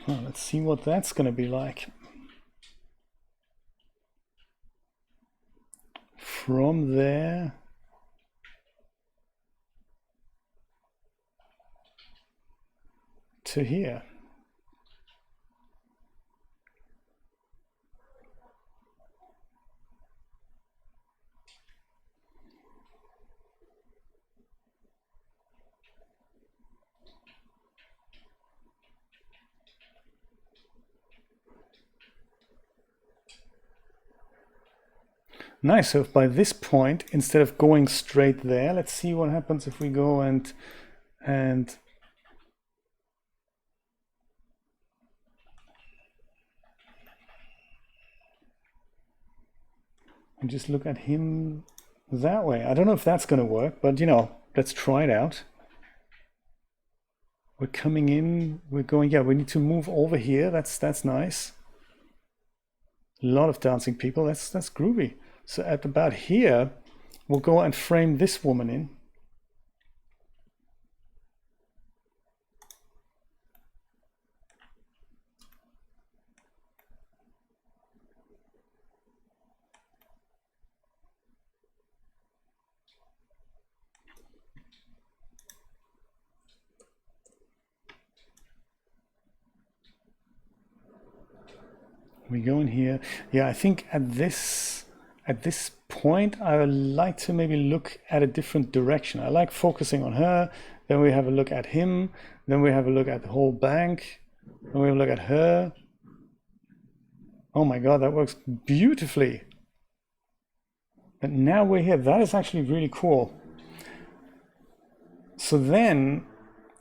Well, let's see what that's going to be like. From there to here. Nice. So by this point, instead of going straight there, let's see what happens if we go and just look at him that way. I don't know if that's going to work, but you know, let's try it out. We're coming in, we're going, yeah, we need to move over here. That's nice. A lot of dancing people. That's groovy. So at about here, we'll go and frame this woman in. We go in here. Yeah, I think at this point, I would like to maybe look at a different direction. I like focusing on her. Then we have a look at him. Then we have a look at the whole bank. Then we have a look at her. Oh my God, that works beautifully. And now we're here. That is actually really cool. So then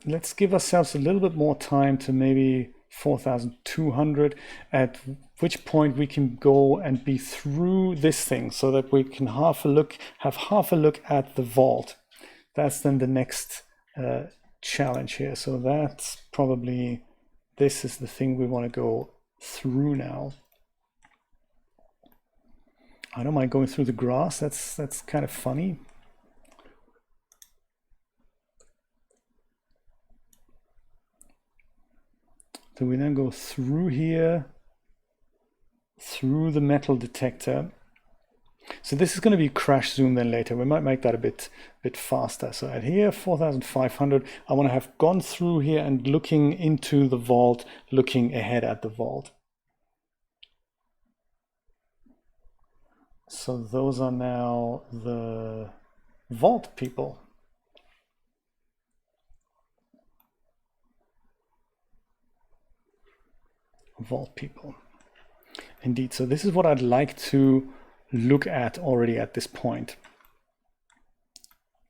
let's give ourselves a little bit more time to maybe 4,200, at which point we can go and be through this thing so that we can have half a look at the vault. That's then the next challenge here. So that's probably, this is the thing we want to go through now. I don't mind going through the grass. That's kind of funny. So we then go through here, through the metal detector. So this is going to be crash zoom then later. We might make that a bit faster. So at here, 4,500, I want to have gone through here and looking into the vault, looking ahead at the vault. So those are now the vault people. Vault people. Indeed. So this is what I'd like to look at already at this point.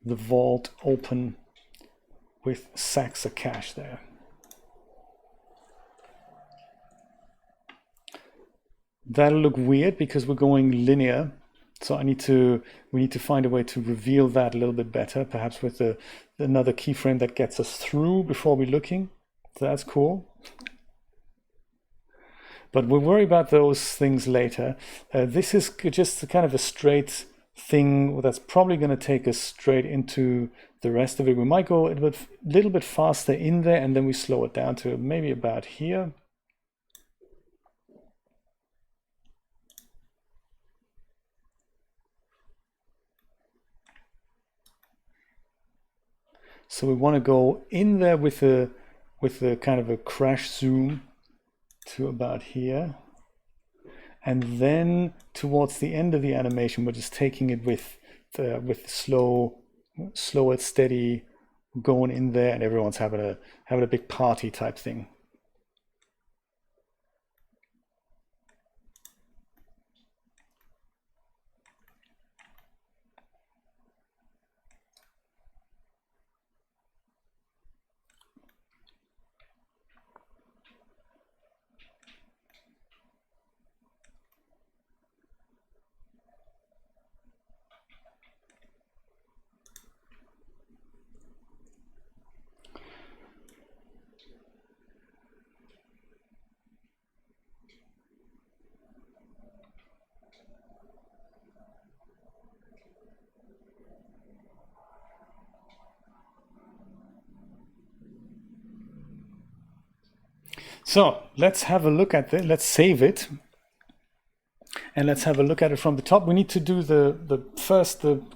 The vault open with sacks of cash there. That'll look weird because we're going linear. So we need to find a way to reveal that a little bit better, perhaps with another keyframe that gets us through before we're looking. So that's cool. But we'll worry about those things later. This is just kind of a straight thing that's probably going to take us straight into the rest of it. We might go a little bit faster in there, and then we slow it down to maybe about here. So we want to go in there with a kind of a crash zoom to about here, and then towards the end of the animation, we're just taking it with slow and steady, going in there, and everyone's having a big party type thing. So let's have a look at it. Let's save it. And let's have a look at it from the top. We need to do the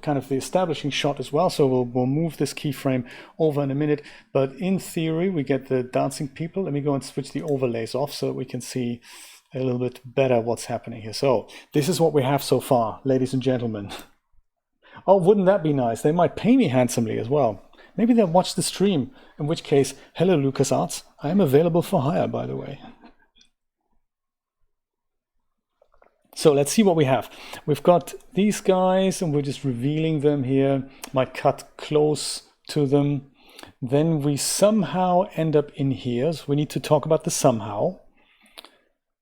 kind of the establishing shot as well. So we'll move this keyframe over in a minute. But in theory, we get the dancing people. Let me go and switch the overlays off so that we can see a little bit better what's happening here. So this is what we have so far, ladies and gentlemen. Oh, wouldn't that be nice? They might pay me handsomely as well. Maybe they'll watch the stream, in which case, hello, LucasArts. I am available for hire, by the way. So let's see what we have. We've got these guys, and we're just revealing them here. Might cut close to them. Then we somehow end up in here. So we need to talk about the somehow.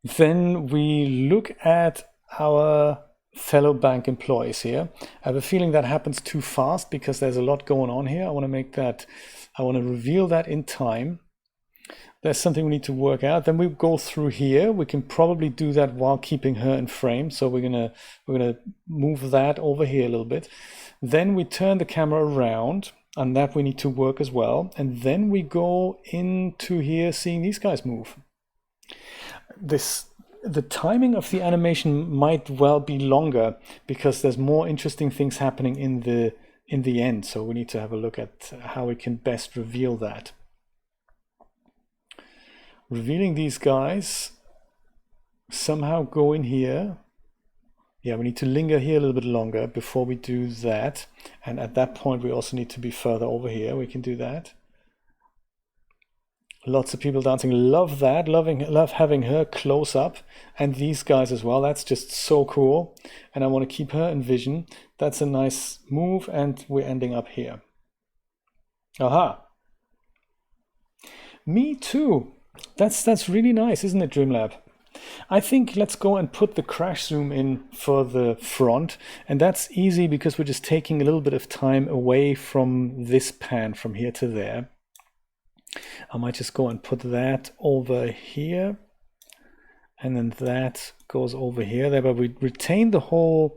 Then we look at our fellow bank employees here. I have a feeling that happens too fast because there's a lot going on here. I want to reveal that in time. There's something we need to work out. Then we go through here. We can probably do that while keeping her in frame. So we're gonna move that over here a little bit. Then we turn the camera around, and that we need to work as well. And then we go into here, seeing these guys move. The timing of the animation might well be longer because there's more interesting things happening in the end. So we need to have a look at how we can best reveal that. Revealing these guys, somehow go in here. Yeah, we need to linger here a little bit longer before we do that. And at that point, we also need to be further over here. We can do that. Lots of people dancing. Love that. Love having her close up, and these guys as well. That's just so cool. And I want to keep her in vision. That's a nice move, and we're ending up here. Aha. Me too. That's really nice, isn't it, Dreamlab? I think let's go and put the crash zoom in for the front, and that's easy because we're just taking a little bit of time away from this pan from here to there. I might just go and put that over here, and then that goes over here there, but we retain the whole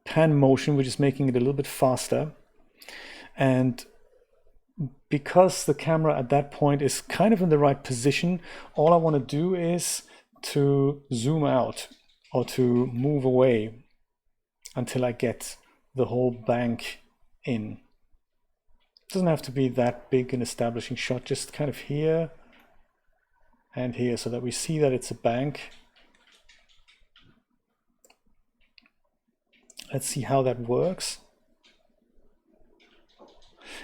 pan motion. We're just making it a little bit faster. And because the camera at that point is kind of in the right position, all I want to do is to zoom out or to move away until I get the whole bank in. It doesn't have to be that big an establishing shot, just kind of here and here so that we see that it's a bank. Let's see how that works.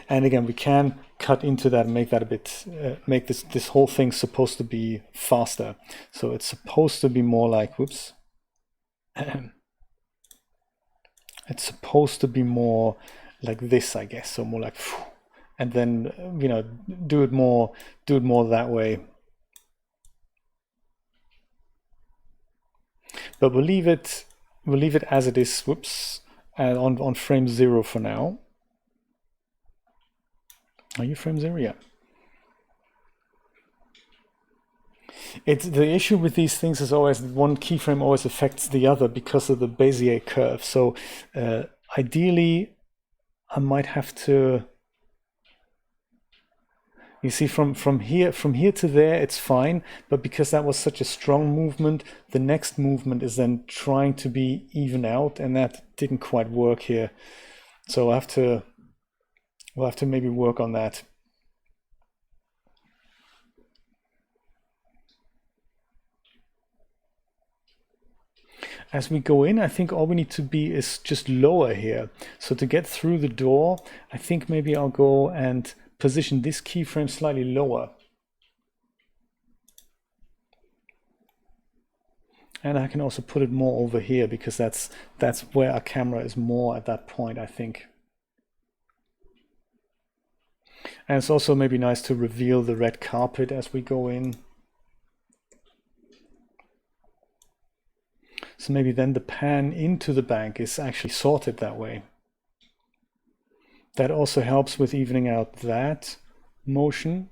And again, we can cut into that and make that a bit, make this whole thing supposed to be faster. So it's supposed to be more like, whoops. It's supposed to be more like this, I guess. So more like, and then, you know, do it more that way. But we'll leave it as it is, whoops, and on frame 0 for now. Are you frame 0? Yeah. It's the issue with these things is always one keyframe always affects the other because of the Bezier curve. So ideally, I might have to. You see, from here to there, it's fine, but because that was such a strong movement, the next movement is then trying to be even out, and that didn't quite work here. So we'll have to maybe work on that. As we go in, I think all we need to be is just lower here. So to get through the door, I think maybe I'll go and position this keyframe slightly lower. And I can also put it more over here because that's where our camera is more at that point, I think. And it's also maybe nice to reveal the red carpet as we go in. So maybe then the pan into the bank is actually sorted that way. That also helps with evening out that motion.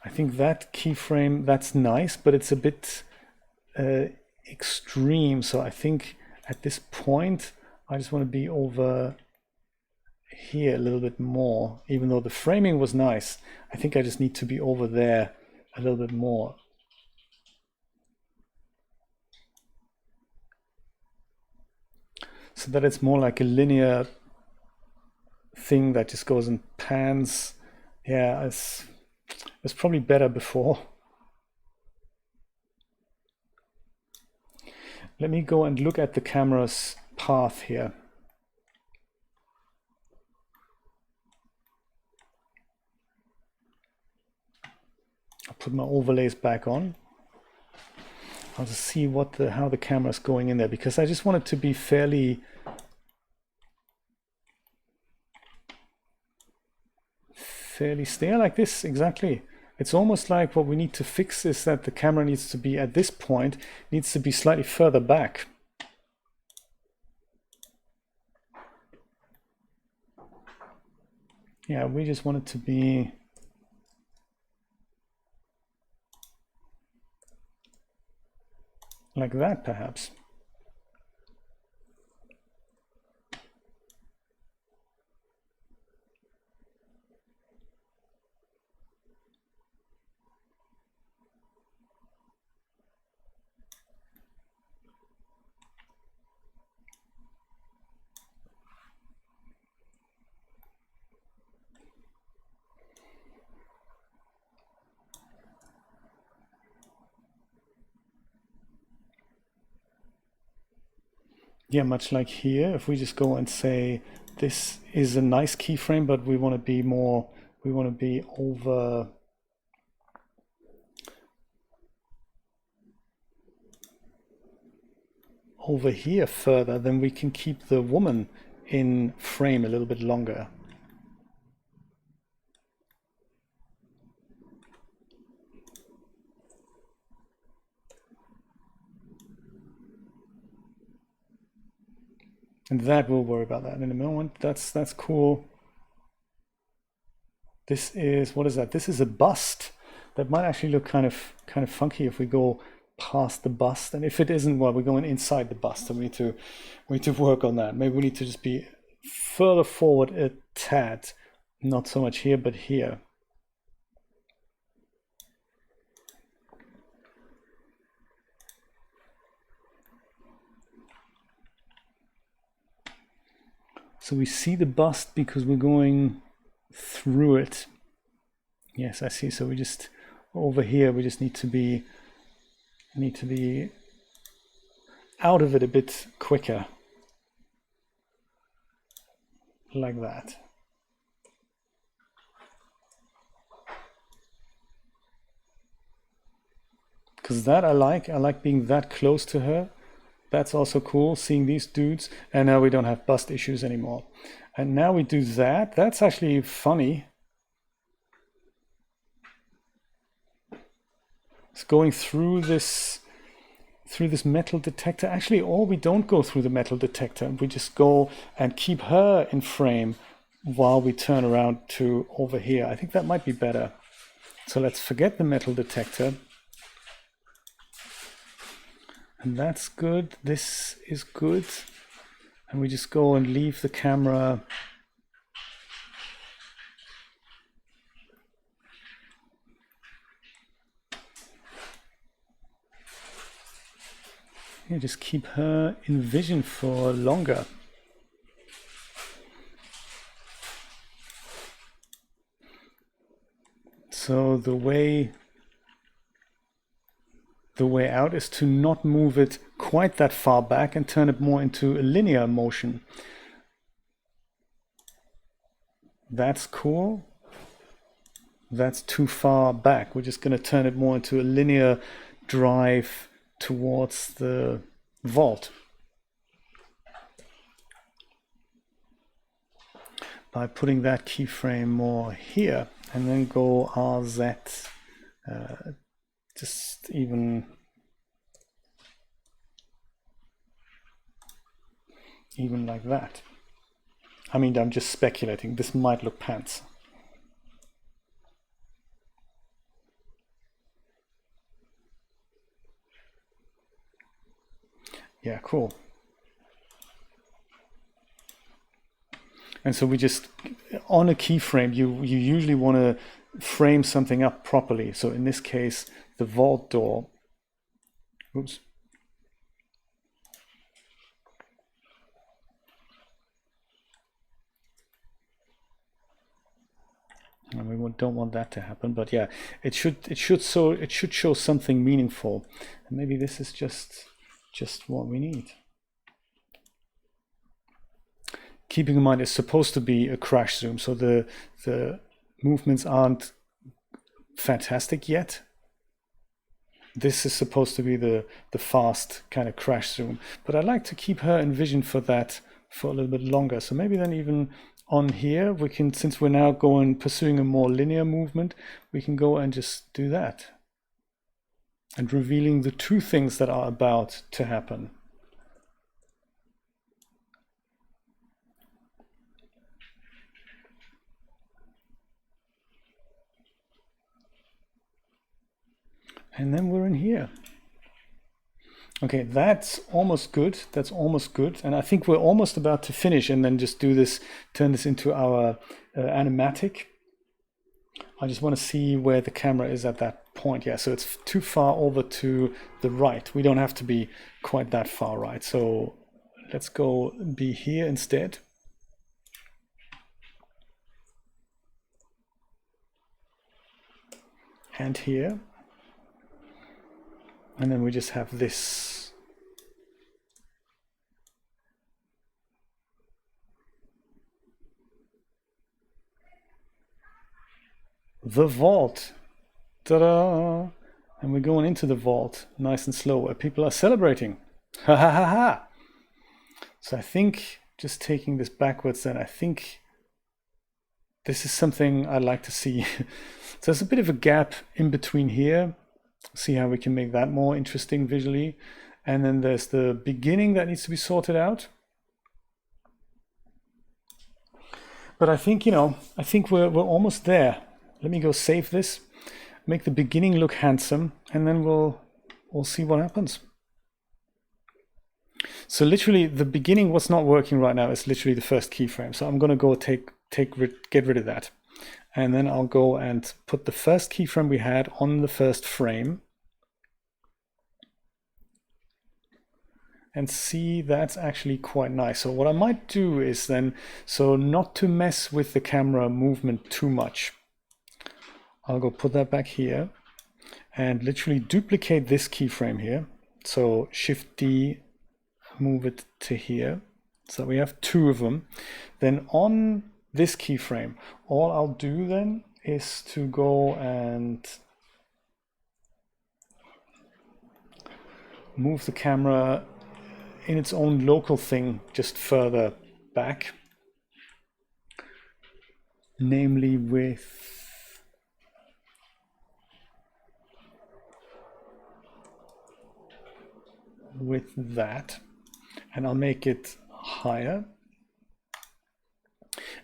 I think that keyframe, that's nice, but it's a bit extreme. So I think at this point, I just want to be over here a little bit more. Even though the framing was nice, I think I just need to be over there a little bit more. So that it's more like a linear thing that just goes in pans. Yeah, it's probably better before. Let me go and look at the camera's path here. I'll put my overlays back on. I'll just see how the camera's going in there, because I just want it to be fairly stale like this. Exactly. It's almost like what we need to fix is that the camera needs to be at this point, needs to be slightly further back. Yeah, we just want it to be like that, perhaps. Yeah, much like here, if we just go and say this is a nice keyframe, but we want to be more, we want to be over here further, then we can keep the woman in frame a little bit longer. And that we'll worry about that in a moment. That's cool. This is, what is that? This is a bust. That might actually look kind of funky if we go past the bust. And if it isn't, well, we're going inside the bust, and we need to work on that. Maybe we need to just be further forward a tad, not so much here, but here. So we see the bust because we're going through it. Yes, I see. So we just over here, we just need to be out of it a bit quicker. Like that. Because that I like being that close to her. That's also cool, seeing these dudes. And now we don't have bust issues anymore. And now we do that. That's actually funny. It's going through this metal detector. Actually, or we don't go through the metal detector. We just go and keep her in frame while we turn around to over here. I think that might be better. So let's forget the metal detector. And that's good. This is good. And we just go and leave the camera. Yeah, just keep her in vision for longer. So the way out is to not move it quite that far back and turn it more into a linear motion. That's cool. That's too far back. We're just going to turn it more into a linear drive towards the vault by putting that keyframe more here, and then go RZ, just even like that. I mean, I'm just speculating. This might look pants. Yeah, cool. And so we just, on a keyframe, you usually want to frame something up properly. So in this case, the vault door, oops. And we don't want that to happen, but yeah, it should show something meaningful. And maybe this is just what we need. Keeping in mind it's supposed to be a crash zoom, so the movements aren't fantastic yet. This is supposed to be the fast kind of crash zoom, but I like to keep her in vision for that for a little bit longer. So maybe then even on here we can, since we're now pursuing a more linear movement, we can go and just do that and revealing the two things that are about to happen. And then we're in here. Okay, that's almost good. That's almost good. And I think we're almost about to finish and then just do this, turn this into our animatic. I just want to see where the camera is at that point. Yeah, so it's too far over to the right. We don't have to be quite that far right. So let's go be here instead. And here. And then we just have this. The vault. Ta-da! And we're going into the vault nice and slow where people are celebrating. Ha ha ha ha! So I think, just taking this backwards then, I think this is something I'd like to see. So there's a bit of a gap in between here. See how we can make that more interesting visually. And then there's the beginning that needs to be sorted out. But I think, I think we're almost there. Let me go save this, make the beginning look handsome, and then we'll see what happens. So literally the beginning, what's not working right now is literally the first keyframe. So I'm going to go get rid of that. And then I'll go and put the first keyframe we had on the first frame. And see, that's actually quite nice. So what I might do is then, so not to mess with the camera movement too much, I'll go put that back here and literally duplicate this keyframe here. So Shift D move it to here. So we have 2 of them. Then on this keyframe, all I'll do then is to go and move the camera in its own local thing just further back, namely with that, and I'll make it higher,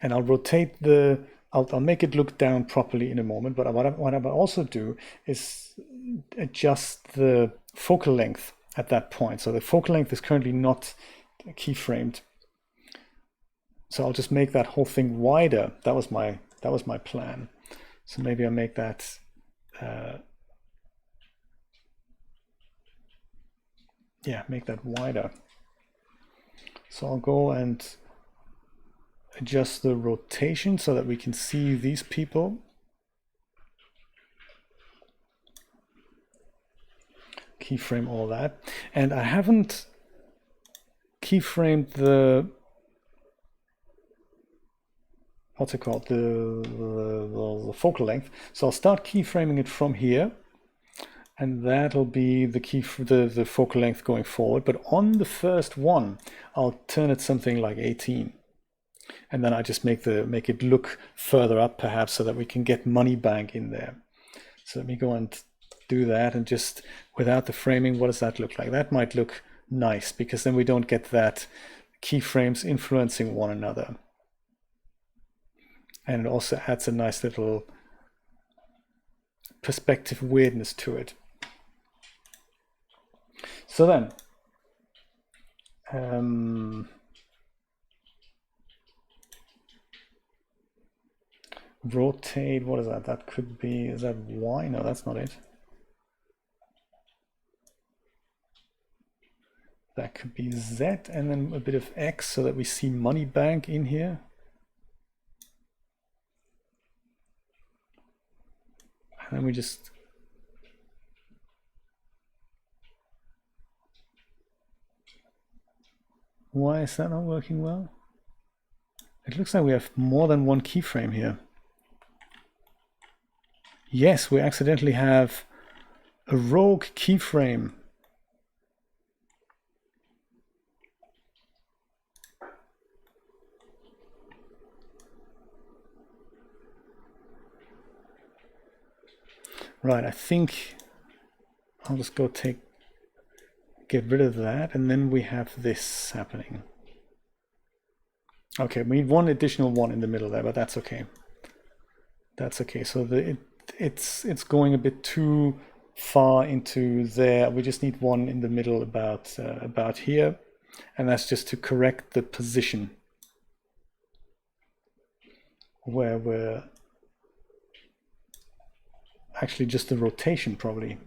and I'll rotate I'll make it look down properly in a moment, but what I will also do is adjust the focal length at that point. So the focal length is currently not keyframed. So I'll just make that whole thing wider. That was my plan. So maybe I make that make that wider. So I'll go and adjust the rotation so that we can see these people. Keyframe all that. And I haven't keyframed the, what's it called, the focal length. So I'll start keyframing it from here, and that'll be the focal length going forward. But on the first one, I'll turn it something like 18. And then I just make it look further up perhaps so that we can get money bank in there. So let me go and do that, and just without the framing, what does that look like? That might look nice because then we don't get that keyframes influencing one another. And it also adds a nice little perspective weirdness to it. So then, rotate, what is that? That could be, is that Y? No, that's not it. That could be Z, and then a bit of X so that we see money bank in here. And then we just why is that not working well? It looks like we have more than one keyframe here. Yes, we accidentally have a rogue keyframe. Right, I think I'll just go get rid of that, and then we have this happening. Okay, we need one additional one in the middle there, but that's okay. That's okay. So it's going a bit too far into there. We just need one in the middle about here, and that's just to correct the position where we're actually just the rotation probably.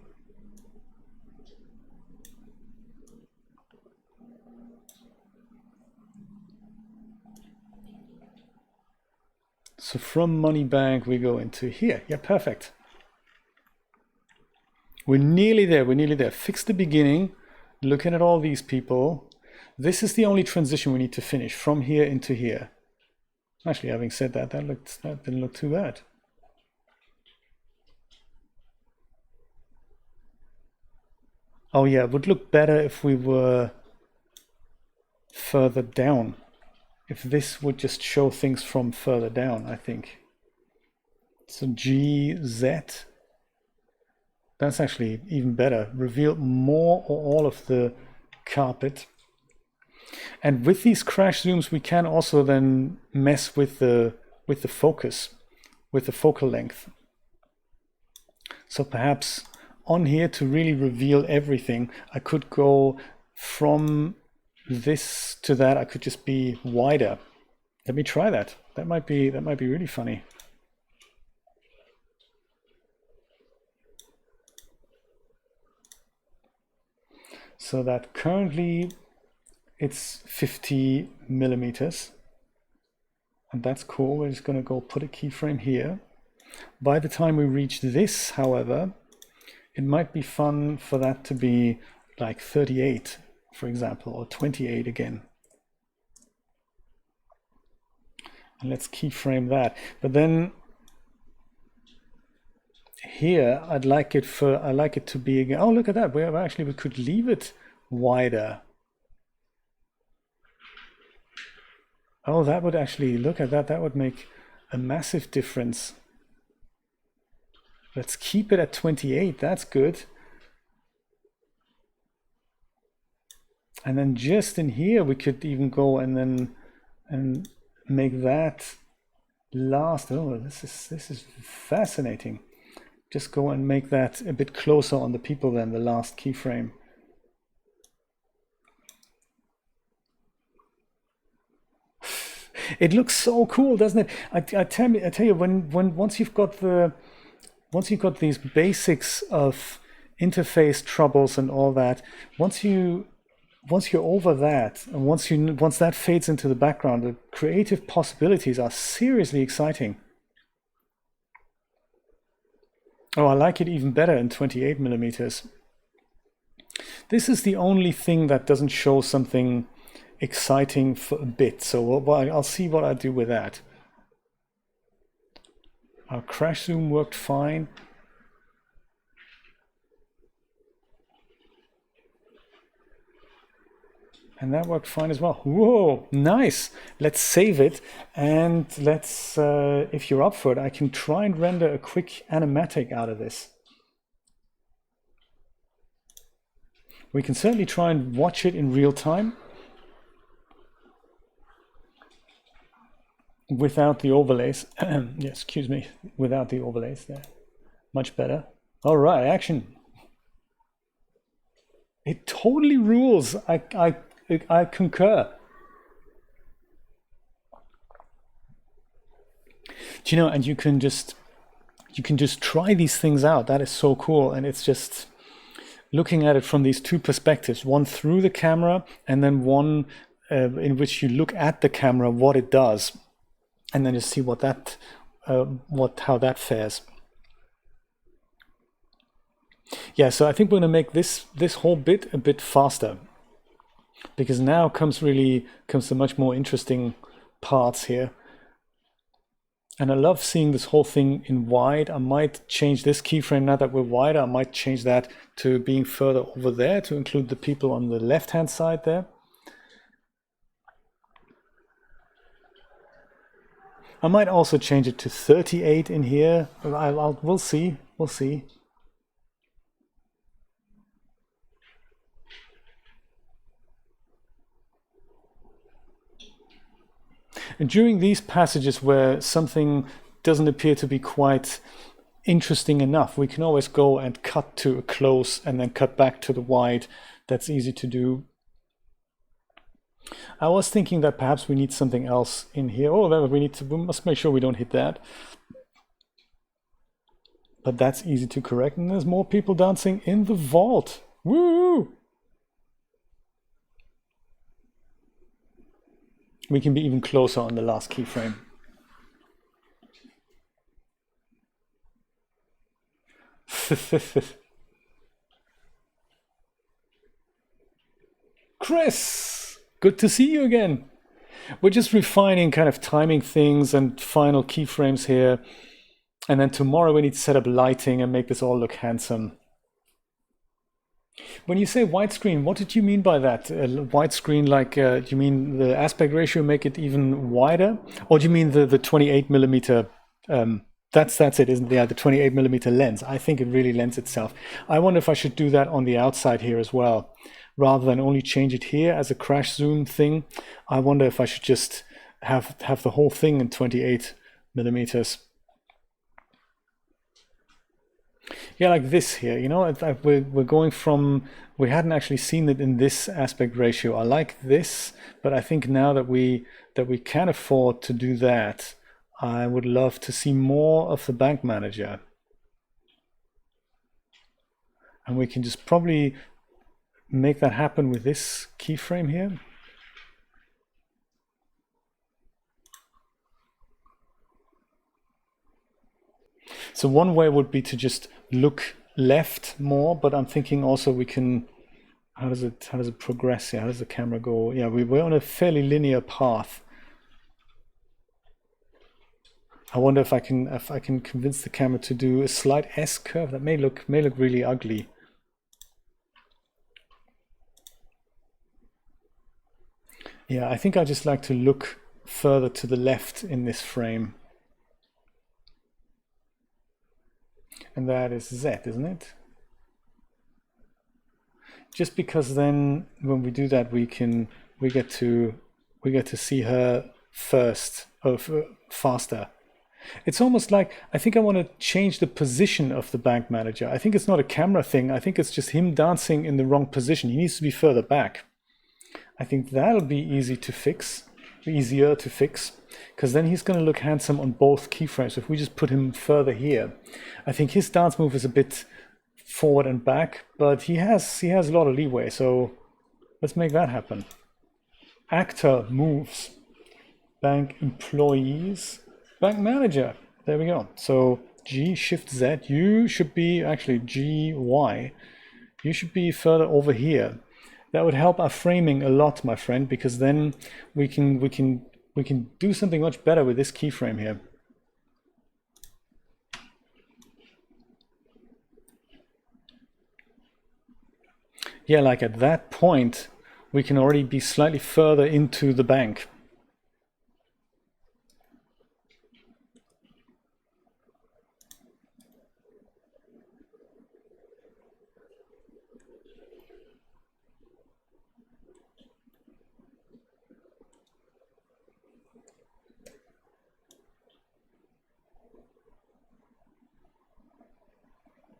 So from money bank we go into here. Yeah, perfect. We're nearly there. We're nearly there. Fix the beginning. Looking at all these people. This is the only transition we need to finish from here into here. Actually, having said that, that didn't look too bad. Oh yeah, it would look better if we were further down. If this would just show things from further down, I think. So G, Z. That's actually even better. Reveal more or all of the carpet. And with these crash zooms, we can also then mess with the focus, with the focal length. So perhaps on here, to really reveal everything, I could go from this to that. I could just be wider. Let me try that. That might be really funny. So that currently it's 50 millimeters, and that's cool. We're just going to go put a keyframe here. By the time we reach this, however, it might be fun for that to be like 38 for example, or 28 again. And let's keyframe that. But then here I like it to be again. Oh, look at that. We could leave it wider. Oh, that would actually, look at that. That would make a massive difference. Let's keep it at 28. That's good. And then just in here, we could even go and make that last. Oh, this is fascinating. Just go and make that a bit closer on the people than the last keyframe. It looks so cool, doesn't it? I tell you, once you've got these basics of interface troubles and all that, once you're over that, and once that fades into the background, the creative possibilities are seriously exciting. Oh, I like it even better in 28 millimeters. This is the only thing that doesn't show something exciting for a bit, so I'll see what I do with that. Our crash zoom worked fine. And that worked fine as well. Whoa, nice. Let's save it, and let's, if you're up for it, I can try and render a quick animatic out of this. We can certainly try and watch it in real time without the overlays. Yeah, excuse me, without the overlays there. Much better. All right, action. It totally rules. I concur. Do you know, and you can just try these things out. That is so cool. And it's just looking at it from these two perspectives, one through the camera and then one in which you look at the camera, what it does, and then you see how that fares. Yeah, so I think we're going to make this whole bit a bit faster, because now comes the much more interesting parts here. And I love seeing this whole thing in wide. I might change this keyframe now that we're wider. I might change that to being further over there to include the people on the left-hand side there. I might also change it to 38 in here. We'll see. We'll see. And during these passages where something doesn't appear to be quite interesting enough, we can always go and cut to a close and then cut back to the wide. That's easy to do. I was thinking that perhaps we need something else in here. Oh, we must make sure we don't hit that. But that's easy to correct. And there's more people dancing in the vault. Woo! We can be even closer on the last keyframe. Chris, good to see you again. We're just refining kind of timing things and final keyframes here. And then tomorrow we need to set up lighting and make this all look handsome. When you say widescreen, what did you mean by that? Widescreen, like, do you mean the aspect ratio make it even wider? Or do you mean the 28 millimeter? That's it, isn't it? Yeah, the 28 millimeter lens. I think it really lends itself. I wonder if I should do that on the outside here as well, rather than only change it here as a crash zoom thing. I wonder if I should just have the whole thing in 28 millimeters. Yeah, like this here, you know, we're going from, we hadn't actually seen it in this aspect ratio. I like this, but I think now that we can afford to do that, I would love to see more of the bank manager. And we can just probably make that happen with this keyframe here. So one way would be to just look left more, but I'm thinking also we can how does it progress here? How does the camera go? Yeah, we're on a fairly linear path. I wonder if I can convince the camera to do a slight S curve. That may look really ugly. Yeah, I think I just like to look further to the left in this frame. And that is Z, isn't it? Just because then when we do that, we get to see her first, or faster. It's almost like, I think I want to change the position of the bank manager. I think it's not a camera thing. I think it's just him dancing in the wrong position. He needs to be further back. I think that'll be easier to fix, because then he's going to look handsome on both keyframes. If we just put him further here, I think his dance move is a bit forward and back, but he has a lot of leeway. So let's make that happen. Actor moves, bank employees, bank manager. There we go. So G Shift Z. You should be actually G Y. You should be further over here. That would help our framing a lot, my friend, because then we can do something much better with this keyframe here. Yeah, like at that point, we can already be slightly further into the bank.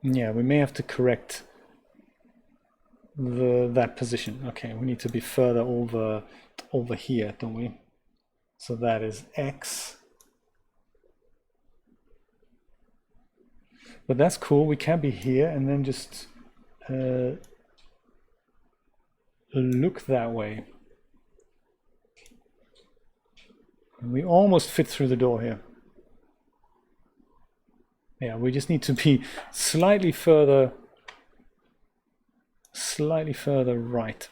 Yeah, we may have to correct that position. Okay, we need to be further over here, don't we? So that is X. But that's cool. We can be here and then just look that way. And we almost fit through the door here. Yeah, we just need to be slightly further right.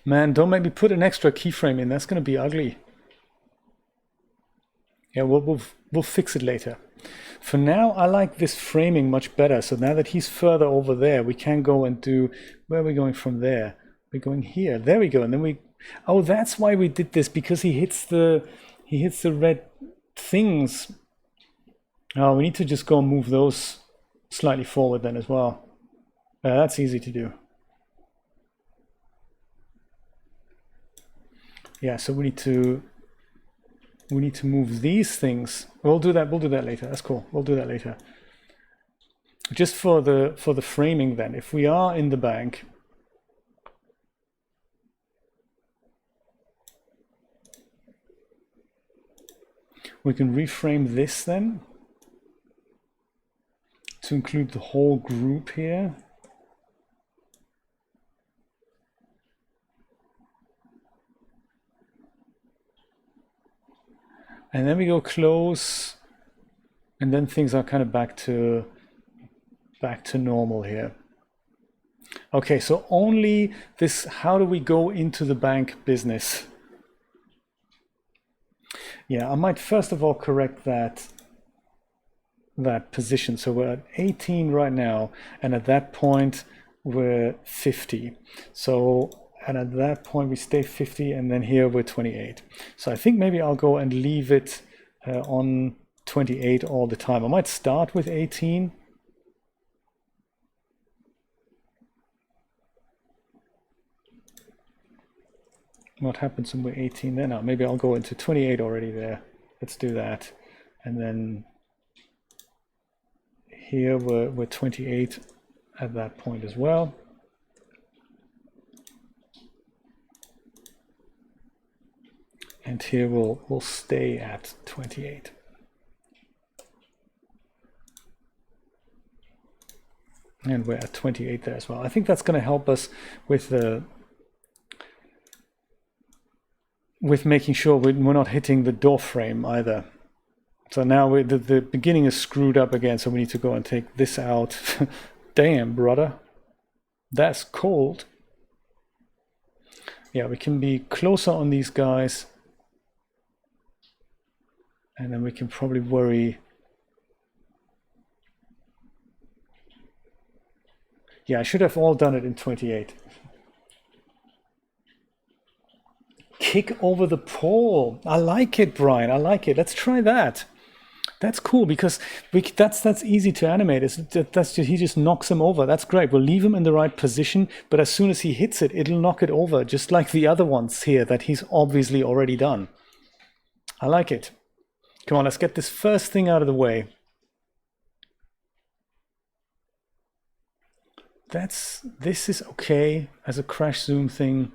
Man, don't make me put an extra keyframe in. That's going to be ugly. Yeah, we'll fix it later. For now, I like this framing much better. So now that he's further over there, we can go and do, where are we going from there? We're going here. There we go. And then oh, that's why we did this, because he hits the red things. Oh, we need to just go and move those slightly forward then as well. That's easy to do. Yeah, so we need to move these things. We'll do that later. That's cool. We'll do that later. Just for the framing then, if we are in the bank, we can reframe this then to include the whole group here. And then we go close, and then things are kind of back to normal here. Okay, so only this, how do we go into the bank business? Yeah, I might first of all correct that position. So we're at 18 right now, and at that point we're 50. And at that point we stay 50, and then here we're 28. So I think maybe I'll go and leave it on 28 all the time. I might start with 18. What happens when we're 18 then? Oh, maybe I'll go into 28 already there. Let's do that. And then here we're 28 at that point as well. And here we'll stay at 28. And we're at 28 there as well. I think that's going to help us with the with making sure we're not hitting the door frame either. So now the beginning is screwed up again, so we need to go and take this out. Damn, brother. That's cold. Yeah, we can be closer on these guys. And then we can probably worry. Yeah, I should have all done it in 28. Kick over the pole. I like it, Brian. I like it. Let's try that. That's cool because that's easy to animate. He just knocks him over. That's great. We'll leave him in the right position, but as soon as he hits it, it'll knock it over, just like the other ones here that he's obviously already done. I like it. Come on, let's get this first thing out of the way. This is okay as a crash zoom thing.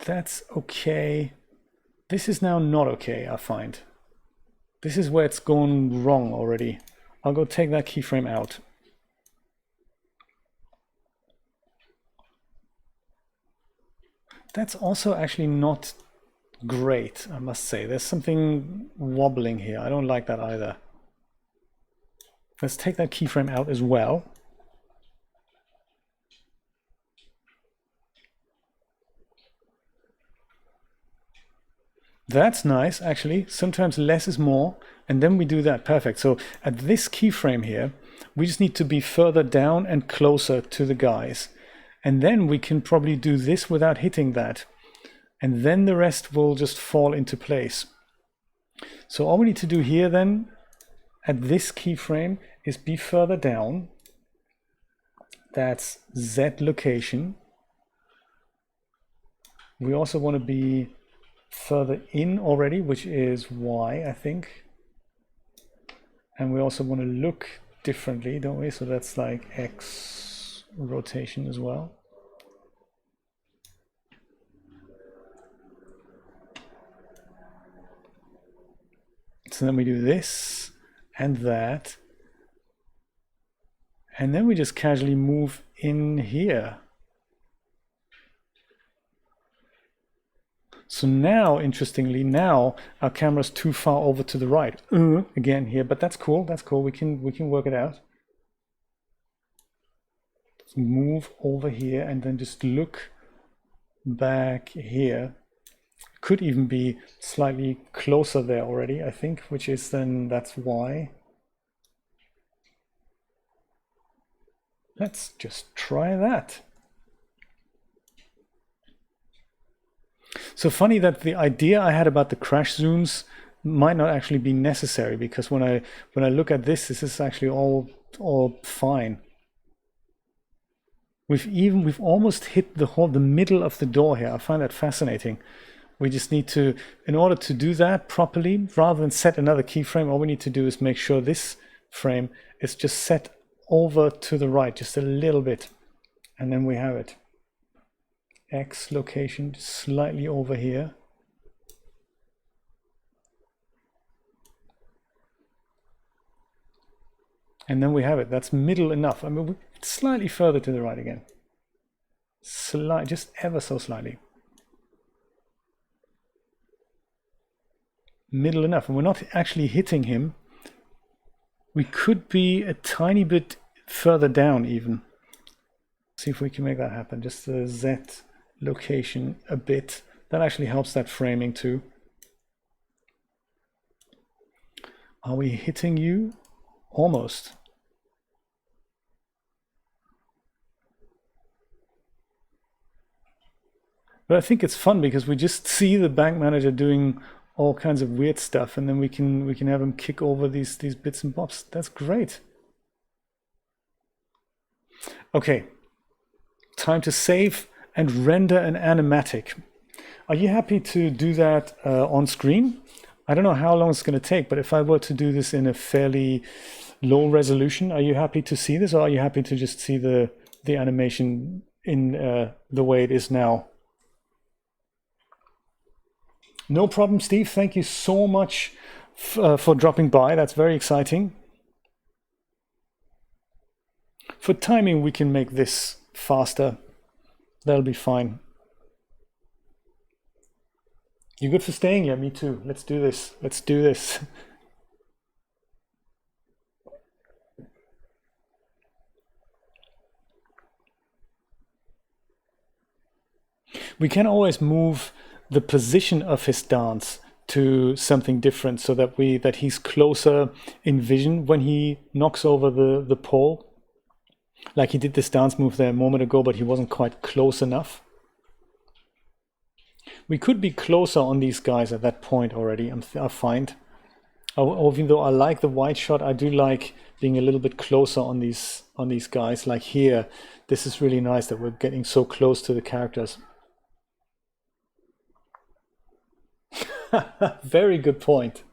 That's okay. This is now not okay, I find. This is where it's gone wrong already. I'll go take that keyframe out. That's also actually not great, I must say. There's something wobbling here. I don't like that either. Let's take that keyframe out as well. That's nice, actually. Sometimes less is more, and then we do that. Perfect. So at this keyframe here, we just need to be further down and closer to the guys. And then we can probably do this without hitting that. And then the rest will just fall into place. So all we need to do here then, at this keyframe, is be further down. That's Z location. We also want to be further in already, which is Y, I think. And we also want to look differently, don't we? So that's like X rotation as well. So then we do this and that. And then we just casually move in here. So now, interestingly, now our camera's too far over to the right. Again here, but that's cool. That's cool. We can work it out. Let's move over here and then just look back here. Could even be slightly closer there already, I think, which is then that's Y. Let's just try that. So funny that the idea I had about the crash zooms might not actually be necessary, because when I look at this is actually all fine. We've almost hit the middle of the door here. I find that fascinating. We just need to, in order to do that properly, rather than set another keyframe, all we need to do is make sure this frame is just set over to the right just a little bit, and then we have it. X location slightly over here. And then we have it. That's middle enough. I mean, slightly further to the right again. Just ever so slightly. Middle enough. And we're not actually hitting him. We could be a tiny bit further down even. See if we can make that happen. Just the Z location a bit. That actually helps that framing too. Are we hitting you? Almost. But I think it's fun because we just see the bank manager doing all kinds of weird stuff, and then we can have him kick over these bits and bobs. That's great. Okay, time to save and render an animatic. Are you happy to do that on screen? I don't know how long it's going to take, but if I were to do this in a fairly low resolution, are you happy to see this, or are you happy to just see the animation in the way it is now? No problem, Steve. Thank you so much for dropping by. That's very exciting. For timing, we can make this faster. That'll be fine. You good for staying? Yeah, me too. Let's do this. Let's do this. We can always move the position of his dance to something different so that he's closer in vision when he knocks over the pole. Like he did this dance move there a moment ago, but he wasn't quite close enough. We could be closer on these guys at that point already, I find. Even though I like the wide shot, I do like being a little bit closer on these guys. Like here, this is really nice that we're getting so close to the characters. Very good point.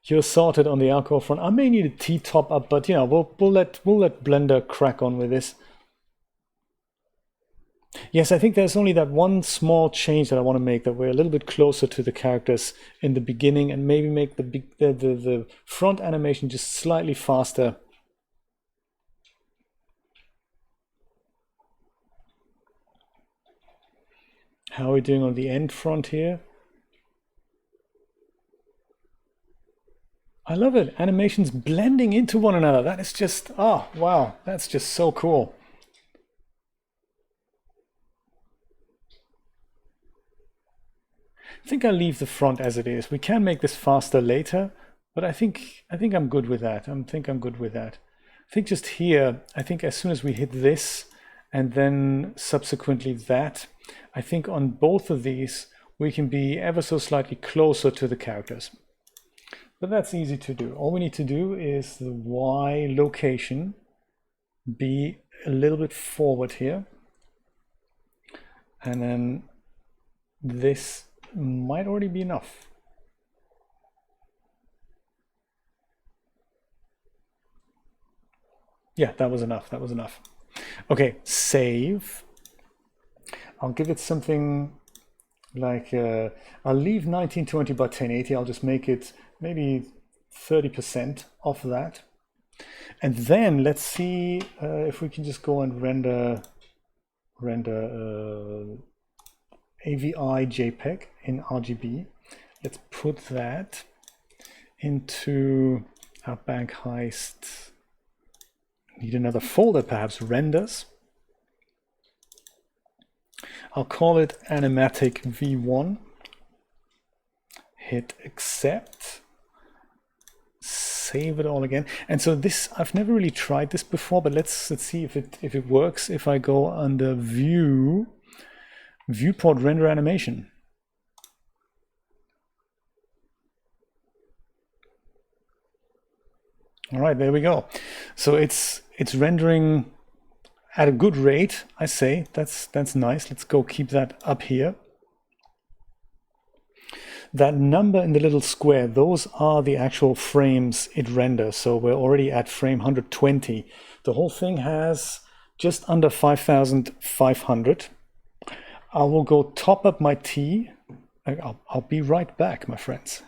You're sorted on the alcohol front. I may need a T-top up, but you know, we'll let Blender crack on with this. Yes, I think there's only that one small change that I want to make, that we're a little bit closer to the characters in the beginning, and maybe make the front animation just slightly faster. How are we doing on the end front here? I love it. Animations blending into one another. That is just, oh, wow. That's just so cool. I think I'll leave the front as it is. We can make this faster later, but I think I'm good with that. I think just here, I think as soon as we hit this and then subsequently that, I think on both of these, we can be ever so slightly closer to the characters. But that's easy to do. All we need to do is the Y location be a little bit forward here. And then this might already be enough. Yeah, that was enough. That was enough. Okay, save. I'll give it something like, I'll leave 1920 by 1080. I'll just make it maybe 30% of that. And then let's see if we can just go and render AVI JPEG in RGB. Let's put that into our bank heist. Need another folder, perhaps renders. I'll call it animatic v1. Hit accept. Save it all again. And so this, I've never really tried this before, but let's see if it works. If I go under view, viewport render animation. All right, there we go. So it's rendering at a good rate, I say. That's nice. Let's go keep that up here. That number in the little square, those are the actual frames it renders. So we're already at frame 120. The whole thing has just under 5,500. I will go top up my tea. I'll be right back, my friends.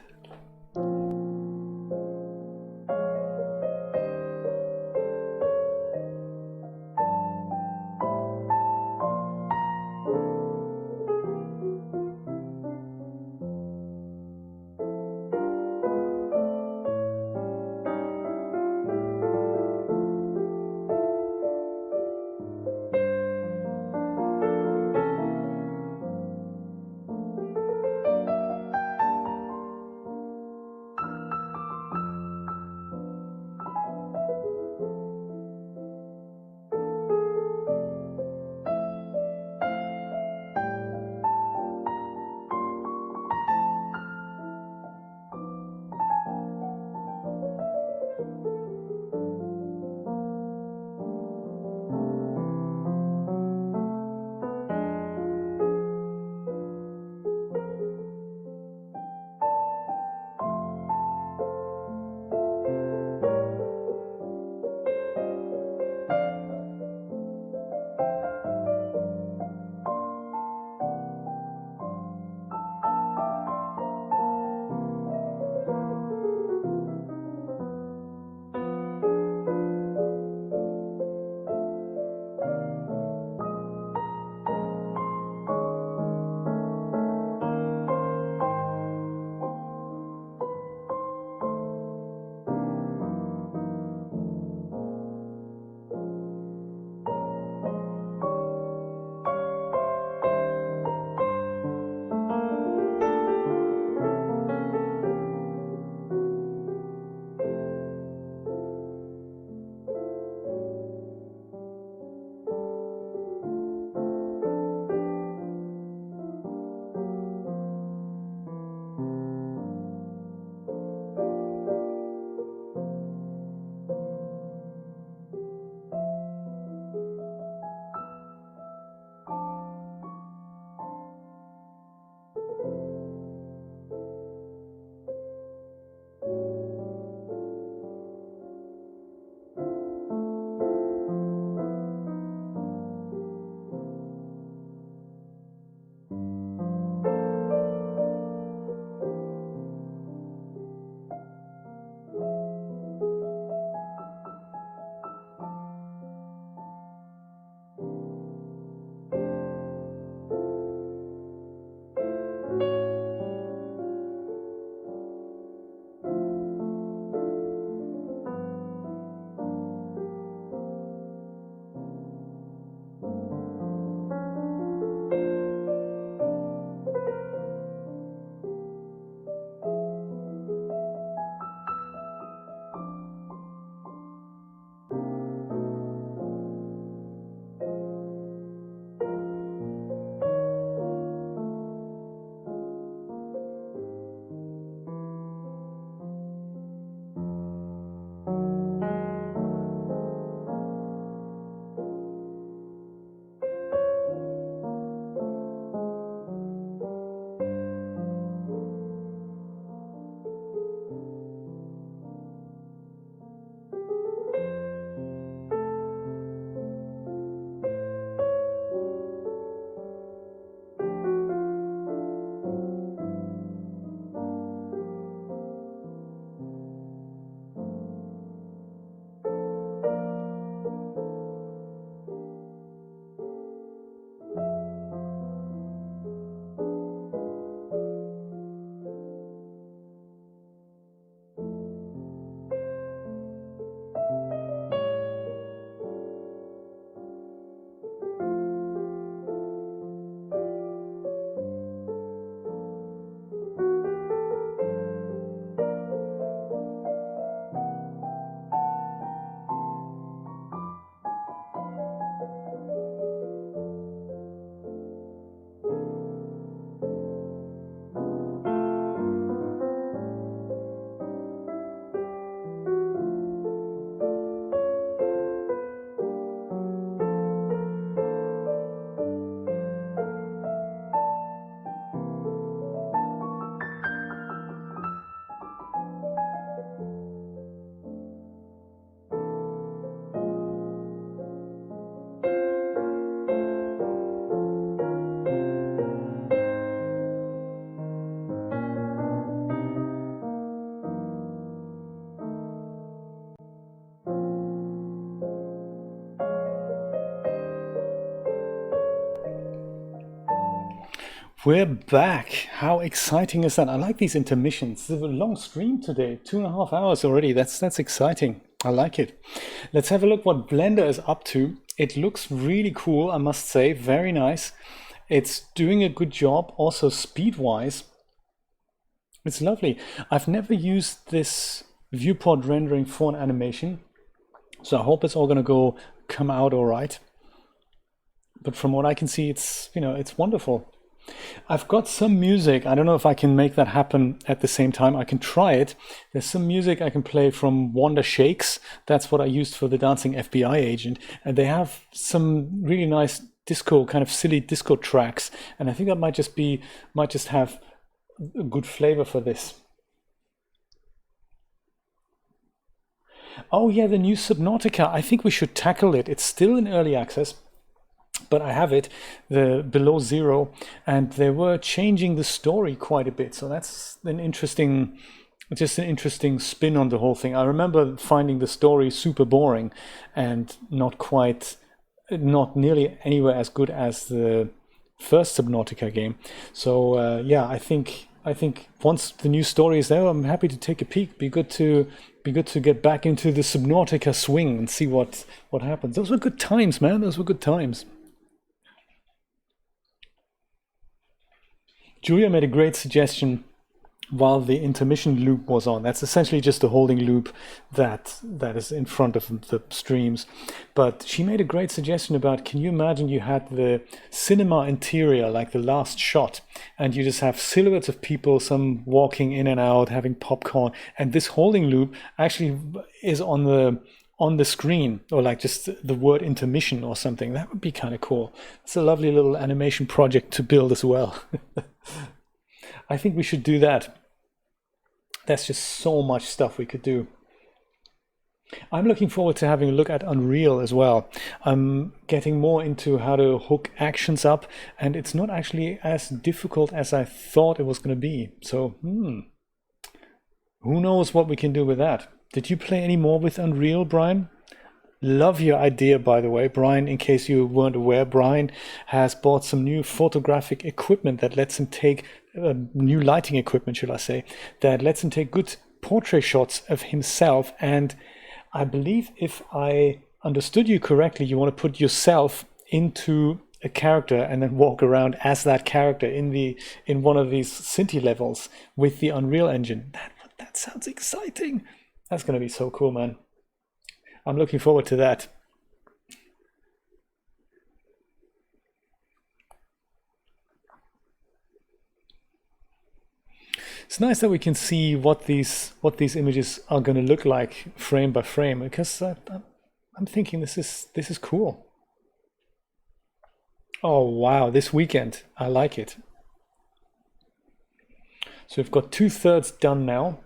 We're back. How exciting is that? I like these intermissions. It's a long stream today, 2.5 hours already. That's exciting. I like it. Let's have a look what Blender is up to. It looks really cool, I must say. Very nice. It's doing a good job, also speed-wise. It's lovely. I've never used this viewport rendering for an animation, so I hope it's all gonna come out all right. But from what I can see, it's wonderful. I've got some music. I don't know if I can make that happen at the same time. I can try it. There's some music I can play from Wanda Shakes. That's what I used for the dancing FBI agent. And they have some really nice disco, kind of silly disco tracks. And I think that might just have a good flavor for this. Oh yeah, the new Subnautica. I think we should tackle it. It's still in early access, but I have it, the below zero, and they were changing the story quite a bit. So that's just an interesting spin on the whole thing. I remember finding the story super boring and not nearly anywhere as good as the first Subnautica game. So yeah, I think once the new story is there, I'm happy to take a peek. Be good to get back into the Subnautica swing and see what happens. Those were good times, man. Those were good times. Julia made a great suggestion while the intermission loop was on. That's essentially just a holding loop that is in front of the streams. But she made a great suggestion about, can you imagine you had the cinema interior, like the last shot, and you just have silhouettes of people, some walking in and out, having popcorn, and this holding loop actually is on the screen, or like just the word intermission or something. That would be kind of cool. It's a lovely little animation project to build as well. I think we should do that. That's just so much stuff we could do. I'm looking forward to having a look at Unreal as well. I'm getting more into how to hook actions up, and it's not actually as difficult as I thought it was going to be. So, who knows what we can do with that? Did you play any more with Unreal, Brian? Love your idea, by the way. Brian, in case you weren't aware, Brian has bought some new photographic equipment that lets him take new lighting equipment, should I say, that lets him take good portrait shots of himself. And I believe, if I understood you correctly, you want to put yourself into a character and then walk around as that character in one of these Cinti levels with the Unreal Engine. That sounds exciting. That's going to be so cool, man. I'm looking forward to that. It's nice that we can see what these images are going to look like frame by frame, because I'm thinking this is cool. Oh wow, this weekend. I like it. So we've got 2/3 done now,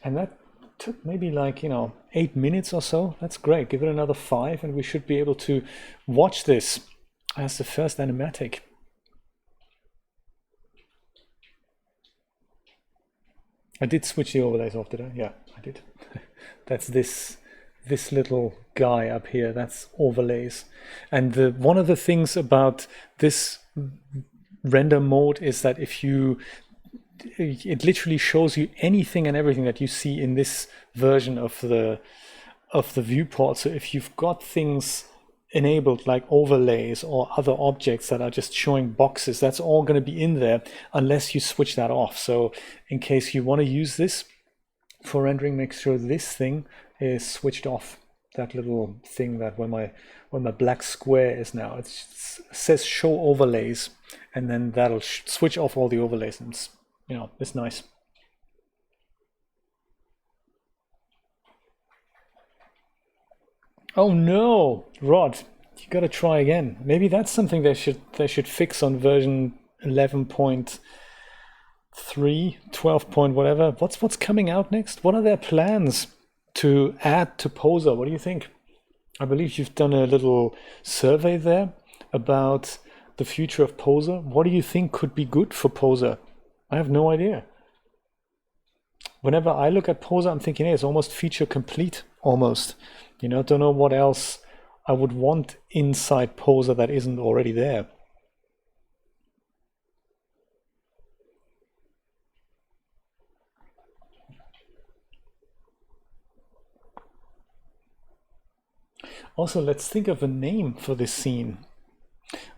and that took maybe like 8 minutes or so. That's great. Give it another 5 and we should be able to watch this as the first animatic. I did switch the overlays off, did I? Yeah, I did. That's this little guy up here. That's overlays. And one of the things about this render mode is that it literally shows you anything and everything that you see in this version of the viewport. So if you've got things enabled like overlays or other objects that are just showing boxes, that's all going to be in there unless you switch that off. So in case you want to use this for rendering, make sure this thing is switched off. That little thing that where my black square is now, it says show overlays, and then that'll switch off all the overlays, and it's nice. Oh no, Rod, you got to try again. Maybe that's something they should fix on version 11.3, 12 point whatever. What's coming out next? What are their plans to add to Poser? What do you think? I believe you've done a little survey there about the future of Poser. What do you think could be good for Poser? I have no idea. Whenever I look at Poser, I'm thinking, hey, it's almost feature complete, almost. Don't know what else I would want inside Poser that isn't already there. Also, let's think of a name for this scene.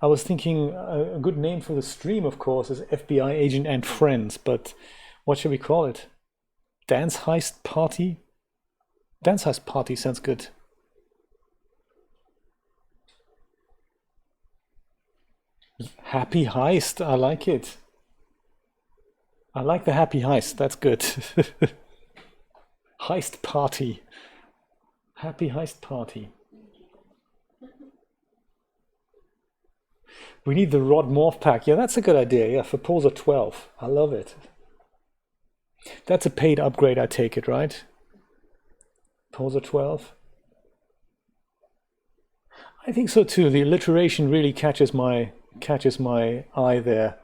I was thinking a good name for the stream, of course, is FBI Agent and Friends, but what should we call it? Dance Heist Party? Dance Heist Party sounds good. Happy Heist, I like it. I like the Happy Heist, that's good. Heist Party. Happy Heist Party. We need the Rod Morph pack. Yeah, that's a good idea. Yeah, for Poser 12. I love it. That's a paid upgrade, I take it, right? Poser 12. I think so too. The alliteration really catches my eye there.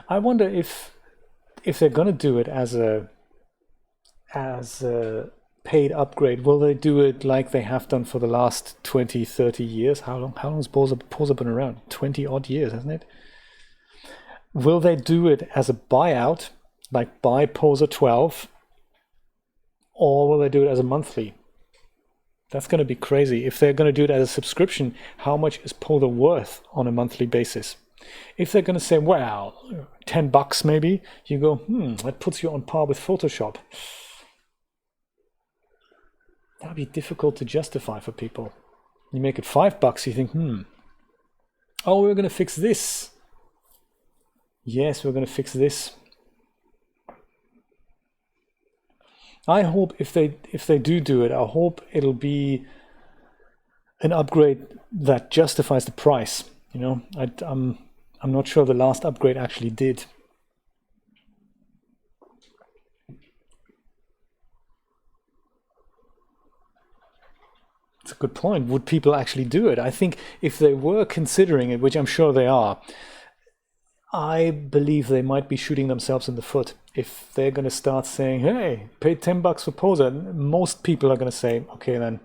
I wonder if they're going to do it as a paid upgrade, will they do it like they have done for the last 20, 30 years? How long has Poser been around? 20 odd years, hasn't it? Will they do it as a buyout, like buy Poser 12, or will they do it as a monthly? That's going to be crazy. If they're going to do it as a subscription, how much is Poser worth on a monthly basis? If they're going to say, well, $10 maybe, you go, that puts you on par with Photoshop. That'd be difficult to justify for people. You make it $5, you think, oh, we're going to fix this. Yes, we're going to fix this. I hope if they do it, I hope it'll be an upgrade that justifies the price. You know, I'm not sure the last upgrade actually did. It's a good point. Would people actually do it? I think if they were considering it, which I'm sure they are, I believe they might be shooting themselves in the foot. If they're going to start saying, hey, pay $10 for Poser, most people are going to say, okay, then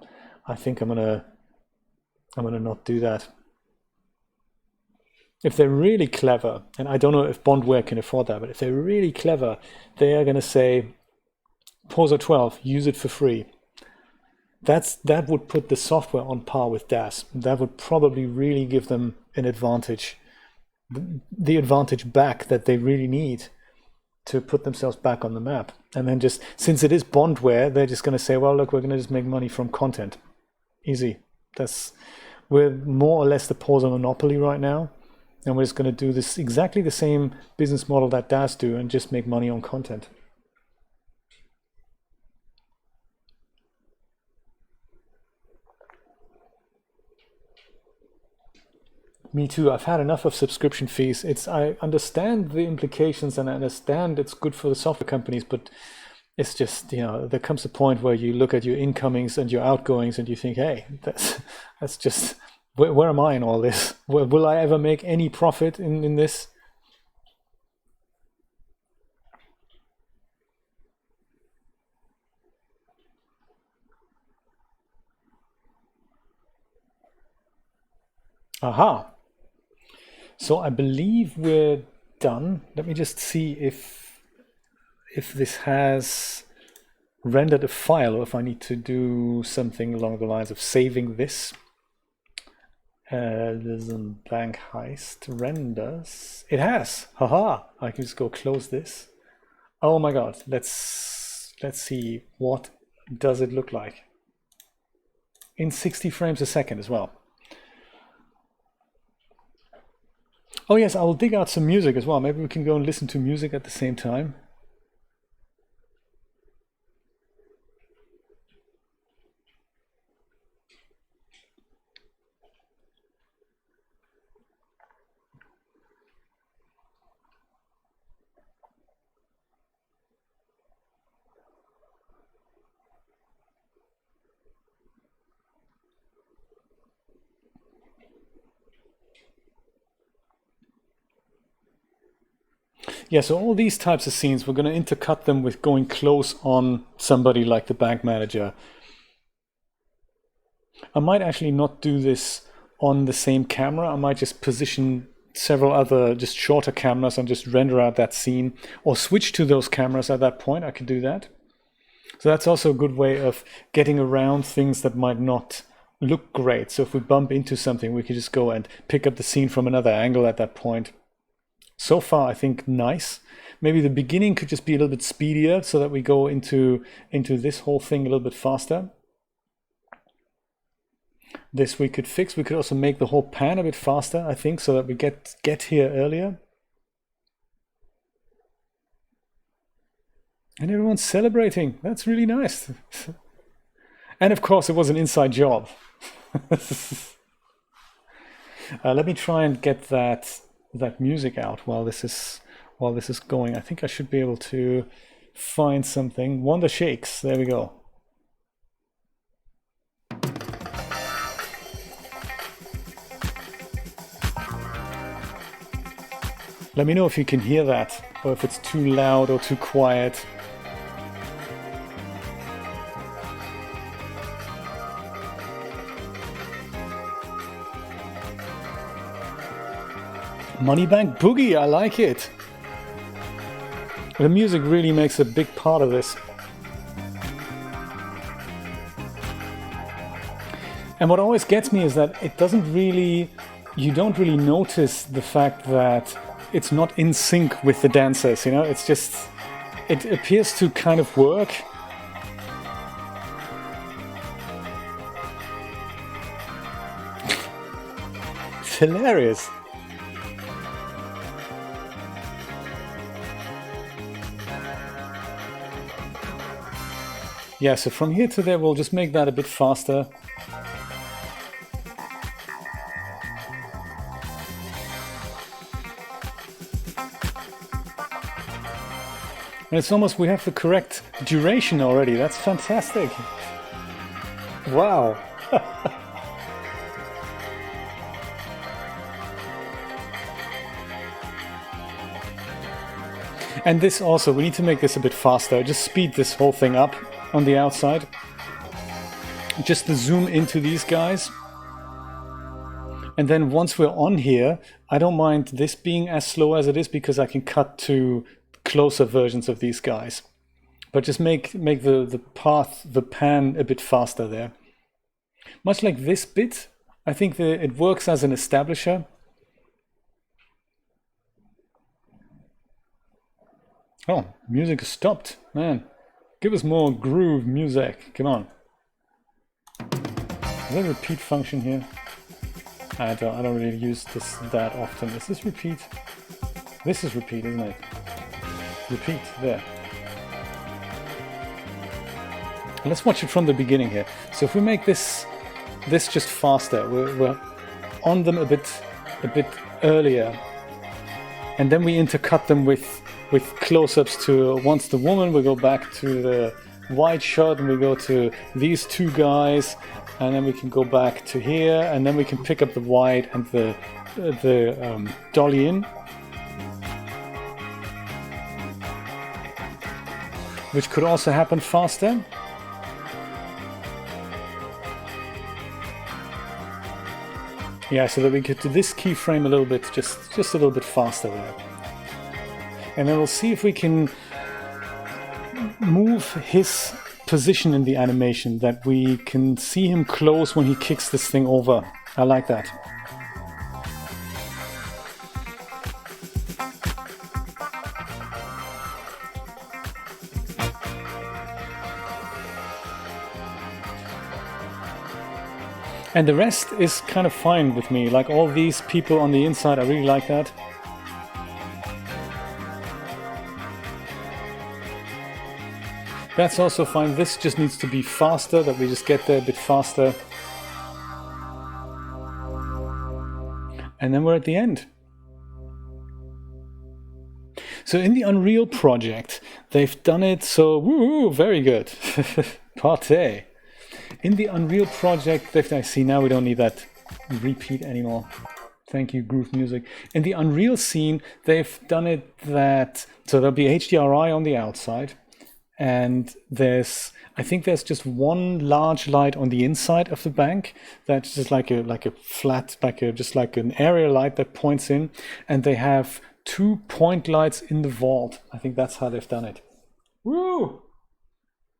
I think I'm going to not do that. If they're really clever, and I don't know if Bondware can afford that, but if they're really clever, they are going to say, Poser 12, use it for free. That would put the software on par with DAZ. That would probably really give them an advantage, the advantage back that they really need to put themselves back on the map. And then just, since it is Bondware, they're just going to say, well, look, we're going to just make money from content. Easy. We're more or less the Poser monopoly right now. And we're just going to do this exactly the same business model that DAZ do and just make money on content. Me too. I've had enough of subscription fees. I understand the implications and I understand it's good for the software companies, but it's just, there comes a point where you look at your incomings and your outgoings and you think, hey, that's just, where am I in all this? Will I ever make any profit in this? Aha. So I believe we're done. Let me just see if this has rendered a file or if I need to do something along the lines of saving this. There's a blank heist renders. It has. Haha. I can just go close this. Oh my god. Let's see, what does it look like in 60 frames a second as well. Oh yes, I'll dig out some music as well. Maybe we can go and listen to music at the same time. Yeah, so all these types of scenes, we're going to intercut them with going close on somebody like the bank manager. I might actually not do this on the same camera. I might just position several other just shorter cameras and just render out that scene, or switch to those cameras at that point. I could do that. So that's also a good way of getting around things that might not look great. So if we bump into something, we could just go and pick up the scene from another angle at that point. So far, I think nice. Maybe the beginning could just be a little bit speedier so that we go into this whole thing a little bit faster. This we could fix. We could also make the whole pan a bit faster, I think, so that we get here earlier. And everyone's celebrating. That's really nice. And of course, it was an inside job. Let me try and get that music out while this is going. I think I should be able to find something. Wonder Shakes. There we go. Let me know if you can hear that, or if it's too loud or too quiet. Moneybank Boogie, I like it. The music really makes a big part of this. And what always gets me is that you don't really notice the fact that it's not in sync with the dancers, you know? It's just, it appears to kind of work. It's hilarious. Yeah, so from here to there, we'll just make that a bit faster. And it's almost, we have the correct duration already. That's fantastic. Wow. And this also, we need to make this a bit faster. Just speed this whole thing up on the outside. Just to zoom into these guys. And then once we're on here, I don't mind this being as slow as it is because I can cut to closer versions of these guys. But just make the path, the pan a bit faster there. Much like this bit, I think it works as an establisher. Oh, music has stopped. Man, give us more groove music. Come on. Is there a repeat function here? I don't really use this that often. Is this repeat? This is repeat, isn't it? Repeat, there. Let's watch it from the beginning here. So if we make this just faster, we're on them a bit earlier, and then we intercut them with close-ups to once the woman, we go back to the wide shot and we go to these two guys, and then we can go back to here, and then we can pick up the wide and the dolly in, which could also happen faster. Yeah, so that we get to this keyframe a little bit, just a little bit faster there. And then we'll see if we can move his position in the animation, that we can see him close when he kicks this thing over. I like that. And the rest is kind of fine with me. Like all these people on the inside, I really like that. That's also fine. This just needs to be faster, that we just get there a bit faster. And then we're at the end. So in the Unreal project, they've done it so, woo, very good. Partey. In the Unreal project, I see now we don't need that repeat anymore. Thank you, Groove Music. In the Unreal scene, they've done it that, so there'll be HDRI on the outside. And I think there's just one large light on the inside of the bank that's just like a flat, just like an area light that points in, and they have 2 point lights in the vault. I think that's how they've done it. Woo!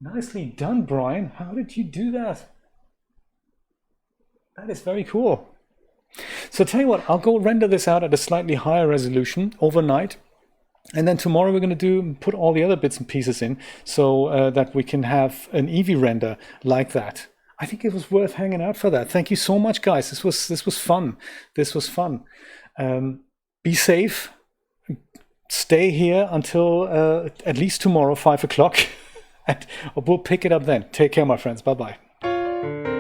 Nicely done, Brian. How did you do that? That is very cool. So tell you what, I'll go render this out at a slightly higher resolution overnight. And then tomorrow we're going to put all the other bits and pieces in so that we can have an Eevee render like that. I think it was worth hanging out for that. Thank you so much, guys. This was fun. This was fun. Be safe. Stay here until at least tomorrow, 5 o'clock. And we'll pick it up then. Take care, my friends. Bye-bye.